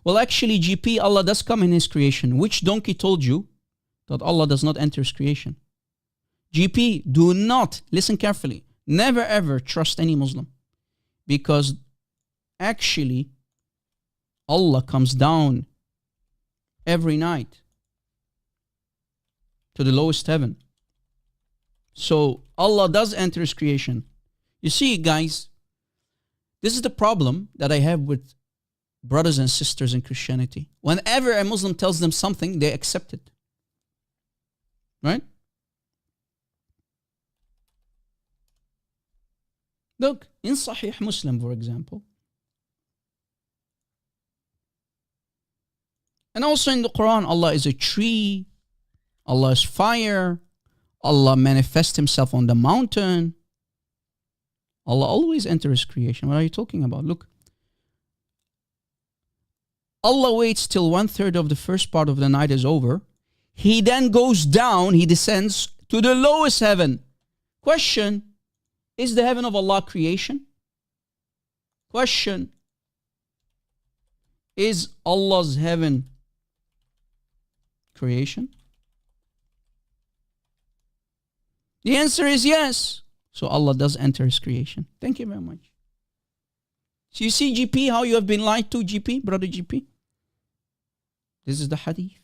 Well, actually, GP, Allah does come in His creation. Which donkey told you that Allah does not enter His creation? GP, do not, listen carefully, never ever trust any Muslim. Because actually, Allah comes down every night to the lowest heaven. So Allah does enter His creation. You see, guys, this is the problem that I have with brothers and sisters in Christianity. Whenever a Muslim tells them something, they accept it. Right? Look, in Sahih Muslim, for example, and also in the Quran, Allah is a tree, Allah is fire, Allah manifests Himself on the mountain. Allah always enters His creation. What are you talking about? Look, Allah waits till 1/3 of the first part of the night is over. He then goes down, He descends to the lowest heaven. Question, is the heaven of Allah creation? Question, is Allah's heaven creation? The answer is yes. So Allah does enter His creation. Thank you very much. So you see, GP, how you have been lied to, GP, brother GP? This is the hadith.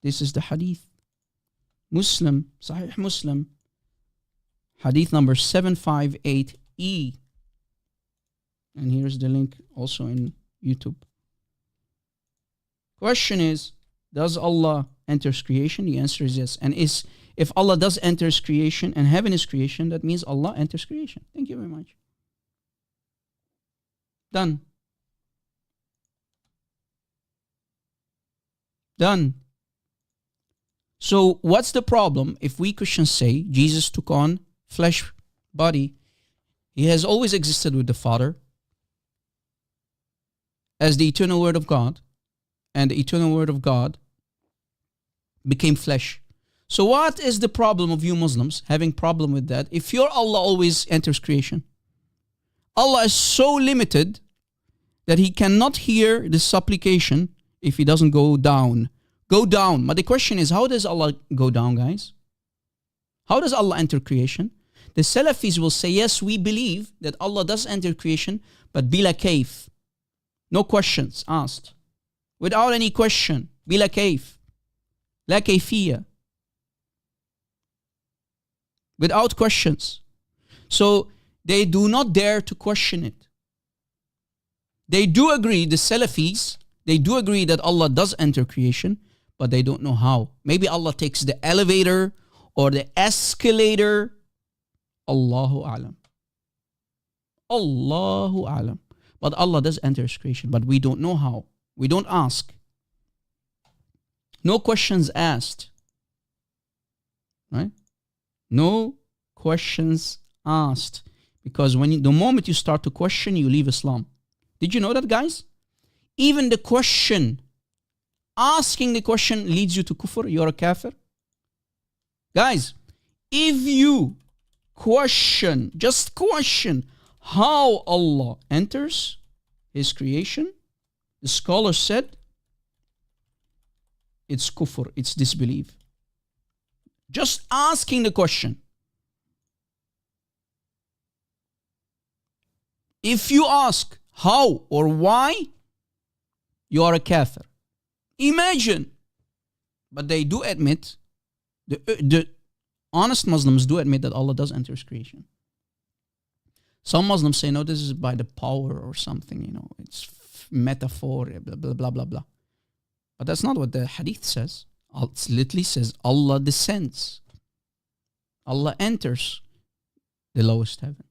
This is the hadith. Muslim, Sahih Muslim, hadith number 758E. And here's the link also in YouTube. Question is, does Allah enter His creation? The answer is yes. And if Allah does enter His creation and heaven is creation, that means Allah enters creation. Thank you very much. Done. Done. So what's the problem if we Christians say Jesus took on flesh, body? He has always existed with the Father as the eternal Word of God, and the eternal Word of God became flesh. So what is the problem of you Muslims having problem with that? If your Allah always enters creation, Allah is so limited that He cannot hear the supplication if He doesn't go down. Go down. But the question is, how does Allah go down, guys? How does Allah enter creation? The Salafis will say, yes, we believe that Allah does enter creation, but bila kayf. No questions asked. Without any question. Bila kayf. La kayfiyya. Without questions. So they do not dare to question it. They do agree, the Salafis, they do agree that Allah does enter creation, but they don't know how. Maybe Allah takes the elevator or the escalator. Allahu A'lam. Allahu A'lam. But Allah does enter His creation, but we don't know how. We don't ask. No questions asked. Right? No questions asked. Because the moment you start to question, you leave Islam. Did you know that, guys? Even the question, asking the question leads you to kufr. You're a kafir. Guys, if you question, just question how Allah enters His creation, the scholar said, it's kufr, it's disbelief. Just asking the question. If you ask how or why, you are a kafir. Imagine. But they do admit, the honest Muslims do admit that Allah does enter His creation. Some Muslims say, no, this is by the power or something, it's metaphor, blah, blah, blah, blah, blah. But that's not what the hadith says. It literally says Allah descends. Allah enters the lowest heaven.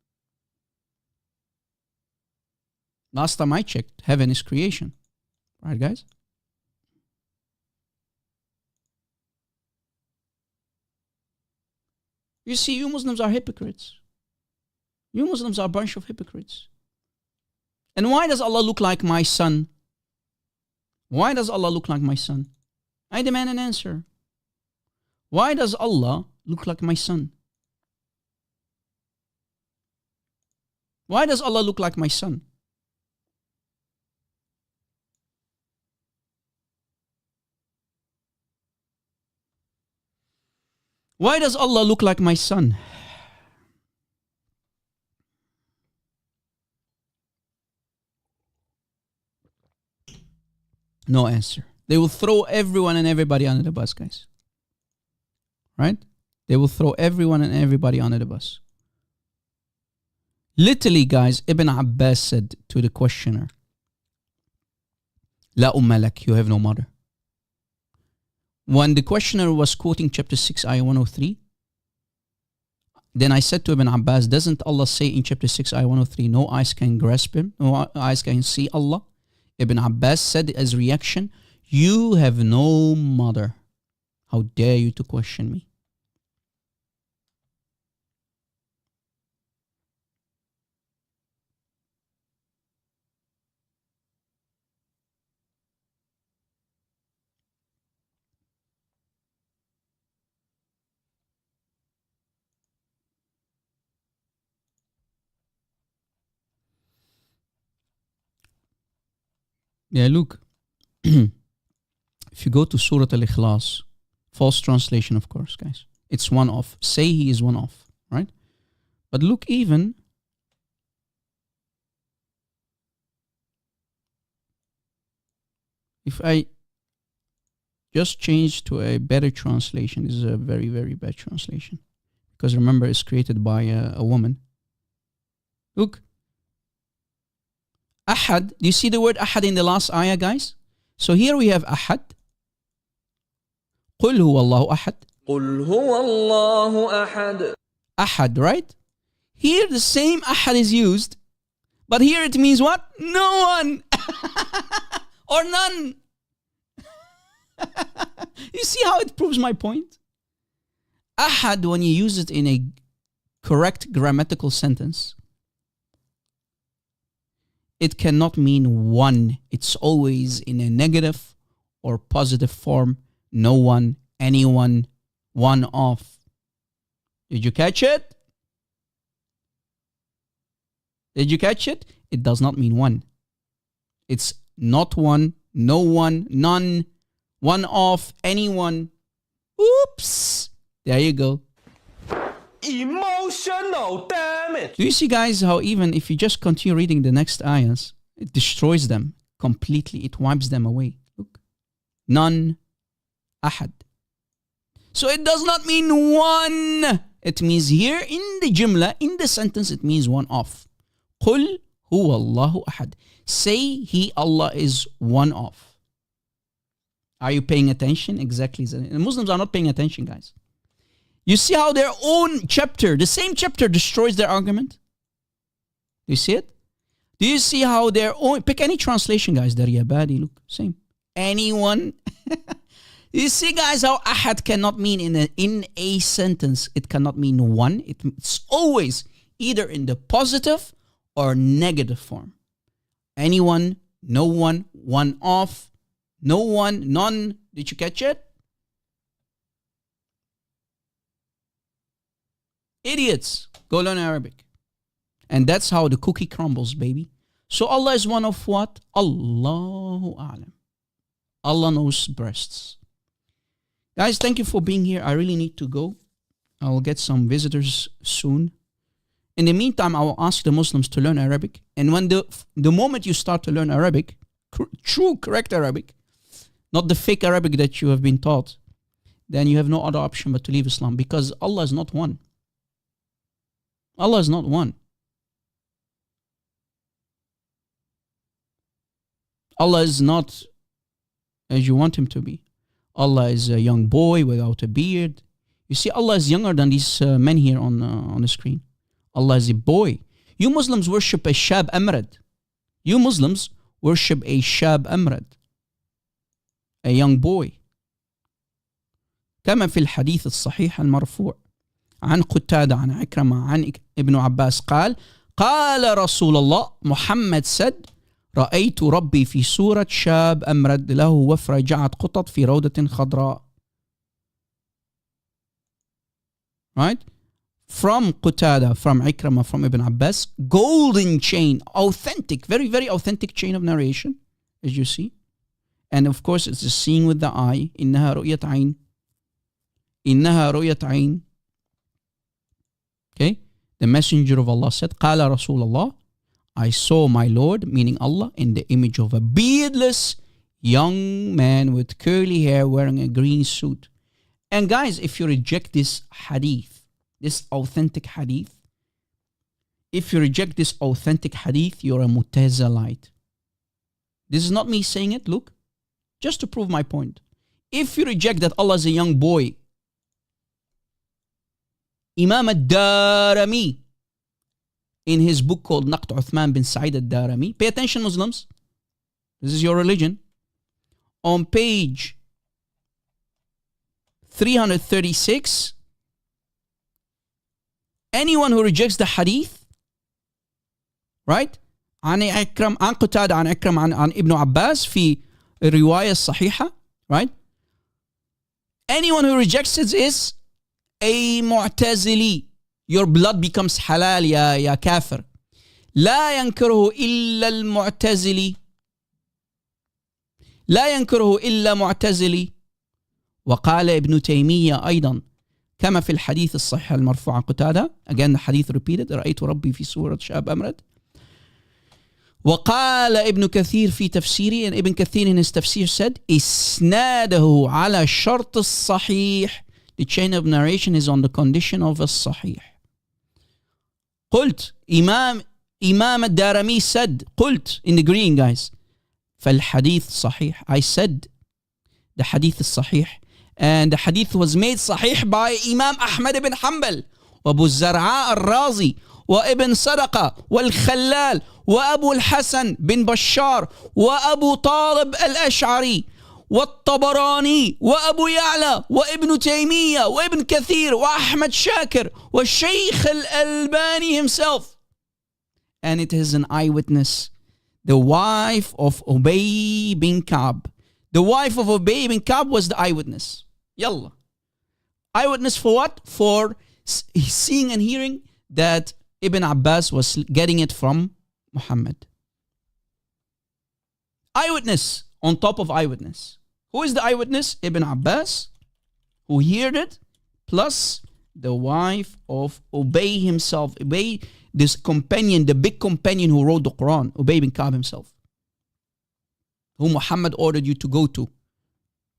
Last time I checked, heaven is creation. Right, guys? You see, you Muslims are hypocrites. You Muslims are a bunch of hypocrites. And why does Allah look like my son? Why does Allah look like my son? I demand an answer. Why does Allah look like my son? Why does Allah look like my son? Why does Allah look like my son? No answer. They will throw everyone and everybody under the bus, guys. Right? They will throw everyone and everybody under the bus. Literally, guys, Ibn Abbas said to the questioner, La umma lak, you have no mother. When the questioner was quoting chapter 6, ayah 103, then I said to Ibn Abbas, doesn't Allah say in chapter 6, ayah 103, no eyes can grasp him, no eyes can see Allah? Ibn Abbas said as reaction, you have no mother. How dare you to question me? Yeah, look. If you go to Surah Al-Ikhlas, false translation, of course, guys. It's one off. Say he is one off, right? But look, even if I just change to a better translation, this is a very, very bad translation. Because remember, it's created by a woman. Look. Ahad. Do you see the word ahad in the last ayah, guys? So here we have ahad. قُلْ هُوَ اللَّهُ أَحَدٌ. قُلْ هُوَ اللَّهُ أَحَدٌ. Ahad, right? Here the same ahad is used, but here it means what? No one. Or none. You see how it proves my point? Ahad, when you use it in a correct grammatical sentence, it cannot mean one. It's always in a negative or positive form. No one, anyone, one of. Did you catch it? Did you catch it? It does not mean one. It's not one, no one, none, one of, anyone. Oops. There you go. Emotional damage. Do you see, guys, how even if you just continue reading the next ayahs, it destroys them completely. It wipes them away. Look. None. Ahad. So it does not mean one. It means here in the jumla, in the sentence, it means one of. قُلْ هُوَ اللَّهُ أَحَدٌ. Say he, Allah, is one of. Are you paying attention? Exactly. And Muslims are not paying attention, guys. You see how their own chapter, the same chapter, destroys their argument? Do you see it? Do you see how their own, pick any translation, guys, Dariyabadi, look, same. Anyone. You see, guys, how ahad cannot mean in a sentence. It cannot mean one. It's always either in the positive or negative form. Anyone, no one, one of, no one, none. Did you catch it? Idiots. Go learn Arabic. And that's how the cookie crumbles, baby. So Allah is one of what? Allahu A'lam. Allah knows breasts. Guys, thank you for being here. I really need to go. I'll get some visitors soon. In the meantime, I will ask the Muslims to learn Arabic. And when the moment you start to learn Arabic, true, correct Arabic, not the fake Arabic that you have been taught, then you have no other option but to leave Islam, because Allah is not one. Allah is not one. Allah is not as you want him to be. Allah is a young boy without a beard. You see, Allah is younger than these men here on the screen. Allah is a boy. You Muslims worship a shab amrad. You Muslims worship a shab amrad, a young boy. كما في الحديث الصحيح المرفوع عن قتادة عن عكرمة عن ابن عباس قال قال رسول الله, Muhammad said, رأيت ربي في صورة شاب أمرد له وفرة جعد قطط في روضة خضراء. Right? From Qatada, from Ikramah, from Ibn Abbas, golden chain, authentic, very, very authentic chain of narration, as you see. And of course, it's a seeing with the eye. إنها رؤية عين. إنها رؤية عين. Okay? The messenger of Allah said, قال رسول الله, I saw my Lord, meaning Allah, in the image of a beardless young man with curly hair wearing a green suit. And guys, if you reject this hadith, this authentic hadith, if you reject this authentic hadith, you're a Mu'tazilite. This is not me saying it, look, just to prove my point. If you reject that Allah is a young boy, Imam al-Darimi, in his book called Naqt Uthman bin Sa'id al-Darimi, pay attention Muslims, this is your religion, on page 336, anyone who rejects the hadith, right, عن قتادة عن عكرم عن ابن عباس في الرواية الصحيحة, right, anyone who rejects it is a Mu'tazili. Your blood becomes halal يا كافر. لا ينكره إلا المعتزلي. لا ينكره إلا معتزلي. وقال ابن تيمية أيضا كما في الحديث الصحيح المرفوع عن قتادة, again the hadith repeated, رأيت ربي في صورة شاب أمرد. وقال ابن كثير في تفسيره, and Ibn Kathir in his tafsir said, إسناده على الشرط الصحيح. The chain of narration is on the condition of a sahih. قلت, Imam al-Darimi said, قلت, in the green guys, فالحديث صحيح. I said, the hadith is sahih. And the hadith was made sahih by Imam Ahmad ibn Hanbal, وابو الزرعاء الرازي, وابن صدقة, والخلال, وابو الحسن بن بشار, وابو طالب الأشعري, والطبراني, وابو يعلى, وابن تيمية, وابن كثير, وأحمد شاكر, والشيخ الألباني himself. And it is an eyewitness, the wife of Ubay bin Ka'b. The wife of Ubay bin Ka'b was the eyewitness. Yalla. Eyewitness for what? For seeing and hearing that Ibn Abbas was getting it from Muhammad. Eyewitness on top of eyewitness. Who is the eyewitness? Ibn Abbas, who heard it, plus the wife of Ubay himself. Ubay, this companion, the big companion who wrote the Quran, Ubay bin Ka'b himself, who Muhammad ordered you to go to.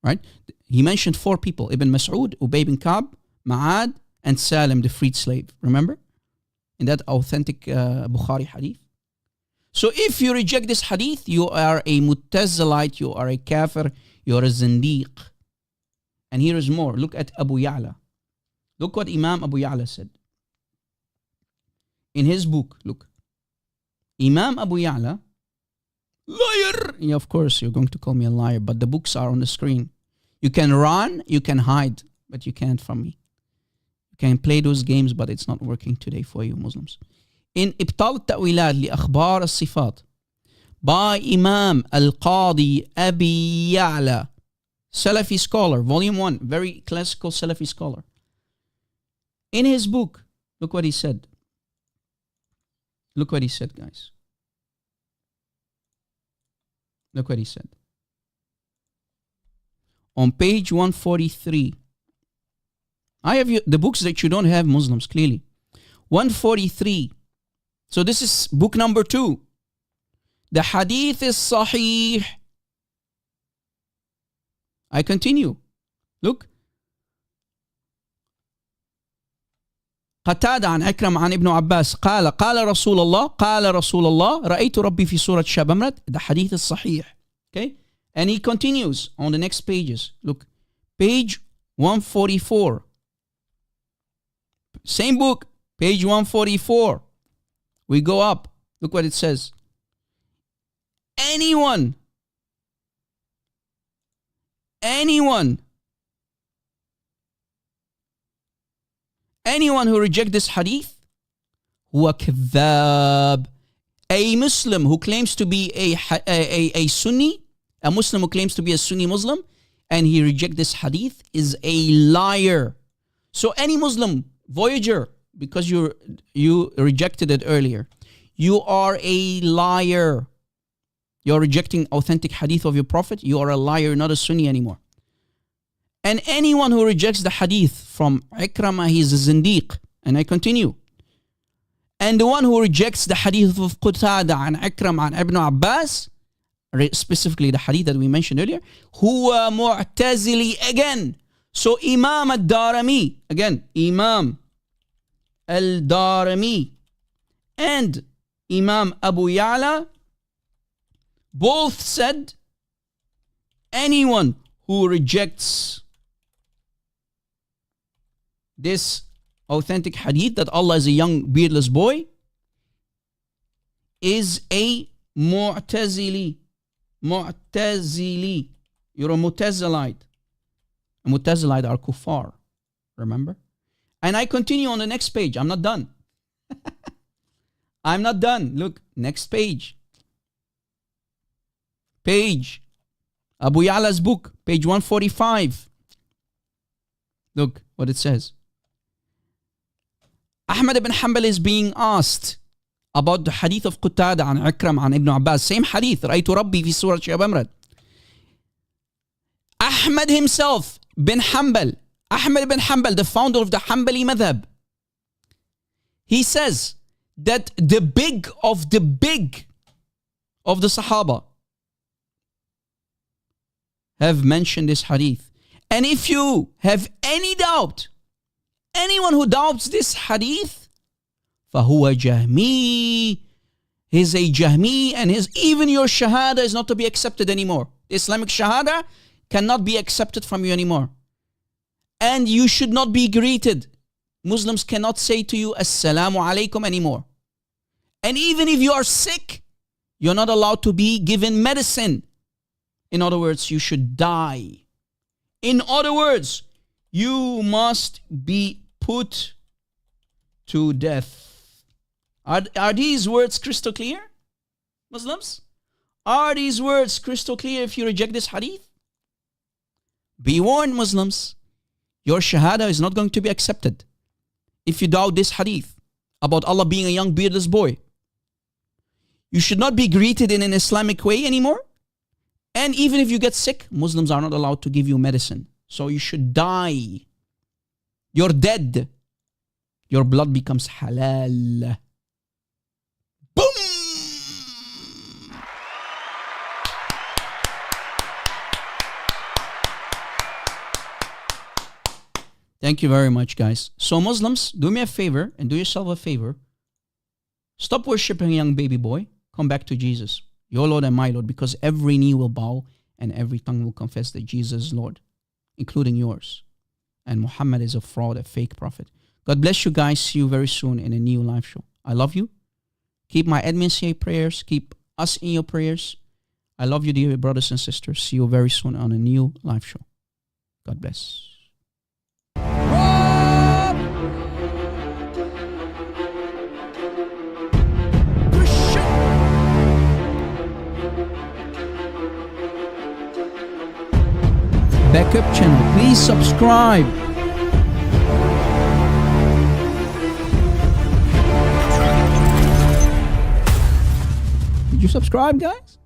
Right? He mentioned 4 people, Ibn Mas'ud, Ubay bin Ka'b, Ma'ad, and Salim, the freed slave. Remember? In that authentic Bukhari hadith. So if you reject this hadith, you are a Mu'tazilite, you are a kafir, you are a zindiq. And here is more. Look at Abu Ya'la. Look what Imam Abu Ya'la said. In his book, look. Imam Abu Ya'la, liar! Yeah, of course, you're going to call me a liar, but the books are on the screen. You can run, you can hide, but you can't from me. You can play those games, but it's not working today for you Muslims. In إبطال التأويلات لأخبار الصفات by Imam Al-Qadi Abi Ya'la, Salafi scholar, volume 1, very classical Salafi scholar. In his book, look what he said. Look what he said, guys. Look what he said. On page 143. I have the books that you don't have, Muslims, clearly. 143. So this is book number 2. The hadith is sahih. I continue. Look. قتادة عن عكرمة عن ابن عباس قال قال رسول الله رأيت ربي في سورة شبمرة. The hadith is sahih. Okay? And he continues on the next pages. Look, page 144. Same book, page 144. We go up. Look what it says. Anyone who rejects this hadith, huwa kadhab. A Muslim who claims to be a Sunni, a Muslim who claims to be a Sunni Muslim, and he rejects this hadith is a liar. So any Muslim, Voyager, because you rejected it earlier, you are a liar. You're rejecting authentic hadith of your Prophet. You are a liar, not a Sunni anymore. And anyone who rejects the hadith from Ikramah, he is a zindiq. And I continue. And the one who rejects the hadith of Qatada and Ikramah and Ibn Abbas, specifically the hadith that we mentioned earlier, huwa mu'tazili again. So Imam al-Darimi, again, Imam al-Darimi and Imam Abu Ya'la both said anyone who rejects this authentic hadith that Allah is a young beardless boy is a Mu'tazili. Mu'tazili. You're a Mu'tazilite. A Mu'tazilite are kuffar. Remember? And I continue on the next page. I'm not done. I'm not done. Look, next page. Page. Abu Ya'la's book, page 145. Look what it says. Ahmad ibn Hanbal is being asked about the hadith of Qatada and Ikram and Ibn Abbas. Same hadith. رأيت ربي في سورة شبمرة. Ahmad himself, bin Hanbal, Ahmad bin Hanbal, the founder of the Hanbali madhab, he says that the big of the Sahaba have mentioned this hadith. And if you have any doubt, anyone who doubts this hadith, فَهُوَ جَهْمِي, he's a Jahmi, and even your shahada is not to be accepted anymore. Islamic shahada cannot be accepted from you anymore. And you should not be greeted. Muslims cannot say to you, Assalamu alaikum anymore. And even if you are sick, you're not allowed to be given medicine. In other words, you should die. In other words, you must be put to death. Are these words crystal clear, Muslims? Are these words crystal clear if you reject this hadith? Be warned, Muslims. Your shahada is not going to be accepted if you doubt this hadith about Allah being a young beardless boy. You should not be greeted in an Islamic way anymore. And even if you get sick, Muslims are not allowed to give you medicine. So you should die. You're dead. Your blood becomes halal. Boom! Thank you very much, guys. So Muslims, do me a favor and do yourself a favor. Stop worshiping a young baby boy. Come back to Jesus, your Lord and my Lord, because every knee will bow and every tongue will confess that Jesus is Lord, including yours. And Muhammad is a fraud, a fake prophet. God bless you guys. See you very soon in a new live show. I love you. Keep my admins in your prayers. Keep us in your prayers. I love you, dear brothers and sisters. See you very soon on a new live show. God bless. Backup channel, please subscribe. Did you subscribe, guys?